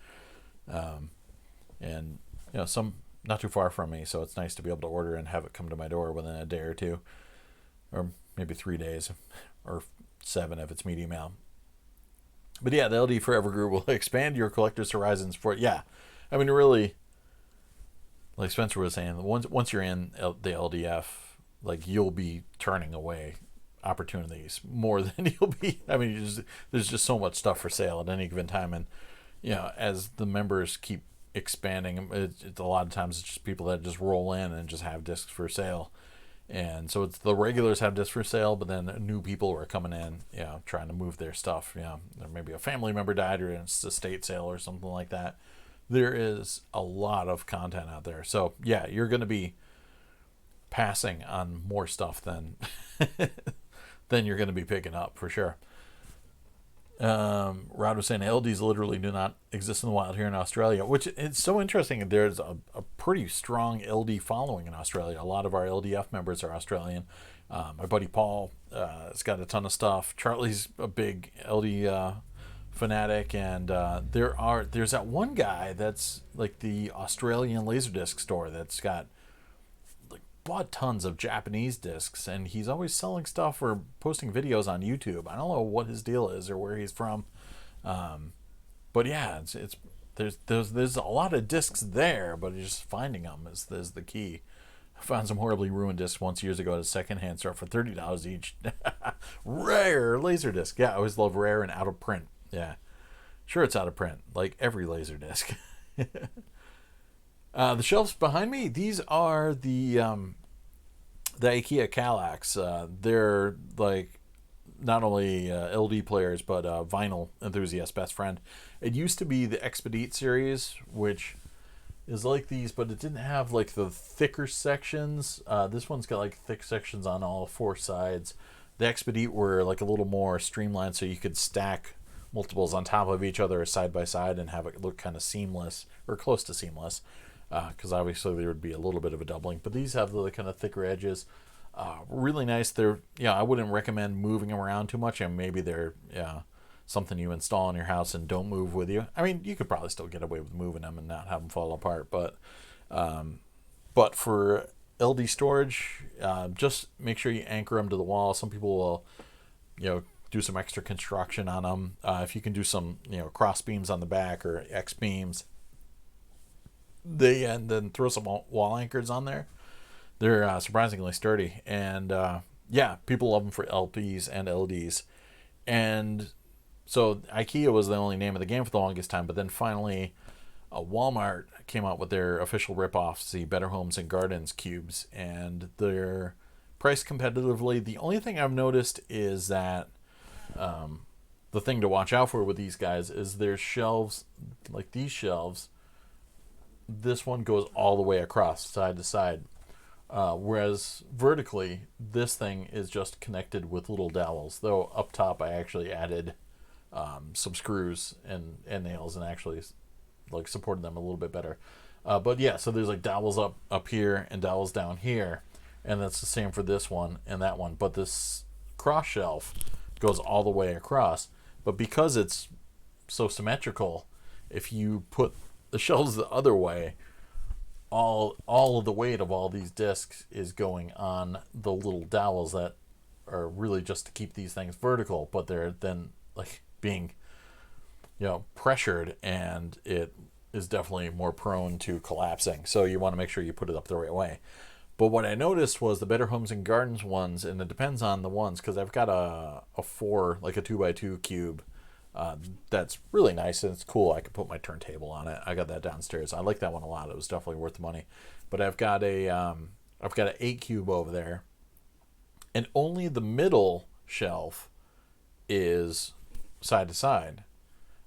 And some not too far from me, so it's nice to be able to order and have it come to my door within a day or two, or maybe 3 days, or 7 if it's medium mail. But yeah, the LD Forever Group will expand your collector's horizons for it. Yeah, I mean, really, like Spencer was saying, once you're in the LDF, like, you'll be turning away opportunities more than you'll be. I mean, there's just so much stuff for sale at any given time, and as the members keep expanding, a lot of times it's just people that just roll in and just have discs for sale. And so it's the regulars have discs for sale, but then new people are coming in, trying to move their stuff. Maybe a family member died, or it's a estate sale or something like that. There is a lot of content out there. So yeah, you're going to be passing on more stuff than than you're going to be picking up for sure. Rod was saying LDs literally do not exist in the wild here in Australia, which it's so interesting. There's a pretty strong LD following in Australia. A lot of our LDF members are Australian. My buddy Paul has got a ton of stuff. Charlie's a big LD fanatic, and there's that one guy that's like the Australian LaserDisc store that's got bought tons of Japanese discs, and he's always selling stuff or posting videos on YouTube. I don't know what his deal is or where he's from, but yeah, it's there's a lot of discs there, but just finding them is the key. I found some horribly ruined discs once years ago at a secondhand store for $30 each. Rare LaserDisc. Yeah, I always love rare and out of print. Yeah, Sure, it's out of print, like every LaserDisc. The shelves behind me, these are the IKEA Kallax. They're like not only LD players but vinyl enthusiast best friend. It used to be the Expedite series, which is like these, but it didn't have like the thicker sections. This one's got like thick sections on all four sides. The Expedite were like a little more streamlined, so you could stack multiples on top of each other side by side and have it look kind of seamless or close to seamless. Because obviously there would be a little bit of a doubling, but these have the kind of thicker edges. Really nice. They're I wouldn't recommend moving them around too much, and maybe they're something you install in your house and don't move with you. I mean, you could probably still get away with moving them and not have them fall apart, but for LD storage, just make sure you anchor them to the wall. Some people will, do some extra construction on them. If you can do some, cross beams on the back or X beams, and then throw some wall anchors on there. They're surprisingly sturdy, and people love them for LPs and LDs. And so IKEA was the only name of the game for the longest time, but then finally Walmart came out with their official ripoffs, the Better Homes and Gardens cubes, and they're priced competitively. The only thing I've noticed is that the thing to watch out for with these guys is their shelves, like these shelves. This one goes all the way across side to side, whereas vertically this thing is just connected with little dowels, though up top I actually added some screws and nails and actually like supported them a little bit better, but so there's like dowels up here and dowels down here, and that's the same for this one and that one, but this cross shelf goes all the way across. But because it's so symmetrical, if you put the shelves the other way, all of the weight of all these discs is going on the little dowels that are really just to keep these things vertical, but they're then like being pressured, and it is definitely more prone to collapsing. So you want to make sure you put it up the right way. But what I noticed was the Better Homes and Gardens ones, and it depends on the ones, because I've got a 4, like a 2x2 cube, that's really nice and it's cool. I can put my turntable on it. I got that downstairs. I like that one a lot. It was definitely worth the money. But I've got an 8 cube over there, and only the middle shelf is side to side.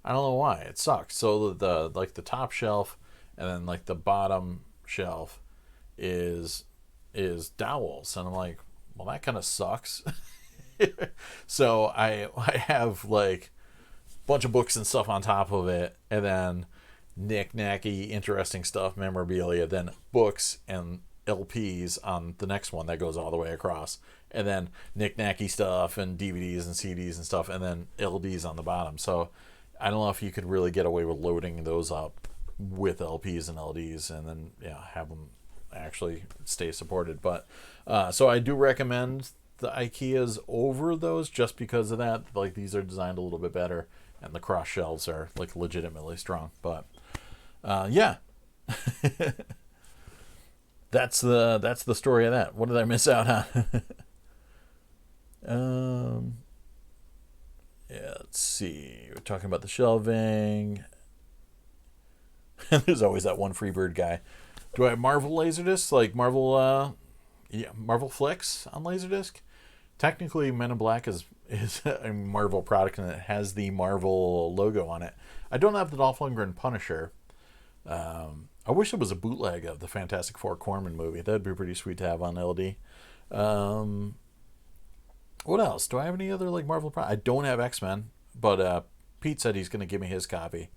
I don't know why. It sucks. So the top shelf and then like the bottom shelf is dowels, and I'm like, well, that kind of sucks. So I have like bunch of books and stuff on top of it, and then knick-knacky interesting stuff, memorabilia, then books and LPs on the next one that goes all the way across, and then knick-knacky stuff and DVDs and CDs and stuff, and then LDs on the bottom. So I don't know if you could really get away with loading those up with LPs and LDs and then have them actually stay supported. But so I do recommend the IKEAs over those just because of that. Like, these are designed a little bit better, and the cross shelves are like legitimately strong. But that's the story of that. What did I miss out on? Let's see. We're talking about the shelving. There's always that one Freebird guy. Do I have Marvel Laserdisc? Like Marvel flicks on Laserdisc? Technically, Men in Black is a Marvel product, and it has the Marvel logo on it. I don't have the Dolph Lundgren Punisher. I wish it was a bootleg of the Fantastic Four Corman movie. That'd be pretty sweet to have on LD. What else? Do I have any other like Marvel products? I don't have X-Men, but Pete said he's going to give me his copy.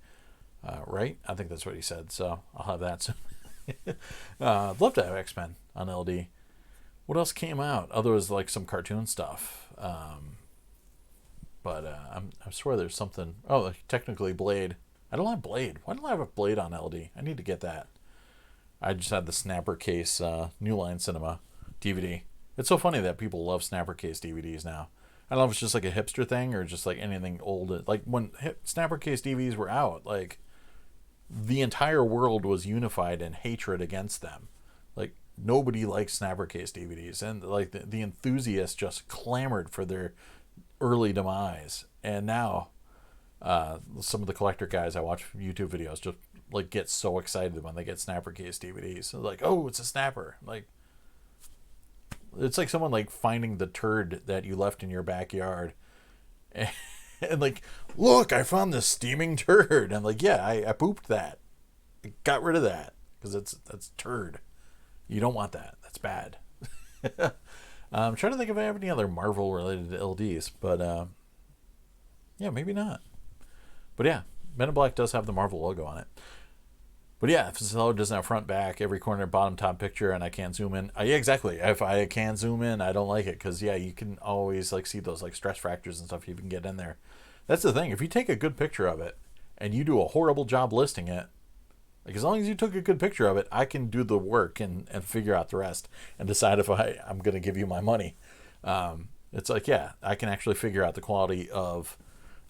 Right? I think that's what he said, so I'll have that soon. I'd love to have X-Men on LD. What else came out? There was like some cartoon stuff. But I swear there's something. Oh, technically Blade. I don't have Blade. Why don't I have a Blade on LD? I need to get that. I just had the Snapper Case New Line Cinema DVD. It's so funny that people love Snapper Case DVDs now. I don't know if it's just like a hipster thing or just like anything old. Like when Snapper Case DVDs were out, like the entire world was unified in hatred against them. Like nobody liked Snapper Case DVDs, and like the enthusiasts just clamored for their early demise. And now Some of the collector guys I watch YouTube videos just like get so excited when they get snapper case DVDs. They're like, oh, it's a snapper. Like, it's like someone like finding the turd that you left in your backyard, and like, look, I found this steaming turd. And like, yeah, I pooped that. I got rid of that because that's turd. You don't want that. That's bad. I'm trying to think if I have any other Marvel related LDs, but yeah, maybe not. But yeah, Men in Black does have the Marvel logo on it. But yeah, if the seller doesn't have front, back, every corner, bottom, top picture, and I can't zoom in. Yeah, exactly. If I can zoom in, I don't like it because yeah, you can always like see those like stress fractures and stuff you can get in there. That's the thing. If you take a good picture of it and you do a horrible job listing it, like as long as you took a good picture of it, I can do the work and figure out the rest and decide if I'm going to give you my money. It's like, yeah, I can actually figure out the quality of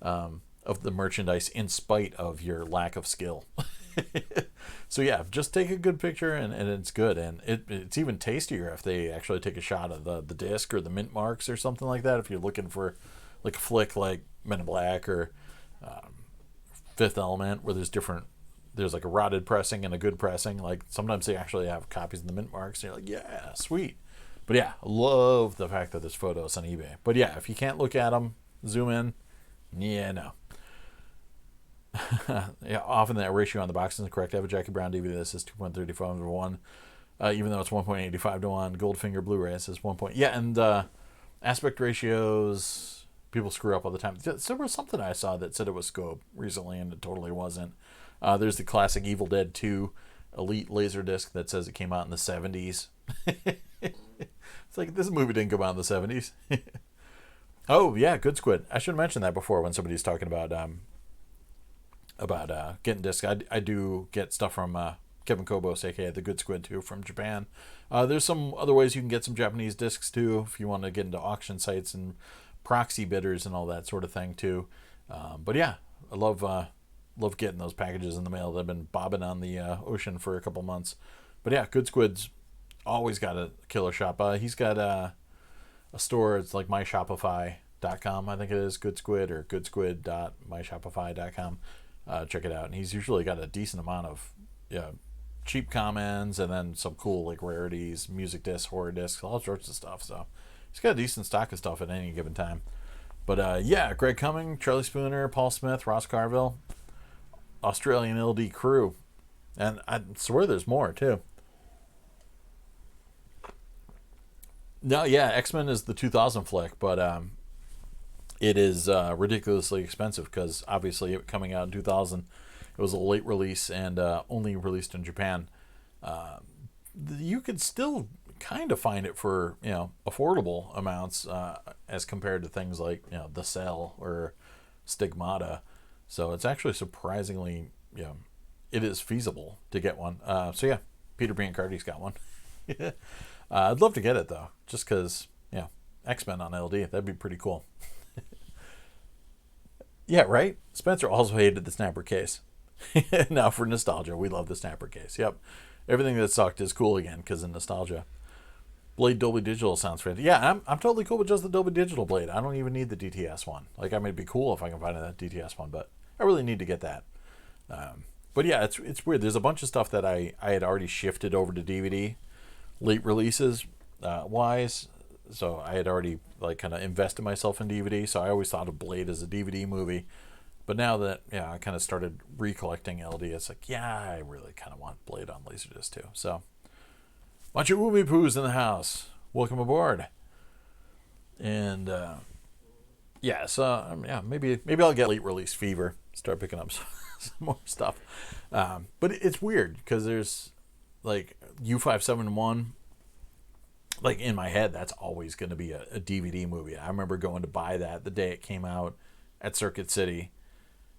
the merchandise in spite of your lack of skill. So yeah, just take a good picture and it's good. And it's even tastier if they actually take a shot of the disc or the mint marks or something like that. If you're looking for like a flick like Men in Black or Fifth Element where there's like a rotted pressing and a good pressing. Like sometimes they actually have copies of the mint marks and you're like, yeah, sweet. But yeah, love the fact that there's photos on eBay. But yeah, if you can't look at them, zoom in, yeah, no. Yeah, often that ratio on the box isn't correct. I have a Jackie Brown DVD that says 2.35 to 1, even though it's 1.85 to 1. Goldfinger Blu-ray says 1. Yeah, and aspect ratios, people screw up all the time. There was something I saw that said it was scope recently, and it totally wasn't. There's the classic Evil Dead 2 Elite LaserDisc that says it came out in the 70s. It's like, this movie didn't come out in the 70s. Oh, yeah, Good Squid. I should have mentioned that before when somebody's talking about getting discs. I do get stuff from Kevin Kobos, aka the Good Squid, too, from Japan. There's some other ways you can get some Japanese discs too if you want to get into auction sites and proxy bidders and all that sort of thing too. But yeah, I love getting those packages in the mail. They've been bobbing on the ocean for a couple months. But yeah, Good Squid's always got a killer shop. He's got a store. It's like myshopify.com, I think it is, Good Squid, or goodsquid.myshopify.com. Check it out. And he's usually got a decent amount of cheap commons and then some cool like rarities, music discs, horror discs, all sorts of stuff. So he's got a decent stock of stuff at any given time. But yeah, Greg Cumming, Charlie Spooner, Paul Smith, Ross Carville, Australian LD crew. And I swear there's more too. No, yeah, X-Men is the 2000 flick, but it is ridiculously expensive because obviously it coming out in 2000, it was a late release and only released in Japan. You could still kind of find it for affordable amounts as compared to things like The Cell or Stigmata. So it's actually surprisingly it is feasible to get one. So yeah, Peter Biancardi's got one. I'd love to get it though, just because X-Men on LD, that'd be pretty cool. Yeah, right? Spencer also hated the snapper case. Now for nostalgia, we love the snapper case. Yep. Everything that sucked is cool again because of nostalgia. Blade Dolby Digital sounds fantastic. Yeah, I'm totally cool with just the Dolby Digital Blade. I don't even need the DTS one. Like, I mean, it'd be cool if I can find that DTS one, but I really need to get that. But yeah, it's weird. There's a bunch of stuff that I had already shifted over to DVD, late releases wise. So I had already like kind of invested myself in DVD. So I always thought of Blade as a DVD movie. But now that I kind of started recollecting LD, it's like, yeah, I really kind of want Blade on Laserdisc too. So, bunch of Woomy Poos in the house. Welcome aboard. And so maybe I'll get late release fever. Start picking up some more stuff. But it's weird because there's like U571. Like in my head, that's always going to be a DVD movie. I remember going to buy that the day it came out at Circuit City.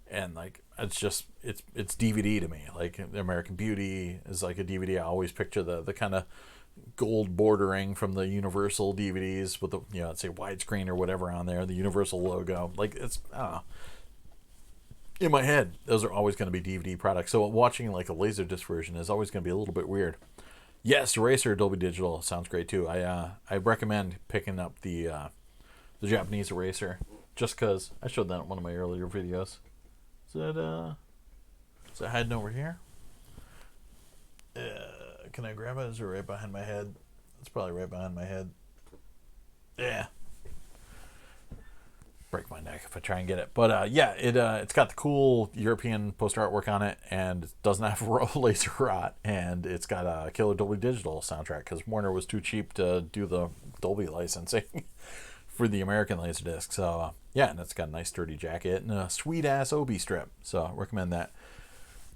And like it's DVD to me. Like American Beauty is like a DVD. I always picture the kind of gold bordering from the Universal DVDs with the let's say widescreen or whatever on there, the Universal logo. Like it's in my head, those are always going to be DVD products. So watching like a Laserdisc version is always going to be a little bit weird. Yes, Eraser Dolby Digital sounds great too. I recommend picking up the Japanese Eraser just because I showed that in one of my earlier videos. Is it hiding over here? Can I grab it? Is it right behind my head? It's probably right behind my head. Yeah. Break my neck if I try and get it. But yeah, it's got the cool European poster artwork on it, and it doesn't have laser rot, and it's got a killer Dolby Digital soundtrack because Warner was too cheap to do the Dolby licensing for the American LaserDisc. So yeah, and it's got a nice sturdy jacket and a sweet ass Obi strip. So I recommend that.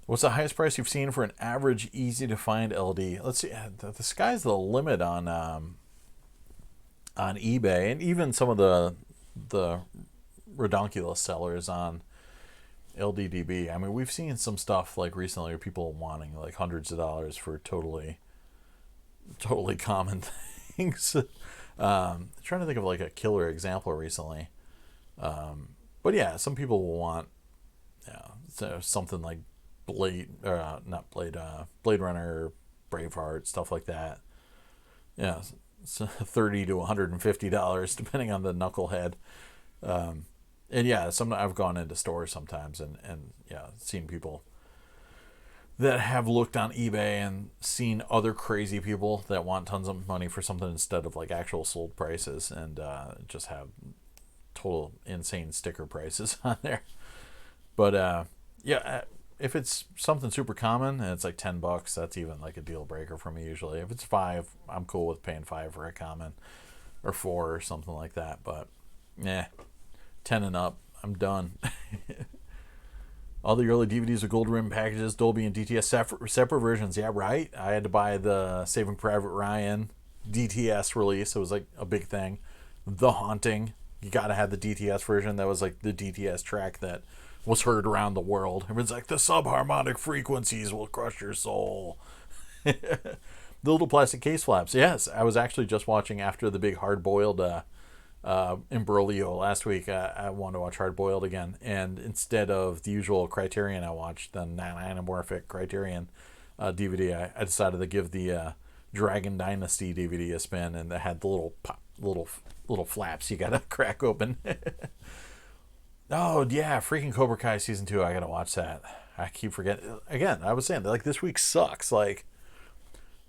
What's the highest price you've seen for an average, easy to find LD? Let's see. The sky's the limit on eBay, and even some of the redonkulous sellers on LDDB. I mean, we've seen some stuff like recently where people wanting like hundreds of dollars for totally common things. Trying to think of like a killer example recently. But yeah, some people will want something like Blade Runner, Braveheart, stuff like that. Yeah, it's $30 to $150 depending on the knucklehead. And yeah, I've gone into stores sometimes and yeah, seen people that have looked on eBay and seen other crazy people that want tons of money for something instead of like actual sold prices, and just have total insane sticker prices on there. But yeah, if it's something super common and it's like $10, that's even like a deal breaker for me usually. If it's $5, I'm cool with paying $5 for a common, or $4 or something like that. But yeah, 10 and up, I'm done. All the early DVDs with gold rim packages, Dolby and DTS separate versions. Yeah, right. I had to buy the Saving Private Ryan DTS release. It was like a big thing. The Haunting, you gotta have the DTS version. That was like the DTS track that was heard around the world. Everyone's like, the subharmonic frequencies will crush your soul. The little plastic case flaps. Yes, I was actually just watching after the big hard-boiled imbroglio last week. I wanted to watch Hard Boiled again, and instead of the usual Criterion I watched, the non-anamorphic Criterion DVD, I decided to give the Dragon Dynasty DVD a spin, and it had the little flaps you gotta crack open. Oh yeah, freaking Cobra Kai season 2. I gotta watch that. I keep forgetting. Again, I was saying like this week sucks. Like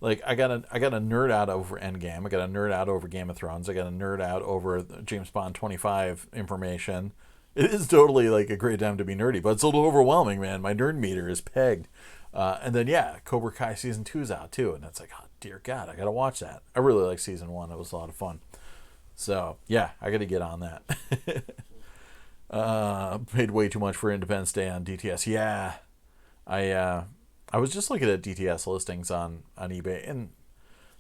I got a nerd out over Endgame. I got a nerd out over Game of Thrones. I got a nerd out over James Bond 25 information. It is totally like a great time to be nerdy, but it's a little overwhelming, man. My nerd meter is pegged. And then yeah, Cobra Kai season 2 is out too, and it's like, oh dear God, I gotta watch that. I really like season 1. It was a lot of fun. So yeah, I gotta get on that. Paid way too much for Independence Day on DTS. Yeah, I was just looking at DTS listings on eBay, and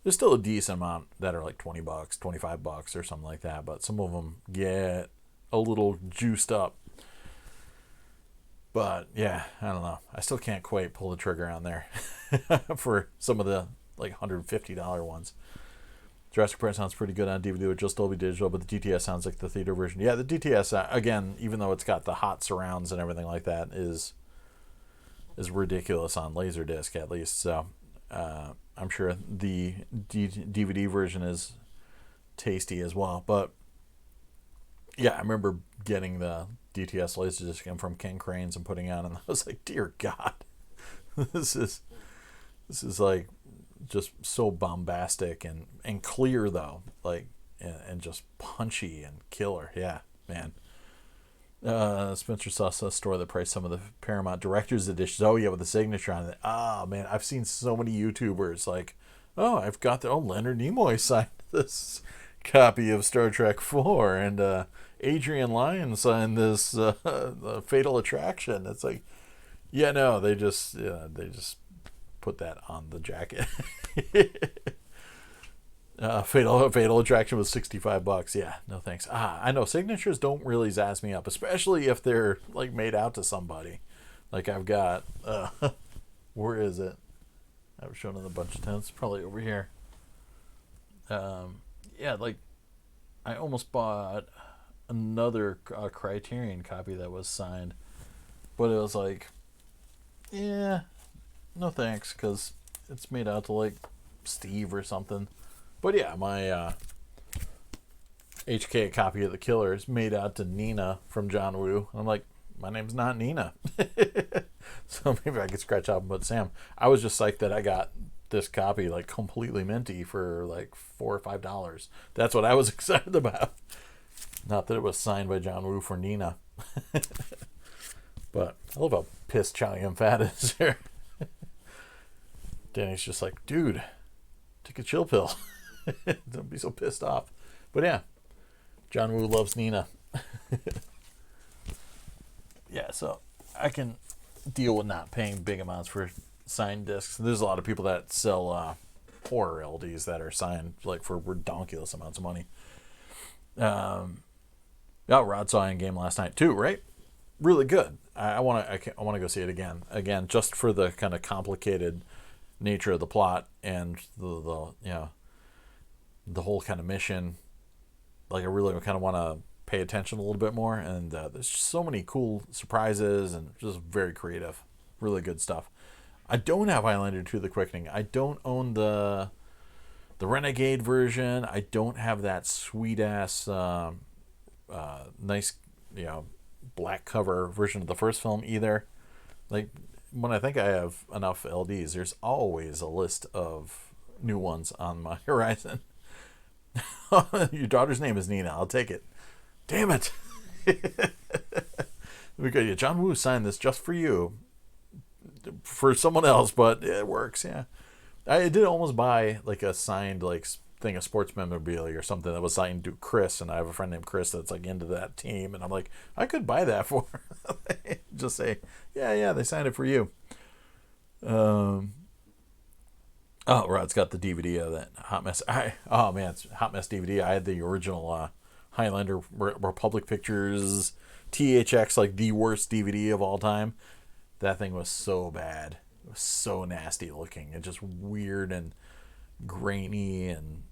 there's still a decent amount that are like $20, $25 or something like that, but some of them get a little juiced up. But yeah, I don't know. I still can't quite pull the trigger on there for some of the like $150 ones. Jurassic Park sounds pretty good on DVD with just Dolby Digital, but the DTS sounds like the theater version. Yeah, the DTS, again, even though it's got the hot surrounds and everything like that, is ridiculous on LaserDisc at least. So I'm sure the DVD version is tasty as well. But yeah, I remember getting the DTS LaserDisc from Ken Cranes and putting it on, and I was like, dear God, this is like just so bombastic and clear though, like and just punchy and killer. Yeah, man. Spencer saw a store that priced some of the Paramount Director's Editions. Oh yeah, with the signature on it. Ah man, I've seen so many YouTubers like, oh, I've got Leonard Nimoy signed this copy of Star Trek 4, and Adrian Lyne signed this Fatal Attraction. It's like, yeah, no, they just put that on the jacket. Fatal Attraction was $65. Yeah, no thanks. I know signatures don't really zazz me up, especially if they're like made out to somebody. Like I've got, where is it? I've shown it a bunch of times. It's probably over here. Yeah, like I almost bought another Criterion copy that was signed, but it was like, yeah, no thanks, because it's made out to like Steve or something. But yeah, my HK copy of The Killer is made out to Nina from John Woo. I'm like, my name's not Nina. So maybe I could scratch out and put Sam. I was just psyched that I got this copy like completely minty for like $4 or $5. That's what I was excited about. Not that it was signed by John Woo for Nina. But I love how pissed Chow Yun Fat is here. Danny's just like, dude, take a chill pill. Don't be so pissed off. But yeah, John Woo loves Nina. Yeah, so I can deal with not paying big amounts for signed discs. There's a lot of people that sell horror LDs that are signed like for ridiculous amounts of money. Yeah, Rod saw Endgame last night too, right? Really good. I want to go see it again, just for the kind of complicated nature of the plot and the the whole kind of mission. Like I really kind of want to pay attention a little bit more, and there's just so many cool surprises and just very creative, really good stuff. I don't have Highlander 2: The Quickening. I don't own the Renegade version. I don't have that sweet ass nice black cover version of the first film either. Like when I think I have enough LDs, there's always a list of new ones on my horizon. Your daughter's name is Nina. I'll take it. Damn it. We got you. John Woo signed this just for you. For someone else, but it works, yeah. I did almost buy like a signed like thing of sports memorabilia or something that was signed to Chris, and I have a friend named Chris that's like into that team, and I'm like, I could buy that for just say, yeah, they signed it for you. Oh, Rod's got the DVD of that Hot Mess. It's Hot Mess DVD. I had the original Highlander Republic Pictures THX, like the worst DVD of all time. That thing was so bad. It was so nasty looking. It just weird and grainy, and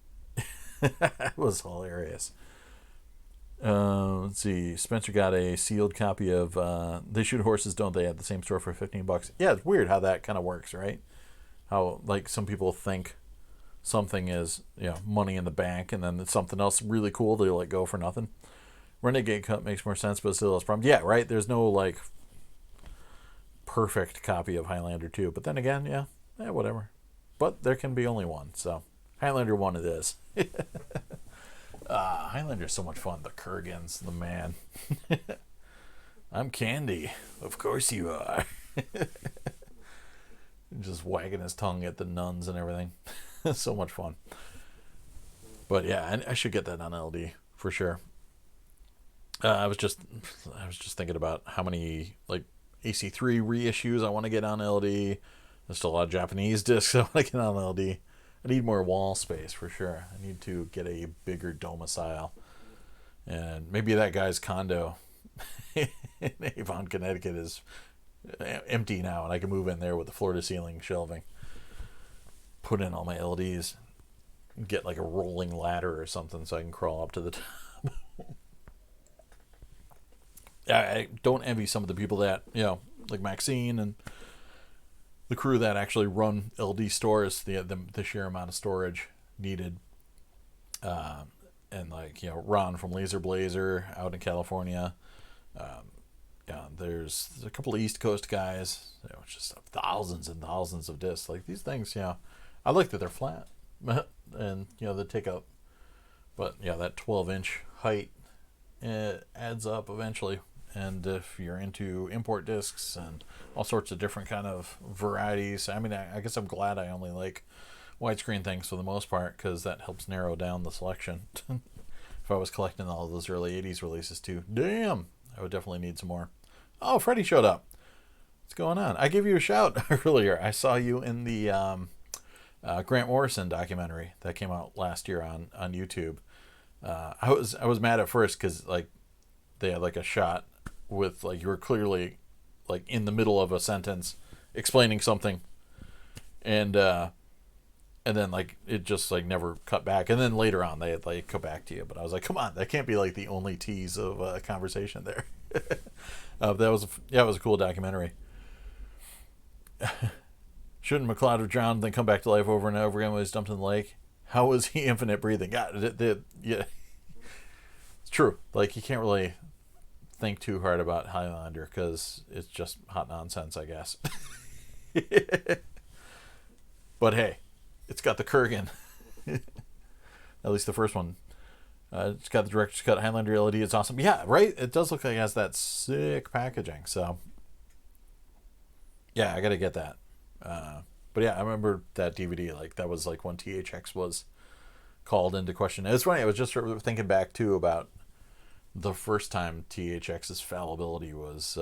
it was hilarious. Let's see. Spencer got a sealed copy of They Shoot Horses, Don't They? At the same store for $15. Yeah, it's weird how that kind of works, right? How like some people think something is money in the bank, and then it's something else really cool they let go for nothing. Renegade Cut makes more sense, but still has problems. Yeah, right. There's no like perfect copy of Highlander 2, but then again, whatever. But there can be only one, so Highlander 1 it is. Highlander's so much fun. The Kurgans, the man. I'm Candy. Of course you are. Just wagging his tongue at the nuns and everything. So much fun. But yeah, I should get that on LD for sure. I was just thinking about how many like AC3 reissues I want to get on LD. There's still a lot of Japanese discs I want to get on LD. I need more wall space for sure. I need to get a bigger domicile. And maybe that guy's condo in Avon, Connecticut is empty now, and I can move in there with the floor-to-ceiling shelving. Put in all my LDs. Get like a rolling ladder or something so I can crawl up to the top. I don't envy some of the people that, like Maxine and the crew that actually run LD stores, the sheer amount of storage needed. And like, Ron from Laser Blazer out in California. There's a couple of East Coast guys, just thousands and thousands of discs. Like these things, I like that they're flat. And, they take up, but that 12-inch height, it adds up eventually. And if you're into import discs and all sorts of different kind of varieties, I mean, I guess I'm glad I only like widescreen things for the most part, because that helps narrow down the selection. If I was collecting all those early 80s releases too, damn, I would definitely need some more. Oh, Freddie showed up. What's going on? I gave you a shout earlier. I saw you in the Grant Morrison documentary that came out last year on YouTube. I was mad at first because like they had like a shot with like you were clearly like in the middle of a sentence explaining something, and then like it just like never cut back, and then later on they had like cut back to you, but I was like, come on, that can't be like the only tease of a conversation there. It was a cool documentary. Shouldn't McLeod have drowned, then come back to life over and over again when he's dumped in the lake? How was he infinite breathing? Yeah, it's true. Like you can't really think too hard about Highlander because it's just hot nonsense, I guess. But hey, it's got the Kurgan. At least the first one. It's got the director's cut Highlander LED. It's awesome. Yeah, right? It does look like it has that sick packaging. So, yeah, I got to get that. But yeah, I remember that DVD. Like, that was like when THX was called into question. It's funny. I was just thinking back, too, about the first time THX's fallibility was...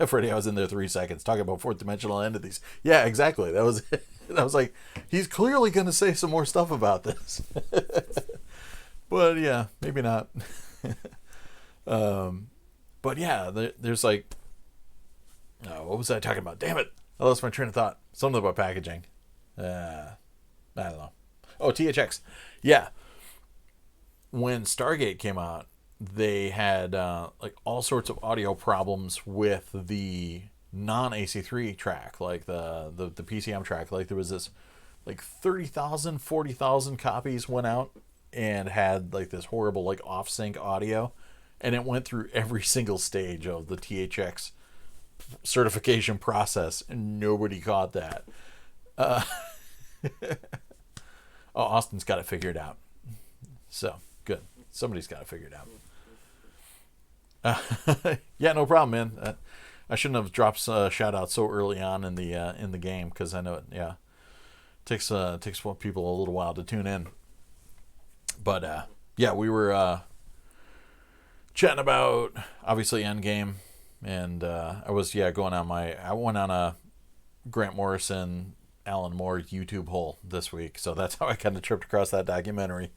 Freddie, I was in there 3 seconds talking about fourth dimensional entities. Yeah, exactly. That was it. And I was like, he's clearly going to say some more stuff about this. But yeah, maybe not. But yeah, there's like, what was I talking about? Damn it. I lost my train of thought. Something about packaging. I don't know. Oh, THX. Yeah. When Stargate came out, they had like all sorts of audio problems with the non-AC3 track, like the PCM track. Like there was this like 30,000, 40,000 copies went out and had like this horrible like off-sync audio, and it went through every single stage of the THX certification process, and nobody caught that. Oh, Austin's got it figured out. So good. Somebody's got to figure it out. Yeah, no problem, man. I shouldn't have dropped shout out so early on in the game, because I know it. Yeah, takes people a little while to tune in. But yeah, we were chatting about obviously Endgame, and I went on a Grant Morrison, Alan Moore YouTube hole this week, so that's how I kind of tripped across that documentary.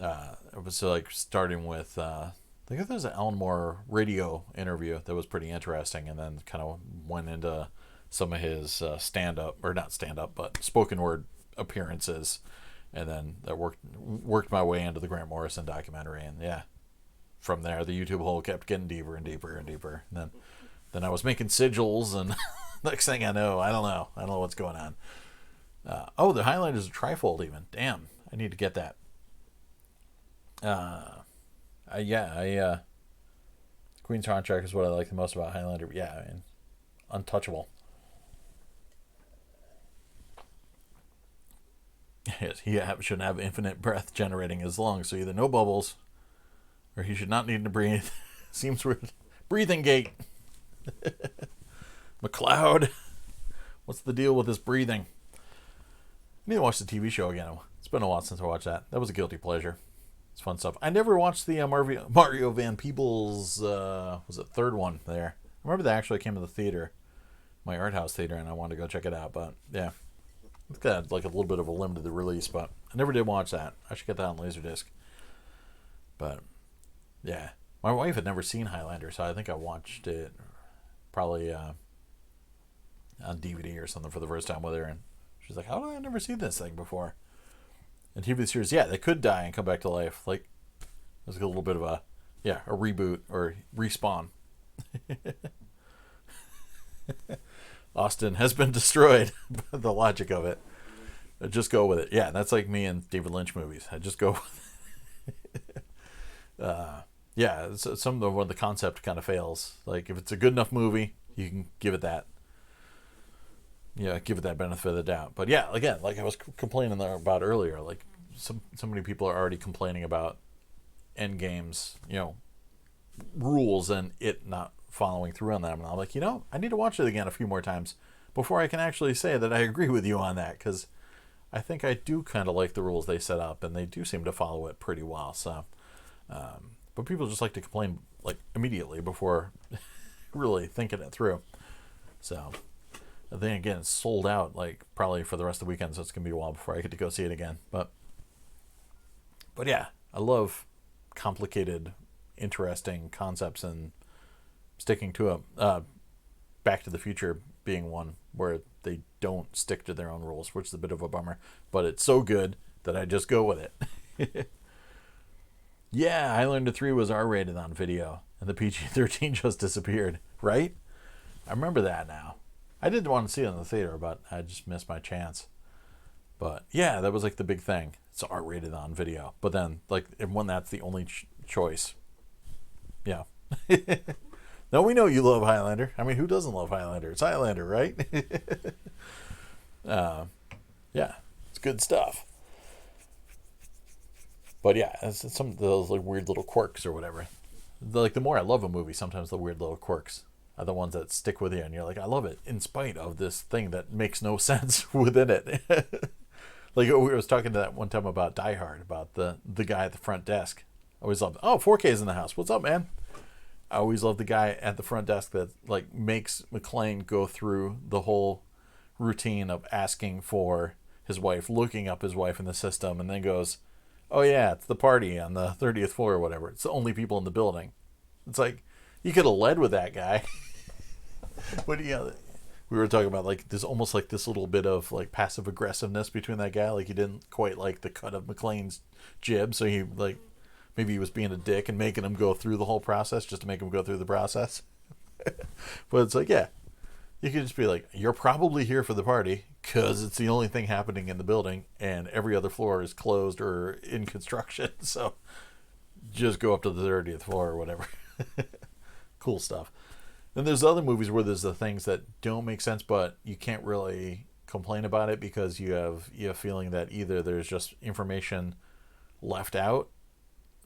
It was like starting with I think there was an Alan Moore radio interview that was pretty interesting, and then kind of went into some of his stand-up, or not stand-up, but spoken word appearances, and then that worked my way into the Grant Morrison documentary, and yeah, from there the YouTube hole kept getting deeper and deeper and deeper, and then I was making sigils, and next thing I know, I don't know what's going on. The Highlander's a trifold even. Damn, I need to get that. Queen's soundtrack is what I like the most about Highlander. Yeah, I mean, untouchable. He shouldn't have infinite breath generating his lungs, so either no bubbles, or he should not need to breathe. Seems weird. Breathing gate. McLeod. What's the deal with this breathing? I need to watch the TV show again. It's been a while since I watched that. That was a guilty pleasure. It's fun stuff. I never watched the Mario Van Peebles, was it third one there? I remember that actually came to the theater, my art house theater, and I wanted to go check it out. But yeah, it's got like a little bit of a limited release, but I never did watch that. I should get that on LaserDisc. But yeah, my wife had never seen Highlander, so I think I watched it probably on DVD or something for the first time with her, and she's like, "How did I never see this thing before?" And TV series, yeah, they could die and come back to life. Like, there's a little bit of a reboot or respawn. Austin has been destroyed. The logic of it. I just go with it. Yeah, that's like me and David Lynch movies. I just go with it. Yeah, some of when the concept kind of fails. Like, if it's a good enough movie, you can give it that. Yeah, give it that benefit of the doubt. But yeah, again, like I was complaining about earlier, like so many people are already complaining about Endgame's, rules and it not following through on them. And I'm like, I need to watch it again a few more times before I can actually say that I agree with you on that, because I think I do kind of like the rules they set up, and they do seem to follow it pretty well. So, but people just like to complain like immediately before really thinking it through. So. Then again, it's sold out like probably for the rest of the weekend, so it's gonna be a while before I get to go see it again. But yeah, I love complicated, interesting concepts and sticking to them. Back to the Future being one where they don't stick to their own rules, which is a bit of a bummer. But it's so good that I just go with it. Yeah, Highlander 3 was R-rated on video, and the PG-13 just disappeared. Right? I remember that now. I did want to see it in the theater, but I just missed my chance. But yeah, that was like the big thing. It's R-rated on video. But then, like, and when that's the only choice, Yeah. No, we know you love Highlander. I mean, who doesn't love Highlander? It's Highlander, right? uh, yeah, it's good stuff. But yeah, it's some of those like weird little quirks or whatever. Like the more I love a movie, sometimes the weird little quirks are the ones that stick with you, and you're like, I love it in spite of this thing that makes no sense within it. Like I was talking to that one time about Die Hard, about the guy at the front desk. I always loved, oh, 4K's in the house. What's up, man? I always love the guy at the front desk that like makes McClane go through the whole routine of asking for his wife, looking up his wife in the system, and then goes, oh yeah, it's the party on the 30th floor or whatever. It's the only people in the building. It's like, you could have led with that guy. But yeah, we were talking about like there's almost like this little bit of like passive aggressiveness between that guy. Like he didn't quite like the cut of McClane's jib, so he like maybe he was being a dick and making him go through the whole process just to make him go through the process. But it's like, yeah, you could just be like, you're probably here for the party because it's the only thing happening in the building and every other floor is closed or in construction. So just go up to the 30th floor or whatever. Cool stuff. Then there's other movies where there's the things that don't make sense, but you can't really complain about it because you have a feeling that either there's just information left out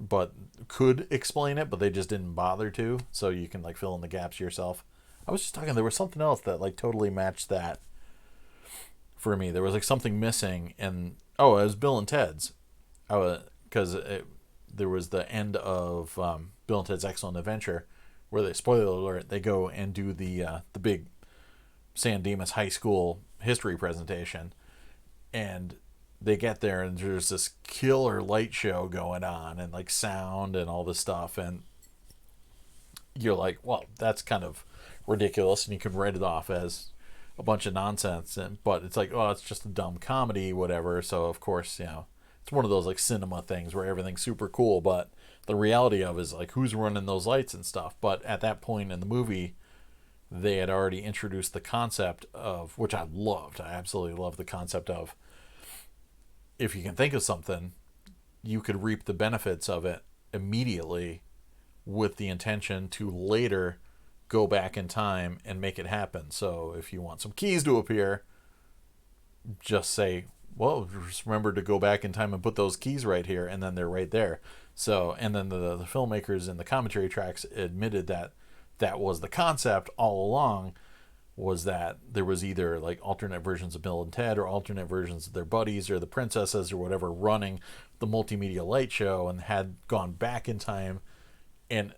but could explain it, but they just didn't bother to, so you can like fill in the gaps yourself. I was just talking, there was something else that like totally matched that for me. There was like something missing, and it was Bill and Ted's. Because there was the end of Bill and Ted's Excellent Adventure, where they, spoiler alert, they go and do the big San Dimas High School history presentation, and they get there and there's this killer light show going on and like sound and all this stuff, and you're like, well, that's kind of ridiculous, and you can write it off as a bunch of nonsense, but it's like, oh, it's just a dumb comedy, whatever. So of course, it's one of those like cinema things where everything's super cool, but the reality of it is like who's running those lights and stuff. But at that point in the movie, they had already introduced the concept of, which I loved. I absolutely love the concept of, if you can think of something, you could reap the benefits of it immediately with the intention to later go back in time and make it happen. So if you want some keys to appear, just say, well, just remember to go back in time and put those keys right here, and then they're right there. So, and then the filmmakers in the commentary tracks admitted that that was the concept all along, was that there was either like alternate versions of Bill and Ted or alternate versions of their buddies or the princesses or whatever running the multimedia light show, and had gone back in time and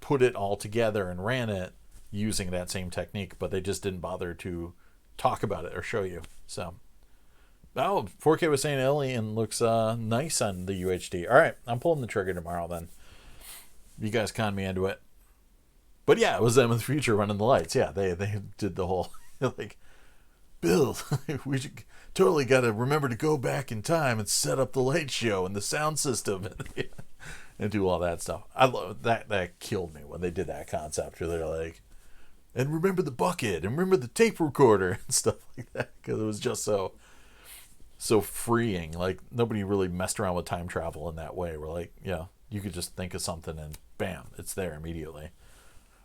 put it all together and ran it using that same technique, but they just didn't bother to talk about it or show you. So 4K was saying Alien looks nice on the UHD. All right, I'm pulling the trigger tomorrow then. You guys conned me into it. But yeah, it was them in the future running the lights. Yeah, they did the whole like, Bill, we should totally got to remember to go back in time and set up the light show and the sound system and do all that stuff. I love that. That killed me when they did that concept where they're like, and remember the bucket and remember the tape recorder and stuff like that, because it was just so freeing. Like nobody really messed around with time travel in that way. We're like, you could just think of something and bam, it's there immediately.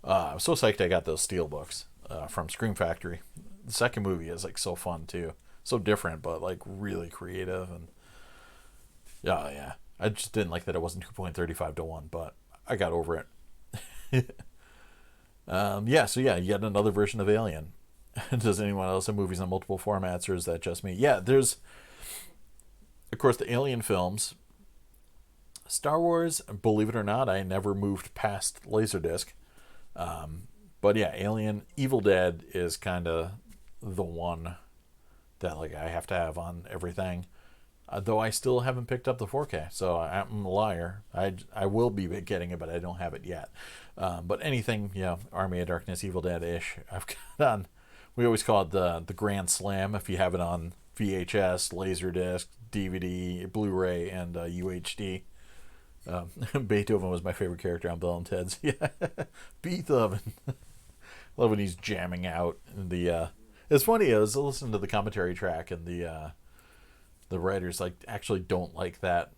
I'm so psyched I got those steel books from Scream Factory. The second movie is like so fun too, so different but like really creative, and yeah. I just didn't like that it wasn't 2.35 to 1, but I got over it. So yet another version of Alien. Does anyone else have movies on multiple formats, or is that just me? Yeah, there's, of course, the Alien films. Star Wars, believe it or not, I never moved past LaserDisc. But yeah, Alien, Evil Dead is kind of the one that like I have to have on everything. Though I still haven't picked up the 4K, so I'm a liar. I will be getting it, but I don't have it yet. But anything, Army of Darkness, Evil Dead-ish, I've got on. We always call it the Grand Slam if you have it on VHS, LaserDisc, DVD, Blu-ray, and UHD. Beethoven was my favorite character on Bill and Ted's. Yeah, Beethoven. Love when he's jamming out. It's funny, I was listening to the commentary track, and the writers like actually don't like that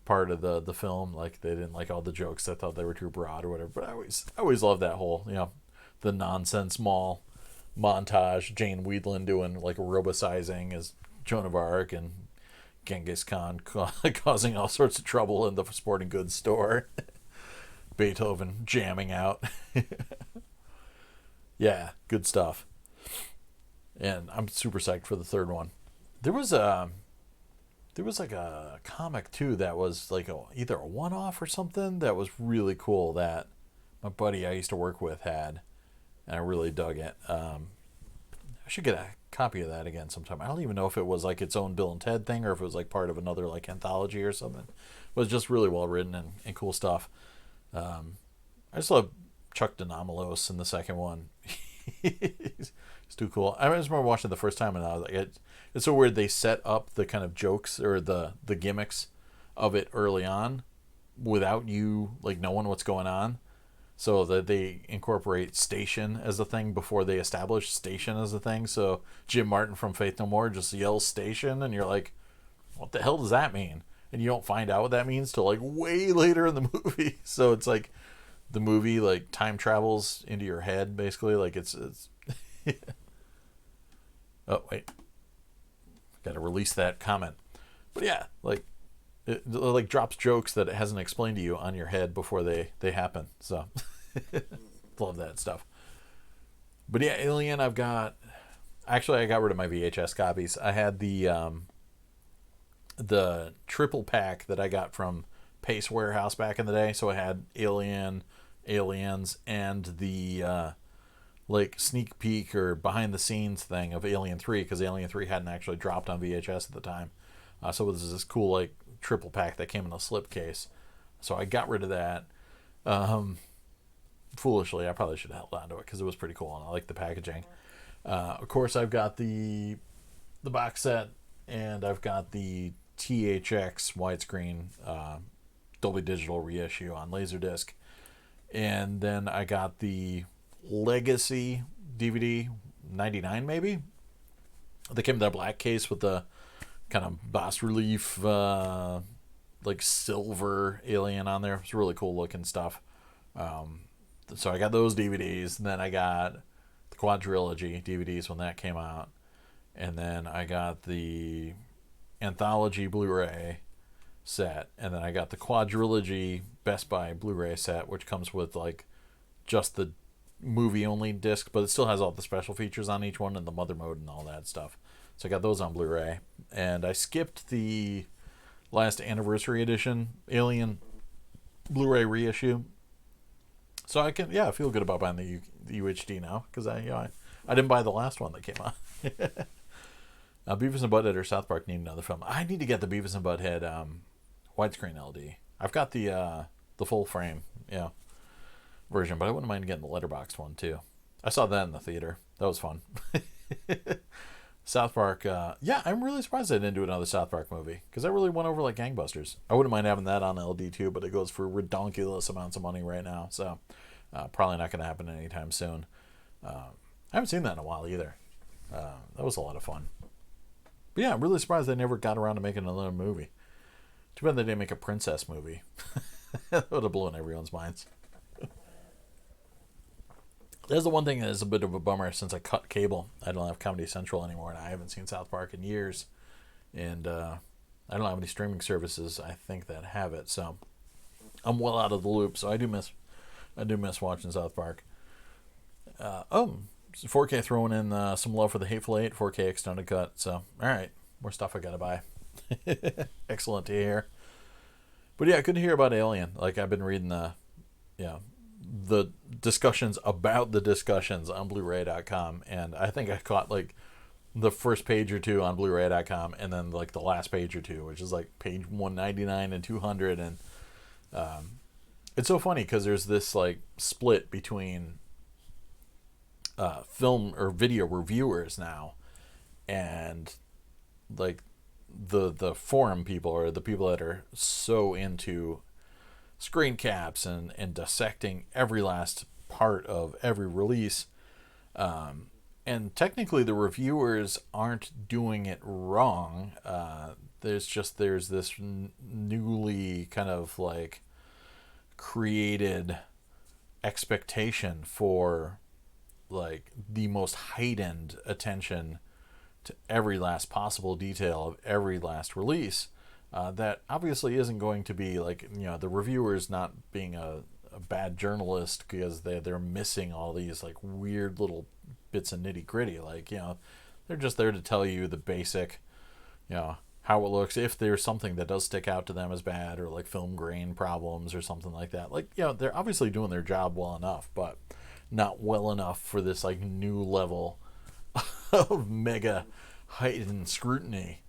part of the film. Like they didn't like all the jokes. I thought they were too broad or whatever. But I always loved that whole, the nonsense mall montage. Jane Weedland doing like robosizing as Joan of Arc, and Genghis Khan causing all sorts of trouble in the sporting goods store. Beethoven jamming out. Yeah, good stuff. And I'm super psyched for the third one. There was like a comic too that was like either a one-off or something that was really cool that my buddy I used to work with had, and I really dug it. I should get a copy of that again sometime. I don't even know if it was like its own Bill and Ted thing or if it was like part of another like anthology or something. It was just really well written and cool stuff. I just love Chuck Denomalos in the second one. He's too cool. I just remember watching it the first time and I was like, it's so weird. They set up the kind of jokes or the gimmicks of it early on without you like knowing what's going on, so that they incorporate station as a thing before they establish station as a thing. So Jim Martin from Faith No More just yells station, and you're like, what the hell does that mean? And you don't find out what that means till like way later in the movie. So it's like the movie like time travels into your head basically. Like it's oh wait, gotta release that comment. But yeah, like it like drops jokes that it hasn't explained to you on your head before they happen. So love that stuff. But yeah, Alien, I got rid of my VHS copies. I had the triple pack that I got from Pace Warehouse back in the day. So I had Alien, Aliens, and the like sneak peek or behind the scenes thing of Alien 3, because Alien 3 hadn't actually dropped on VHS at the time. So it was this cool like triple pack that came in a slipcase. So I got rid of that. Foolishly, I probably should have held on to it because it was pretty cool and I like the packaging. Of course, I've got the box set, and I've got the THX widescreen Dolby Digital reissue on LaserDisc. And then I got the Legacy DVD 99 maybe. They came in that black case with the kind of bas relief like silver alien on there. It's really cool looking stuff. So I got those DVDs, and then I got the quadrilogy DVDs when that came out, and then I got the anthology Blu-ray set, and then I got the quadrilogy Best Buy Blu-ray set, which comes with like just the movie only disc, but it still has all the special features on each one and the mother mode and all that stuff. So I got those on Blu-ray, and I skipped the last anniversary edition Alien Blu-ray reissue. So I feel good about buying the UHD now, because I didn't buy the last one that came out. Beavis and Butthead or South Park need another film. I need to get the Beavis and Butthead widescreen LD. I've got the full frame version, but I wouldn't mind getting the letterboxed one too. I saw that in the theater. That was fun. South Park, I'm really surprised they didn't do another South Park movie, because I really went over like gangbusters. I wouldn't mind having that on LD too, but it goes for ridiculous amounts of money right now, so probably not going to happen anytime soon. I haven't seen that in a while either. That was a lot of fun. But yeah, I'm really surprised they never got around to making another movie. Too bad they didn't make a princess movie. That would have blown everyone's minds. That's the one thing that is a bit of a bummer. Since I cut cable, I don't have Comedy Central anymore, and I haven't seen South Park in years. And I don't have any streaming services, I think, that have it. So I'm well out of the loop. So I do miss watching South Park. 4K throwing in some love for the Hateful Eight 4K extended cut. So all right, more stuff I gotta buy. Excellent to hear. But yeah, good to hear about Alien. Like, I've been reading the discussions about the discussions on Blu-ray.com, and I think I caught like the first page or two on Blu-ray.com, and then like the last page or two, which is like page 199 and 200, and it's so funny because there's this like split between film or video reviewers now, and like the forum people, or the people that are so into screen caps and dissecting every last part of every release. And technically the reviewers aren't doing it wrong. there's this newly kind of like created expectation for like the most heightened attention to every last possible detail of every last release, that obviously isn't going to be like, the reviewers not being a bad journalist because they're missing all these like weird little bits of nitty gritty. Like, they're just there to tell you the basic, how it looks. If there's something that does stick out to them as bad, or like film grain problems or something like that, like, they're obviously doing their job well enough, but not well enough for this like new level of mega heightened scrutiny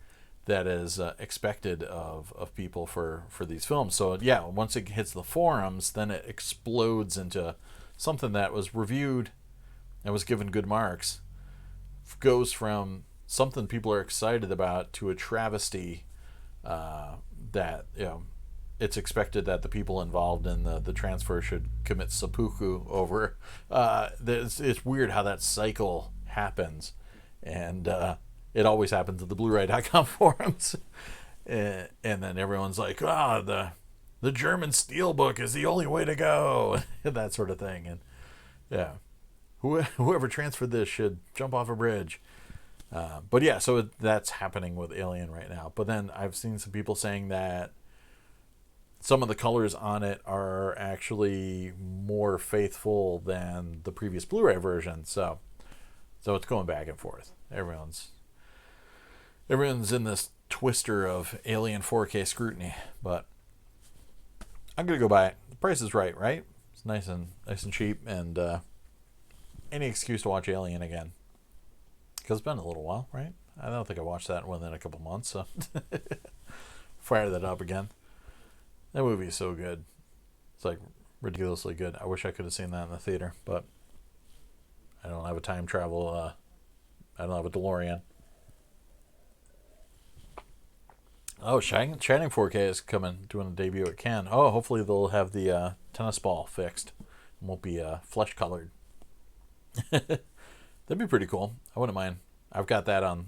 that is expected of people for these films. So yeah, once it hits the forums, then it explodes into something that was reviewed and was given good marks, goes from something people are excited about to a travesty, that it's expected that the people involved in the transfer should commit seppuku over. It's weird how that cycle happens, and it always happens at the Blu-ray.com forums. And then everyone's like, the German steelbook is the only way to go, and that sort of thing. And yeah, whoever transferred this should jump off a bridge. But yeah, so that's happening with Alien right now. But then I've seen some people saying that some of the colors on it are actually more faithful than the previous Blu-ray version. So it's going back and forth. Everyone's in this twister of Alien 4K scrutiny, but I'm gonna go buy it. The price is right? It's nice and cheap, and any excuse to watch Alien again, because it's been a little while, right? I don't think I watched that within a couple months, so fire that up again. That movie is so good. It's like ridiculously good. I wish I could have seen that in the theater, but I don't have a time travel. I don't have a DeLorean. Oh, Shining 4K is doing a debut at Cannes. Oh, hopefully they'll have the tennis ball fixed. It won't be flesh colored. That'd be pretty cool. I wouldn't mind. I've got that on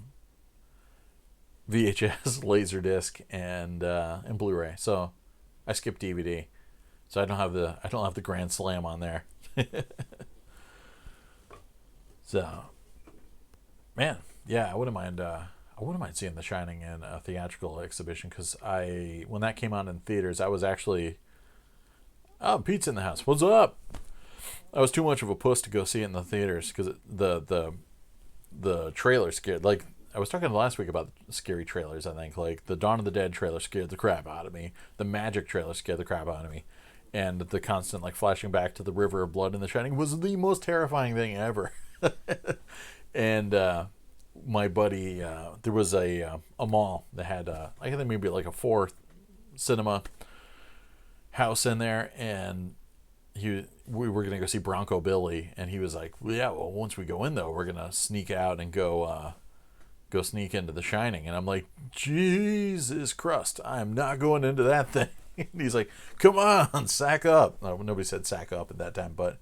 VHS, LaserDisc, and Blu-ray. So I skipped DVD. So I don't have the Grand Slam on there. So, man, yeah, I wouldn't mind seeing The Shining in a theatrical exhibition, because when that came out in theaters, I was actually, Pete's in the house. What's up? I was too much of a puss to go see it in the theaters, because the trailer scared. Like, I was talking last week about scary trailers. I think like the Dawn of the Dead trailer scared the crap out of me. The Magic trailer scared the crap out of me, and the constant like flashing back to the river of blood in The Shining was the most terrifying thing ever. And my buddy, there was a mall that had I think maybe like a 4 cinema house in there, and we were gonna go see Bronco Billy, and he was like, well, yeah, well, once we go in though, we're gonna sneak out and go sneak into The Shining. And I'm like, Jesus Christ, I'm not going into that thing. And he's like, come on, sack up. No, nobody said sack up at that time, but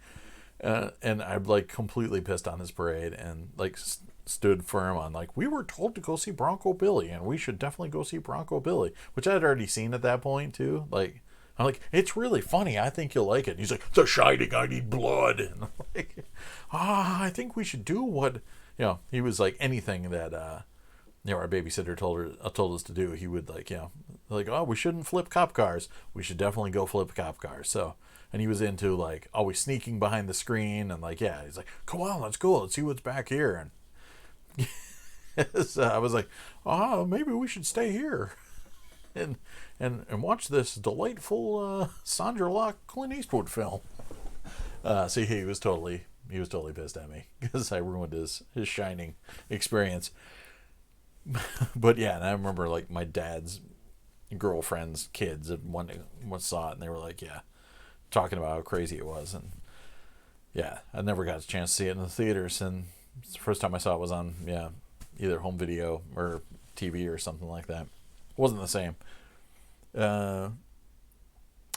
and I'm like completely pissed on his parade, and like stood firm on like, we were told to go see Bronco Billy, and we should definitely go see Bronco Billy, which I had already seen at that point too. Like, I'm like, it's really funny, I think you'll like it. And he's like, The Shining, I need blood. And I'm like, I think we should do what, he was like, anything that our babysitter told us to do, he would like, like, oh, we shouldn't flip cop cars, we should definitely go flip cop cars. So, and he was into like always sneaking behind the screen, and like, yeah, he's like, come on, let's go, let's see what's back here. And so I was like, maybe we should stay here and watch this delightful Sandra Locke Clint Eastwood film. See, he was totally pissed at me because I ruined his Shining experience. But yeah, and I remember like my dad's girlfriend's kids at once saw it, and they were like, yeah, talking about how crazy it was. And yeah, I never got a chance to see it in the theaters, and the first time I saw it was on either home video or TV or something like that. It wasn't the same.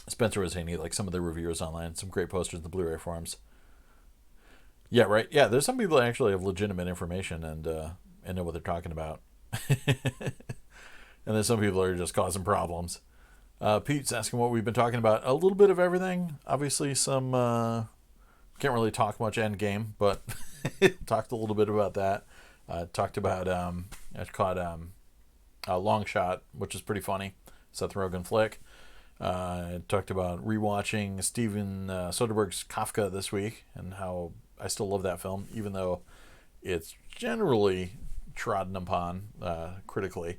Spencer was saying he like some of the reviewers online, some great posters in the Blu-ray forums. Yeah, right. Yeah, there's some people that actually have legitimate information and know what they're talking about. And then some people are just causing problems. Pete's asking what we've been talking about. A little bit of everything. Obviously, some can't really talk much Endgame, but talked a little bit about that. Talked about I caught a Long Shot, which is pretty funny. Seth Rogen flick. Talked about rewatching Steven Soderbergh's Kafka this week and how I still love that film, even though it's generally trodden upon critically.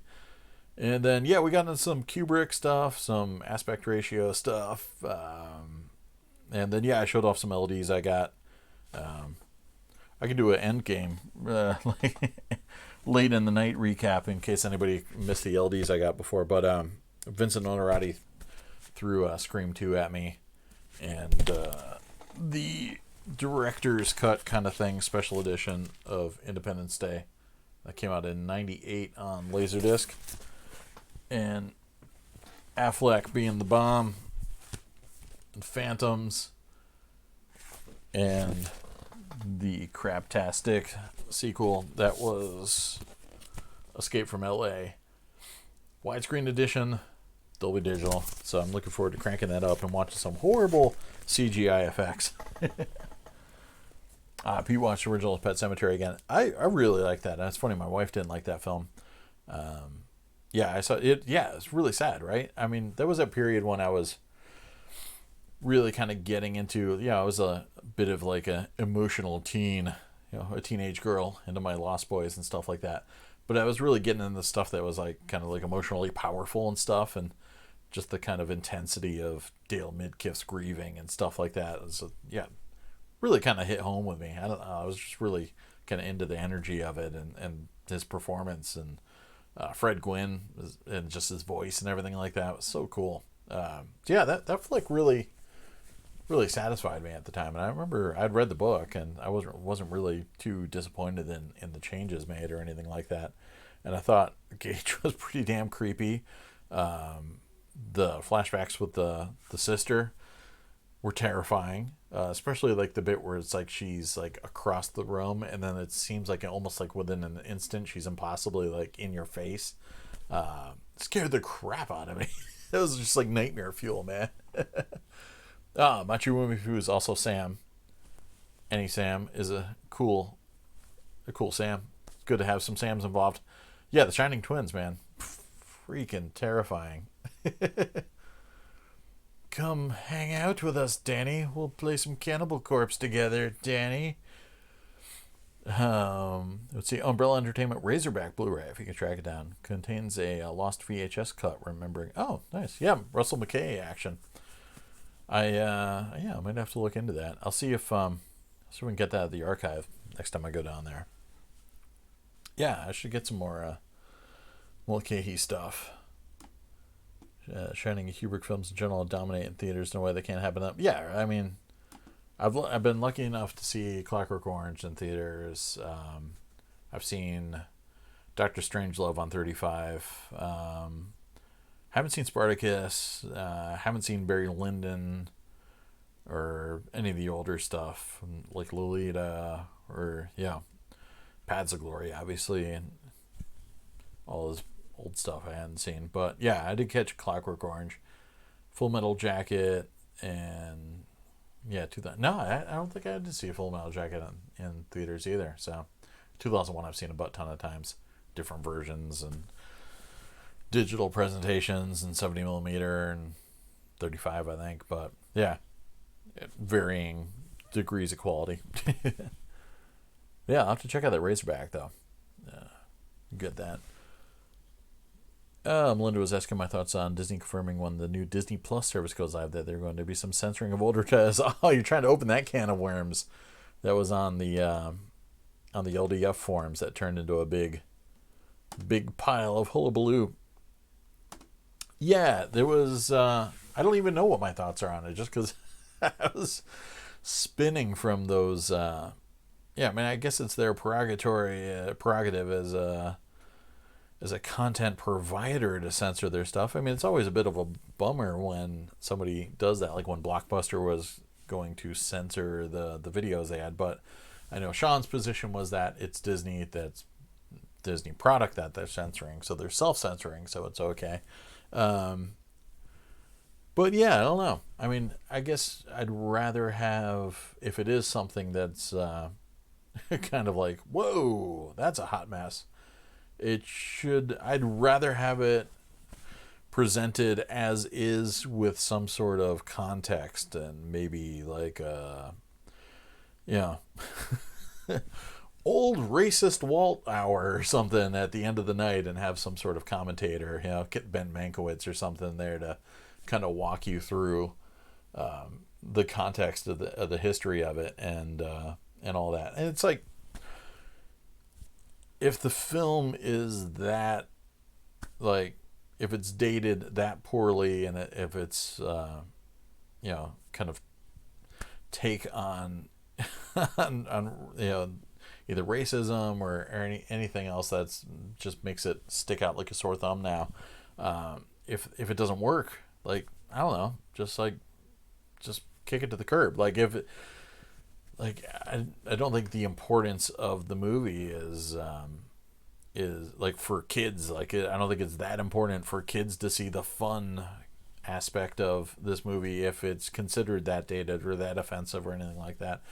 And then, yeah, we got into some Kubrick stuff, some aspect ratio stuff. And then, yeah, I showed off some LDs I got. I can do an Endgame like late in the night recap in case anybody missed the LDs I got before. But Vincent Onorati threw Scream 2 at me. And the director's cut kind of thing, special edition of Independence Day. That came out in 98 on LaserDisc. And Affleck being the bomb, and Phantoms, and the craptastic sequel that was Escape from LA. Widescreen edition, Dolby Digital. So I'm looking forward to cranking that up and watching some horrible CGI effects. Pete watched original Pet Sematary again. I really like that. That's funny, my wife didn't like that film. Yeah, I saw it. Yeah, it's really sad, right? I mean, there was a period when I was really kind of getting into, I was a bit of like a emotional teen, a teenage girl into my Lost Boys and stuff like that. But I was really getting into stuff that was like kind of like emotionally powerful and stuff, and just the kind of intensity of Dale Midkiff's grieving and stuff like that. So yeah, really kind of hit home with me. I don't know. I was just really kind of into the energy of it and his performance and Fred Gwynn and just his voice and everything like that. It was so cool. Yeah, that flick really satisfied me at the time. And I remember I'd read the book and I wasn't really too disappointed in the changes made or anything like that. And I thought Gage was pretty damn creepy. The flashbacks with the sister were terrifying, especially like the bit where it's like she's like across the room and then it seems like almost like within an instant she's impossibly like in your face. Scared the crap out of me. It was just like nightmare fuel, man. Machu Wumifoo is also Sam. Any Sam is a cool Sam. It's good to have some Sams involved. Yeah, the Shining Twins, man. Freaking terrifying. Come hang out with us, Danny. We'll play some Cannibal Corpse together, Danny. Let's see. Umbrella Entertainment Razorback Blu-ray, if you can track it down, contains a lost VHS cut. Remembering. Oh, nice. Yeah, Russell McKay action. I might have to look into that. I'll see if we can get that at the archive next time I go down there. Yeah, I should get some more Mulcahy stuff. Shining Kubrick films in general dominate in theaters in a way they can't happen. Yeah, I mean, I've been lucky enough to see Clockwork Orange in theaters. I've seen Doctor Strangelove on 35. Haven't seen Spartacus. Haven't seen Barry Lyndon or any of the older stuff like Lolita or Paths of Glory, obviously, and all his old stuff I hadn't seen. But yeah, I did catch Clockwork Orange, Full Metal Jacket, and no, I don't think I did see a Full Metal Jacket in theaters either. So 2001 I've seen a butt ton of times, different versions and digital presentations and 70 millimeter and 35 I think, but yeah, varying degrees of quality. Yeah, I'll have to check out that Razorback though. Get that. Melinda was asking my thoughts on Disney confirming when the new Disney Plus service goes live that there are going to be some censoring of older titles. Oh, you're trying to open that can of worms. That was on the LDF forums that turned into a big pile of hullabaloo. Yeah, there was. I don't even know what my thoughts are on it, just because I was spinning from those. I mean, I guess it's their prerogative as a content provider to censor their stuff. I mean, it's always a bit of a bummer when somebody does that, like when Blockbuster was going to censor the videos they had. But I know Sean's position was that it's Disney that's Disney product that they're censoring, so they're self-censoring, so it's okay. But yeah, I don't know. I mean, I guess I'd rather have, if it is something that's kind of like, whoa, that's a hot mess. I'd rather have it presented as is with some sort of context and maybe like yeah, old racist Walt hour or something at the end of the night, and have some sort of commentator, get Ben Mankiewicz or something there to kind of walk you through the context of the history of it, and all that. And it's like, if the film is that, like, if it's dated that poorly, and if it's kind of take on on either racism or anything else that's just makes it stick out like a sore thumb now, if it doesn't work, like, I don't know, just kick it to the curb. Like, if it, like, I don't think the importance of the movie is like for kids. Like, I don't think it's that important for kids to see the fun aspect of this movie if it's considered that dated or that offensive or anything like that.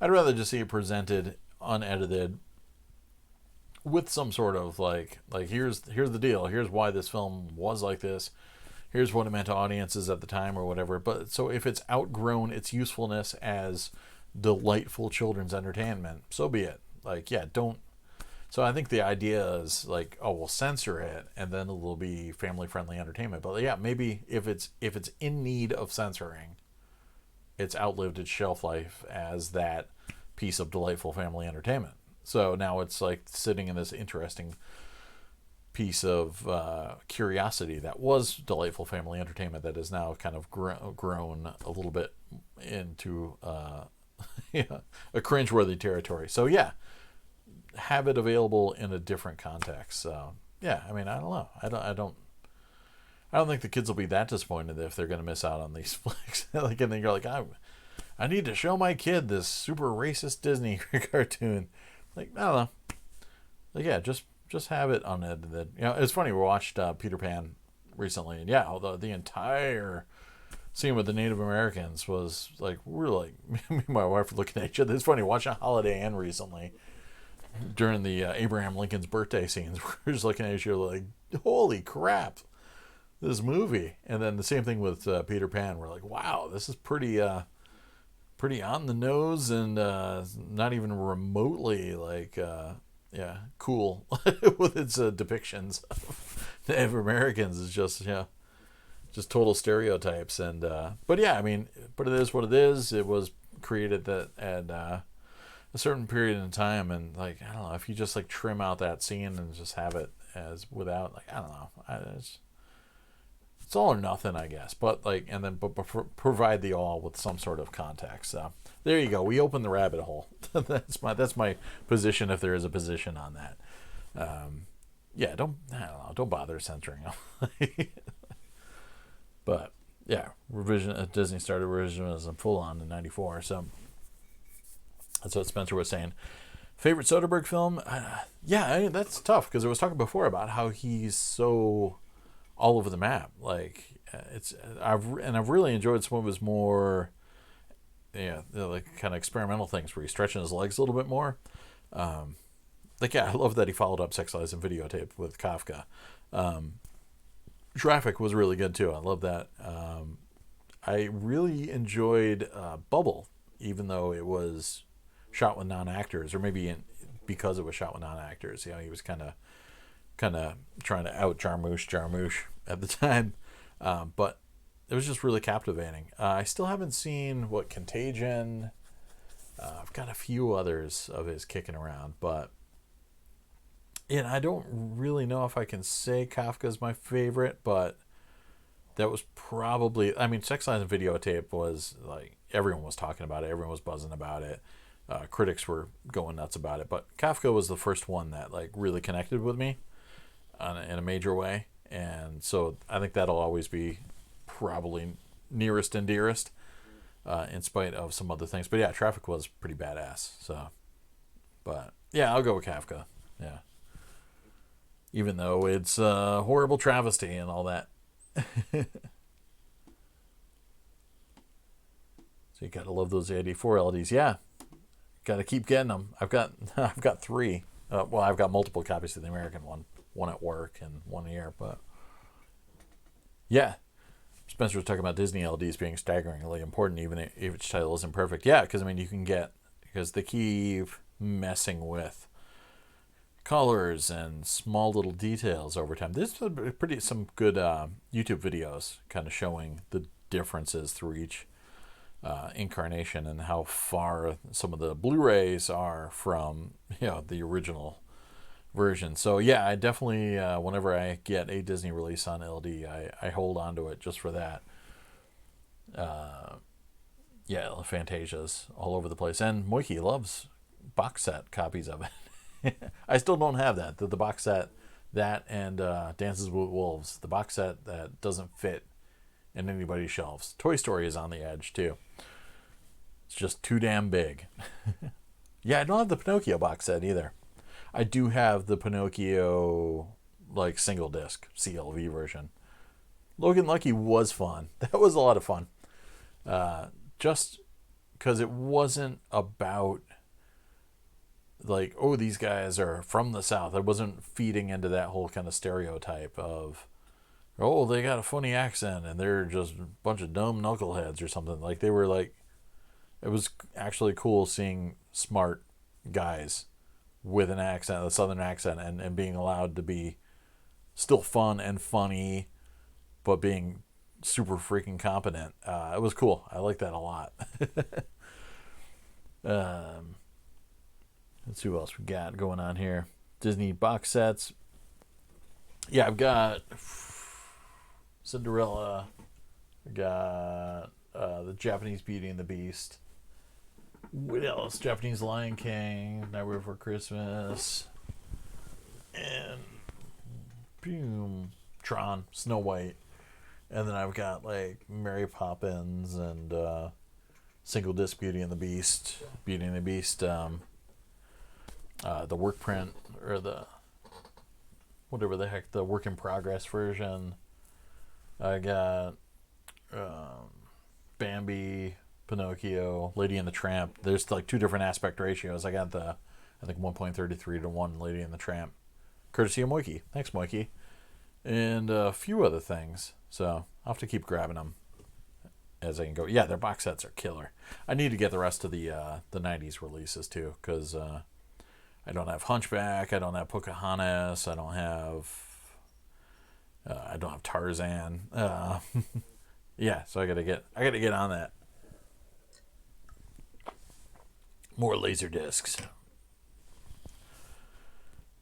I'd rather just see it presented unedited with some sort of like here's the deal, here's why this film was like this, here's what it meant to audiences at the time or whatever. But so if it's outgrown its usefulness as delightful children's entertainment, so be it. Like, yeah, don't. So I think the idea is like, oh, we'll censor it and then it'll be family friendly entertainment. But yeah, maybe if it's in need of censoring, it's outlived its shelf life as that piece of delightful family entertainment. So now it's like sitting in this interesting piece of curiosity that was delightful family entertainment that is now kind of grown a little bit into a cringeworthy territory. So yeah, have it available in a different context. So yeah, I mean, I don't know. I don't think the kids will be that disappointed if they're going to miss out on these flicks. Like, and then you're like, I need to show my kid this super racist Disney cartoon. Like, I don't know. Like, yeah, just have it unedited. It's funny. We watched Peter Pan recently, and yeah, although the entire scene with the Native Americans was like, we're like, me and my wife were looking at each other. It's funny watching Holiday Inn recently during the Abraham Lincoln's birthday scenes. We're just looking at each other like, holy crap, this movie. And then the same thing with Peter Pan. We're like, wow, this is pretty on the nose, and not even remotely like cool with its depictions of Native Americans. Is just total stereotypes. And but yeah, I mean, but it is what it is. It was created that at a certain period in time, and like, I don't know, if you just like trim out that scene and just have it as without, like, I don't know, it's all or nothing, I guess. But like, and then but provide the all with some sort of context. So there you go. We opened the rabbit hole. that's my position, if there is a position on that. Yeah, don't bother censoring them. But yeah, Disney started revisionism full on in '94. So that's what Spencer was saying. Favorite Soderbergh film? Yeah, that's tough, because I was talking before about how he's so all over the map. Like, I've really enjoyed some of his more, like kind of experimental things where he's stretching his legs a little bit more. Like, yeah, I love that he followed up Sex, Lies, and Videotape with Kafka. Traffic was really good too. I love that. I really enjoyed Bubble, even though it was shot with non-actors, or maybe because it was shot with non-actors. He was kind of trying to out Jarmusch at the time, but it was just really captivating. I still haven't seen Contagion. I've got a few others of his kicking around, but I don't really know if I can say Kafka's my favorite, but that was probably, I mean, Sex, Lies, and Videotape was like, everyone was talking about it, everyone was buzzing about it. Critics were going nuts about it, but Kafka was the first one that like really connected with me in a major way, and so I think that'll always be probably nearest and dearest, in spite of some other things. But yeah, Traffic was pretty badass. So, but yeah, I'll go with Kafka. Yeah. even though it's a horrible travesty and all that. So you gotta love those 84 LDs. Yeah, gotta keep getting them. I've got 3. Well, I've got multiple copies of the American one at work and one here. But yeah, Spencer was talking about Disney LDs being staggeringly important, even if each title isn't perfect. Yeah, because I mean, because they keep messing with colors and small little details over time. There's some good YouTube videos kind of showing the differences through each incarnation and how far some of the Blu-rays are from the original version. So yeah, I definitely whenever I get a Disney release on LD, I hold on to it just for that. Yeah, Fantasia's all over the place, and Moiki loves box set copies of it. I still don't have that. The box set, that and Dances with Wolves, the box set that doesn't fit in anybody's shelves. Toy Story is on the edge too. It's just too damn big. Yeah, I don't have the Pinocchio box set either. I do have the Pinocchio like single disc CLV version. Logan Lucky was fun. That was a lot of fun. Just because it wasn't about like, oh, these guys are from the South. I wasn't feeding into that whole kind of stereotype of, oh, they got a funny accent and they're just a bunch of dumb knuckleheads or something. Like, they were like, it was actually cool seeing smart guys with an accent, a Southern accent, and being allowed to be still fun and funny, but being super freaking competent. It was cool. I like that a lot. Let's see what else we got going on here. Disney box sets. Yeah, I've got Cinderella. I got the Japanese Beauty and the Beast. What else? Japanese Lion King. Nightmare Before Christmas. And boom, Tron, Snow White. And then I've got like Mary Poppins and single disc Beauty and the Beast. Beauty and the Beast. The work print, or the whatever the heck, the work in progress version. I got Bambi, Pinocchio, Lady and the Tramp. There's like 2 different aspect ratios. I got the, I think 1.33 to 1 Lady and the Tramp, courtesy of Moiki. Thanks, Moiki. And a few other things. So I'll have to keep grabbing them as I can go. Yeah, their box sets are killer. I need to get the rest of the 90s releases too, because I don't have Hunchback, I don't have Pocahontas, I don't have Tarzan. Yeah, so I gotta get on that. More laser discs.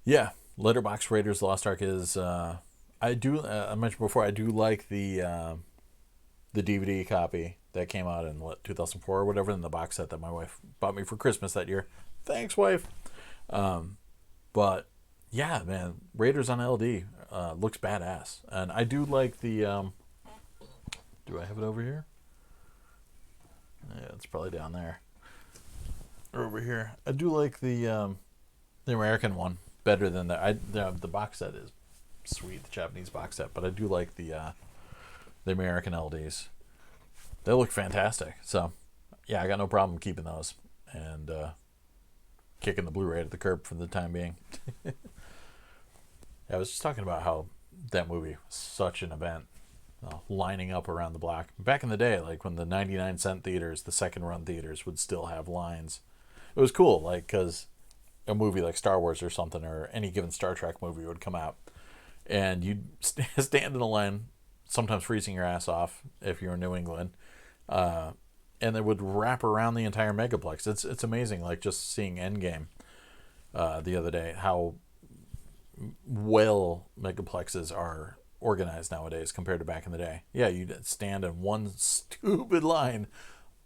Yeah, Letterboxd Raiders of the Lost Ark is. I mentioned before, I do like the DVD copy that came out in 2004 or whatever, in the box set that my wife bought me for Christmas that year. Thanks, wife. But yeah, man, Raiders on LD looks badass, and I do like the. Do I have it over here? Yeah, it's probably down there. Or over here. I do like the American one better than the box set is sweet, the Japanese box set, but I do like the American LDs. They look fantastic. So yeah, I got no problem keeping those and kicking the Blu-ray to the curb for the time being. I was just talking about how that movie was such an event. Lining up around the block. Back in the day, like when the 99-cent theaters, the second run theaters, would still have lines. It was cool, like, because a movie like Star Wars or something, or any given Star Trek movie would come out, and you'd stand in a line, sometimes freezing your ass off if you're in New England, and it would wrap around the entire megaplex. It's amazing, like just seeing Endgame the other day, how well megaplexes are organized nowadays compared to back in the day. Yeah, you'd stand in one stupid line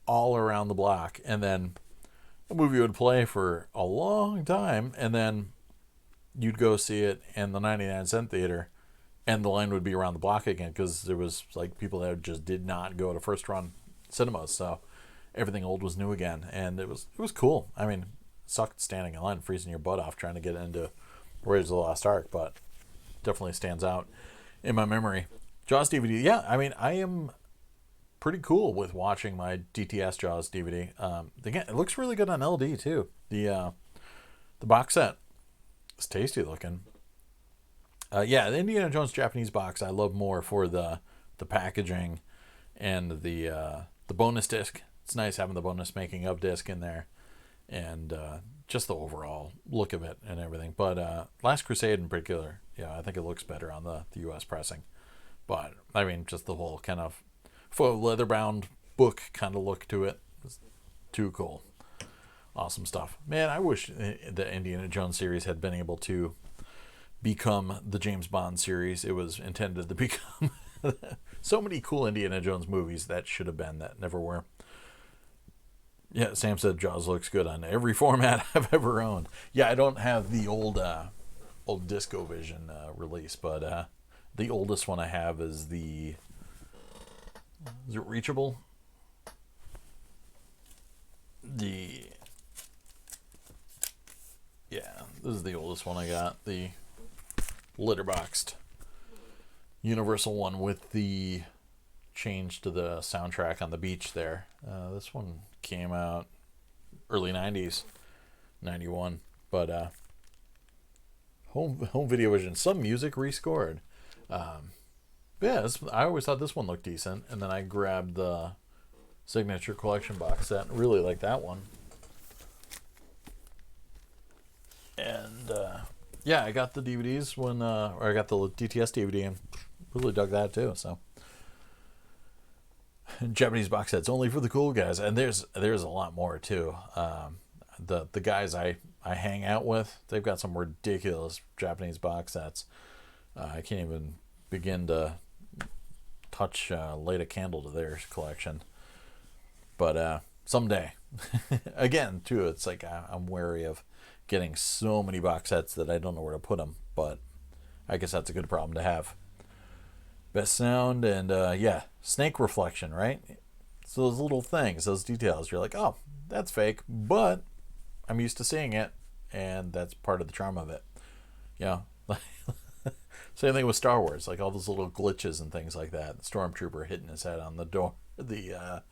all around the block, and then a movie would play for a long time, and then you'd go see it in the 99-cent theater, and the line would be around the block again, because there was like people that just did not go to first run cinemas, so everything old was new again, and it was cool. I mean, it sucked standing in line, freezing your butt off trying to get into Raiders of the Lost Ark, but definitely stands out in my memory. Jaws DVD, yeah. I mean, I am pretty cool with watching my DTS Jaws DVD. Again, it looks really good on LD too. The box set is tasty looking. Yeah, the Indiana Jones Japanese box I love more for the packaging and the bonus disc. It's nice having the bonus making of disc in there, and just the overall look of it and everything. But Last Crusade in particular, yeah, I think it looks better on the US pressing. But I mean, just the whole kind of faux leather-bound book kind of look to it. It's too cool. Awesome stuff. Man, I wish the Indiana Jones series had been able to become the James Bond series it was intended to become. So many cool Indiana Jones movies that should have been that never were. Yeah, Sam said Jaws looks good on every format I've ever owned. Yeah, I don't have the old DiscoVision release, but the oldest one I have is is it Reachable? Yeah, this is the oldest one I got. The letterboxed Universal one with the change to the soundtrack on the beach there. This one came out early 90s, 91. But home video vision, some music rescored. Yeah, I always thought this one looked decent, and then I grabbed the Signature Collection box set and really like that one. And yeah, I got the DVDs or I got the DTS DVD and really dug that too. So Japanese box sets only for the cool guys, and there's a lot more too. The guys I hang out with, they've got some ridiculous Japanese box sets. I can't even begin to light a candle to their collection. But someday, again too, it's like I'm wary of getting so many box sets that I don't know where to put them. But I guess that's a good problem to have. Best sound and yeah, snake reflection, right? So those little things, those details, you're like, oh, that's fake, but I'm used to seeing it, and that's part of the charm of it. You know, same thing with Star Wars, like all those little glitches and things like that. The Stormtrooper hitting his head on the door, the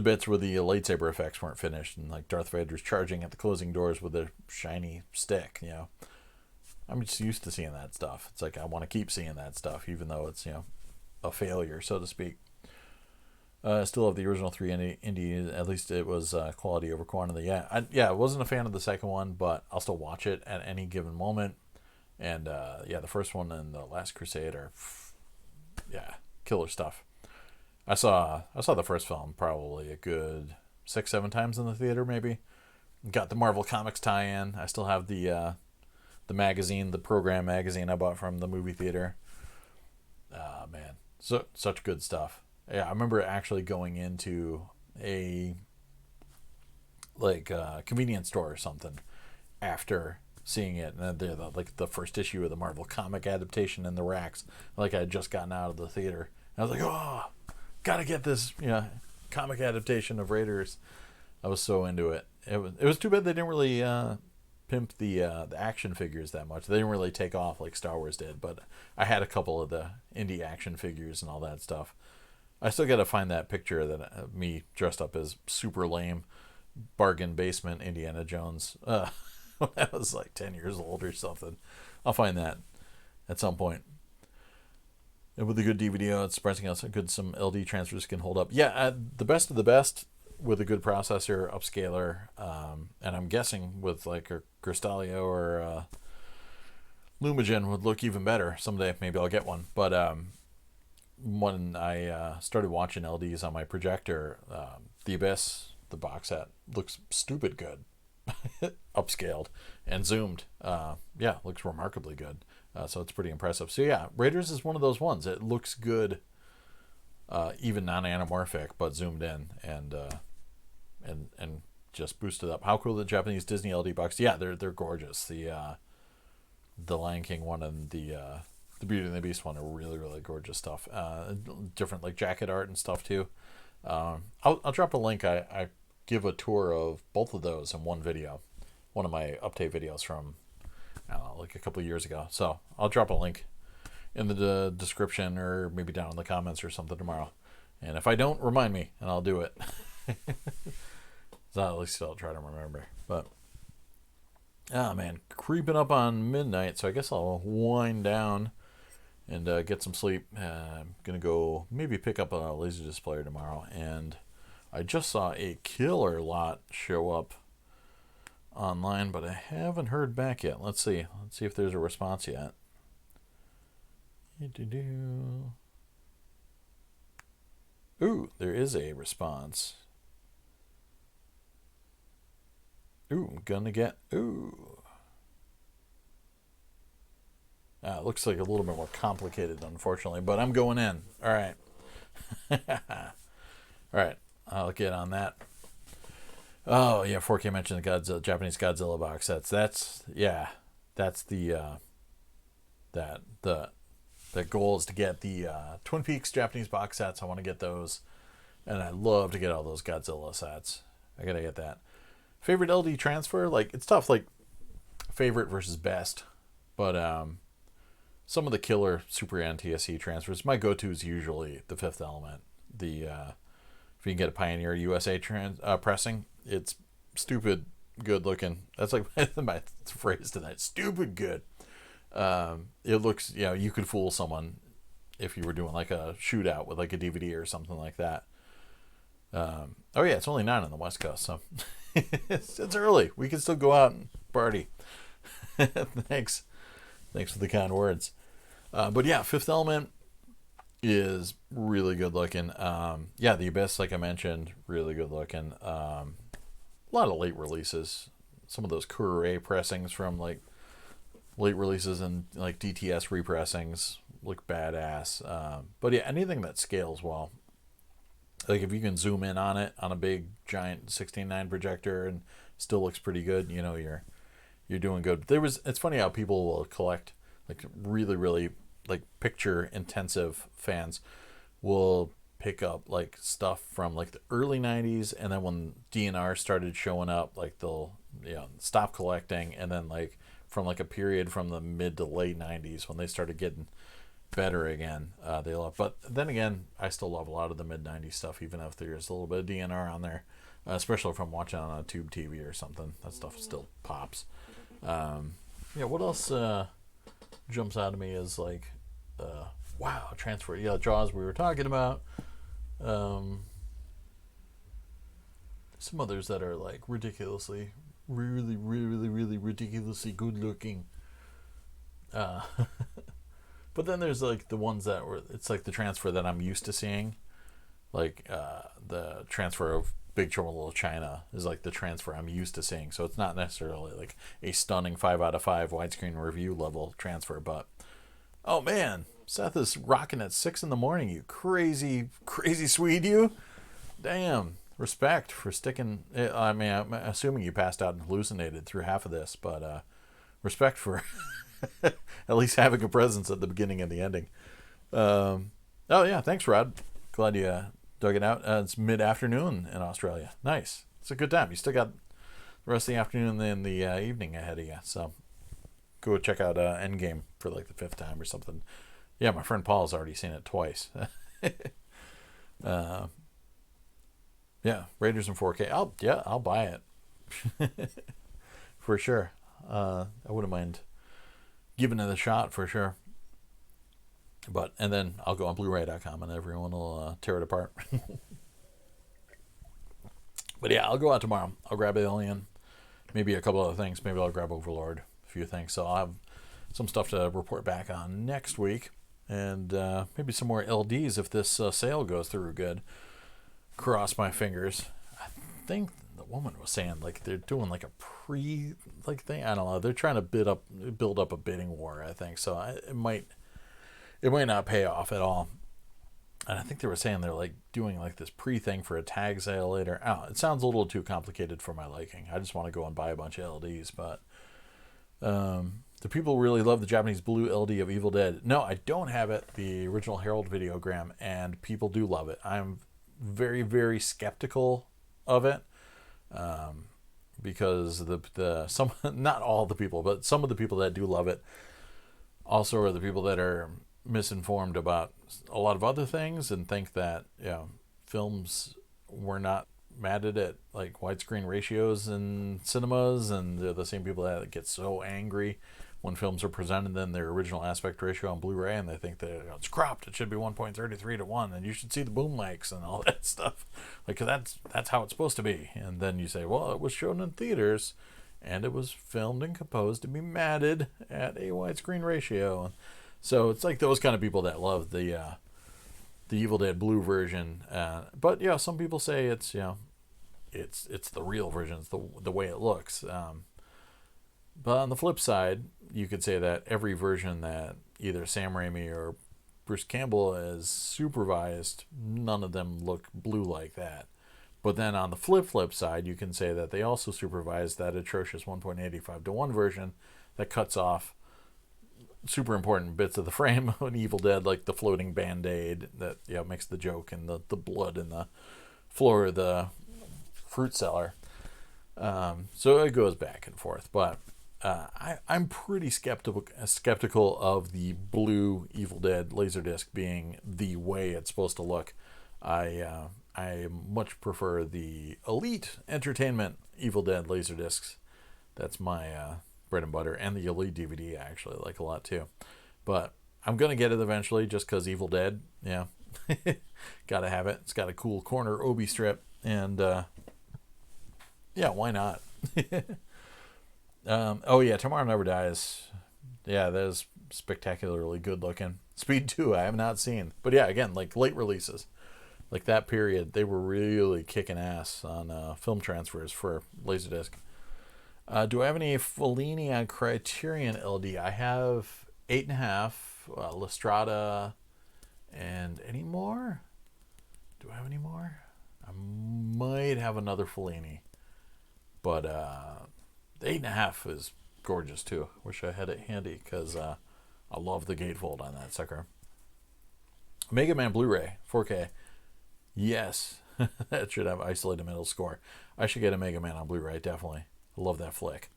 bits where the lightsaber effects weren't finished, and like Darth Vader's charging at the closing doors with a shiny stick. You know, I'm just used to seeing that stuff. It's like I want to keep seeing that stuff, even though it's, you know, a failure, so to speak. I still have the original 3 indie. At least it was quality over quantity. Yeah, I wasn't a fan of the second one, but I'll still watch it at any given moment. And yeah, the first one and the Last Crusade are, yeah, killer stuff. I saw the first film probably a good 6-7 times in the theater, maybe. Got the Marvel Comics tie-in. I still have the magazine, the program magazine I bought from the movie theater. Man, such good stuff. Yeah, I remember actually going into a convenience store or something after seeing it, and they're the first issue of the Marvel comic adaptation in the racks. Like I had just gotten out of the theater. I was like, oh, gotta get this, you know, comic adaptation of Raiders. I was so into it. It was too bad they didn't really pimp the action figures that much. They didn't really take off like Star Wars did, but I had a couple of the indie action figures and all that stuff. I still got to find that picture that me dressed up as super lame bargain basement Indiana Jones when I was like 10 years old or something. I'll find that at some point. And with a good DVD, it's surprising how good some LD transfers can hold up. Yeah, the best of the best with a good processor, upscaler, and I'm guessing with like a Cristallo or Lumagen would look even better someday. Maybe I'll get one. But when I started watching LDs on my projector, The Abyss, the box set, looks stupid good. Upscaled and zoomed. Yeah, looks remarkably good. So it's pretty impressive. So yeah, Raiders is one of those ones. It looks good, even non-anamorphic, but zoomed in and just boosted up. How cool the Japanese Disney LD box? Yeah, they're gorgeous. The Lion King one and the Beauty and the Beast one are really, really gorgeous stuff. Different like jacket art and stuff too. I'll drop a link. I give a tour of both of those in one video, one of my update videos from, I don't know, like a couple of years ago. So I'll drop a link in the description or maybe down in the comments or something tomorrow. And if I don't, remind me and I'll do it. So at least I'll try to remember. But oh man, creeping up on midnight, so I guess I'll wind down and get some sleep. I'm gonna go maybe pick up a LaserDisc player tomorrow, and I just saw a killer lot show up online, but I haven't heard back yet. Let's see if there's a response yet. Ooh, there is a response. Ooh, gonna get. Ooh. It looks like a little bit more complicated, unfortunately, but I'm going in. All right. All right, I'll get on that. Oh yeah, 4K mentioned the Godzilla, Japanese Godzilla box sets. That's the goal is to get the Twin Peaks Japanese box sets. I want to get those, and I'd love to get all those Godzilla sets. I gotta get that. Favorite LD transfer? Like, it's tough, like, favorite versus best. But some of the killer Super NTSC transfers, my go-to is usually the Fifth Element. If you can get a Pioneer USA pressing, it's stupid good looking. That's like my phrase tonight. Stupid good. It looks, you could fool someone if you were doing like a shootout with like a DVD or something like that. Oh yeah, it's only 9 on the West Coast, so it's early. We can still go out and party. Thanks for the kind words. But yeah, Fifth Element is really good looking. The Abyss, like I mentioned, really good looking. A lot of late releases. Some of those Kure pressings from like late releases and like DTS repressings look badass. But yeah, anything that scales well. Like if you can zoom in on it on a big giant 16:9 projector and still looks pretty good, you're doing good. It's funny how people will collect like really, really like picture intensive fans will pick up like stuff from like the early 90s, and then when DNR started showing up, like they'll stop collecting, and then like from like a period from the mid to late 90s when they started getting better again, they love. But then again, I still love a lot of the mid 90s stuff, even if there's a little bit of DNR on there, especially if I'm watching on a tube TV or something. That stuff still pops. What else jumps out of me is like wow, transfer. Yeah, Jaws we were talking about. Some others that are like ridiculously, really, really, really ridiculously good looking. But then there's like the ones that were, it's like the transfer that I'm used to seeing. Like the transfer of Big Trouble in Little China is like the transfer I'm used to seeing. So it's not necessarily like a stunning 5 out of 5 widescreen review level transfer. But, oh man, Seth is rocking at 6 a.m, you crazy, crazy Swede, you. Damn. Respect for sticking. I mean, I'm assuming you passed out and hallucinated through half of this, but respect for at least having a presence at the beginning and the ending. Oh yeah, thanks, Rod. Glad you dug it out. It's mid-afternoon in Australia. Nice. It's a good time. You still got the rest of the afternoon and the evening ahead of you. So go check out Endgame for like the 5th time or something. Yeah, my friend Paul's already seen it twice. Yeah, Raiders in 4K. I'll buy it for sure. I wouldn't mind giving it a shot for sure. And then I'll go on Blu-ray.com and everyone will tear it apart. But yeah, I'll go out tomorrow. I'll grab Alien, maybe a couple other things. Maybe I'll grab Overlord, a few things. So I'll have some stuff to report back on next week, and maybe some more LDs if this sale goes through good. Cross my fingers. I think the woman was saying like they're doing like a pre like thing. I don't know. They're trying to build up a bidding war, I think. So it might not pay off at all. And I think they were saying they're like doing like this pre thing for a tag sale later. Oh, it sounds a little too complicated for my liking. I just want to go and buy a bunch of LDs. But do people really love the Japanese blue LD of Evil Dead? No, I don't have it. The original Herald videogram, and people do love it. I'm very, very skeptical of it, because not all the people, but some of the people that do love it also are the people that are misinformed about a lot of other things and think that films were not mad at like widescreen ratios in cinemas, and they're the same people that get so angry when films are presented in their original aspect ratio on Blu-ray, and they think that it's cropped, it should be 1.33 to 1, and you should see the boom mics and all that stuff. Like, that's how it's supposed to be. And then you say, well, it was shown in theaters, and it was filmed and composed to be matted at a widescreen ratio. So it's like those kind of people that love the Evil Dead Blue version. But yeah, some people say it's it's the real version, it's the way it looks. But on the flip side, you could say that every version that either Sam Raimi or Bruce Campbell has supervised, none of them look blue like that. But then on the flip side, you can say that they also supervised that atrocious 1.85 to 1 version that cuts off super important bits of the frame on Evil Dead, like the floating Band-Aid that makes the joke, and the blood in the floor of the fruit cellar. So it goes back and forth. But I'm pretty skeptical of the blue Evil Dead LaserDisc being the way it's supposed to look. I much prefer the Elite Entertainment Evil Dead LaserDiscs. That's my bread and butter, and the Elite DVD I actually like a lot too. But I'm gonna get it eventually, just because Evil Dead, gotta have it. It's got a cool corner Obi strip, and why not? Tomorrow Never Dies. Yeah, that is spectacularly good looking. Speed 2 I have not seen, but yeah, again, like late releases, like that period, they were really kicking ass on film transfers for LaserDisc. Do I have any Fellini on Criterion LD? I have 8.5, La Strada, and any more? Do I have any more? I might have another Fellini, but the 8.5 is gorgeous too. Wish I had it handy, because I love the gatefold on that sucker. Mega Man Blu-ray 4K. Yes, that should have isolated middle score. I should get a Mega Man on Blu-ray, definitely. I love that flick.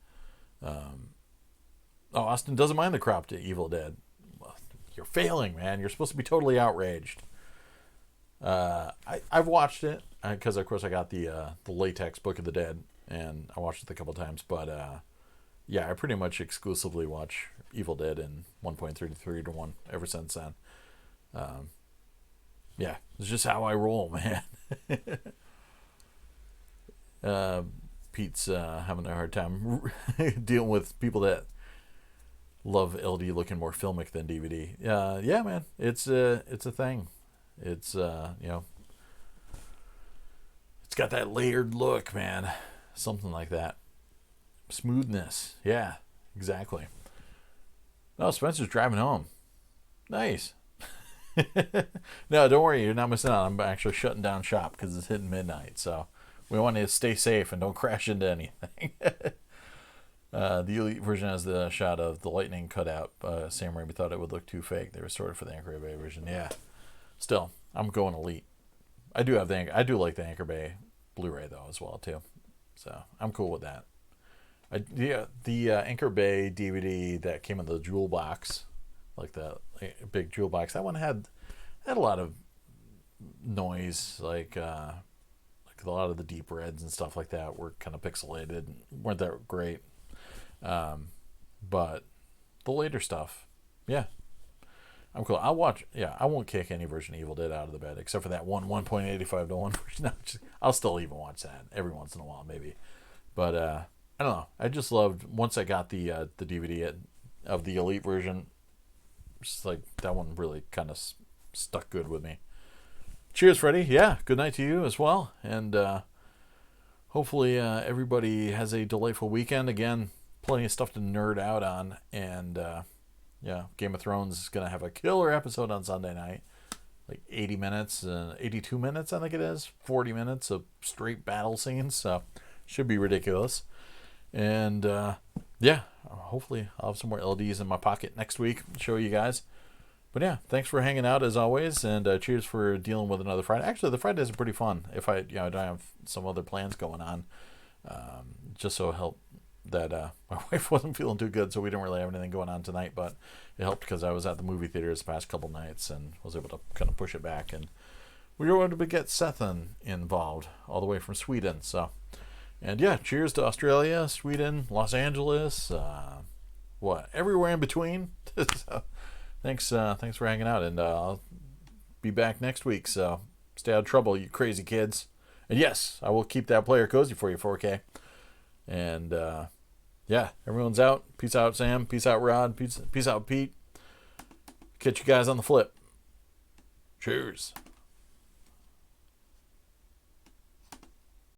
Austin doesn't mind the cropped Evil Dead. Well, you're failing, man. You're supposed to be totally outraged. I've watched it because, of course, I got the latex Book of the Dead, and I watched it a couple times. But I pretty much exclusively watch Evil Dead in 1.33 to 1 ever since then. It's just how I roll, man. Pete's having a hard time dealing with people that love LD looking more filmic than DVD. Yeah, man, it's a thing. It's it's got that layered look, man. Something like that. Smoothness. Yeah, exactly. Oh, Spencer's driving home. Nice. No, don't worry, you're not missing out. I'm actually shutting down shop because it's hitting midnight, so we want to stay safe and don't crash into anything. The Elite version has the shot of the lightning cut out. Sam Raimi thought it would look too fake. They restored it for the Anchor Bay version. Yeah, still, I'm going Elite. I do like the Anchor Bay Blu-ray though as well too, so I'm cool with that. The Anchor Bay DVD that came in the jewel box, like the big jewel box, that one had a lot of noise, like a lot of the deep reds and stuff like that were kind of pixelated, weren't that great. But the later stuff, I'm cool. I won't kick any version of Evil Dead out of the bed except for that 1.85 to 1 version. I'll still even watch that every once in a while, maybe. But I don't know. I just loved, once I got the DVD of the Elite version, just like that one really kind of stuck good with me. Cheers, Freddie. Yeah, good night to you as well. And hopefully everybody has a delightful weekend. Again, plenty of stuff to nerd out on. And Game of Thrones is going to have a killer episode on Sunday night. Like 80 minutes, 82 minutes, I think it is. 40 minutes of straight battle scenes. So, should be ridiculous. And hopefully I'll have some more LDs in my pocket next week to show you guys. But yeah, thanks for hanging out as always, and cheers for dealing with another Friday. Actually, the Fridays are pretty fun. If I don't have some other plans going on, just so help that my wife wasn't feeling too good, so we didn't really have anything going on tonight, but it helped because I was at the movie theaters the past couple nights and was able to kind of push it back. And we were able to get Sethan involved all the way from Sweden. So, and yeah, cheers to Australia, Sweden, Los Angeles, everywhere in between. So, thanks for hanging out, and I'll be back next week. So stay out of trouble, you crazy kids. And yes, I will keep that player cozy for you, 4K. And yeah, everyone's out. Peace out, Sam. Peace out, Rod. Peace out, Pete. Catch you guys on the flip. Cheers.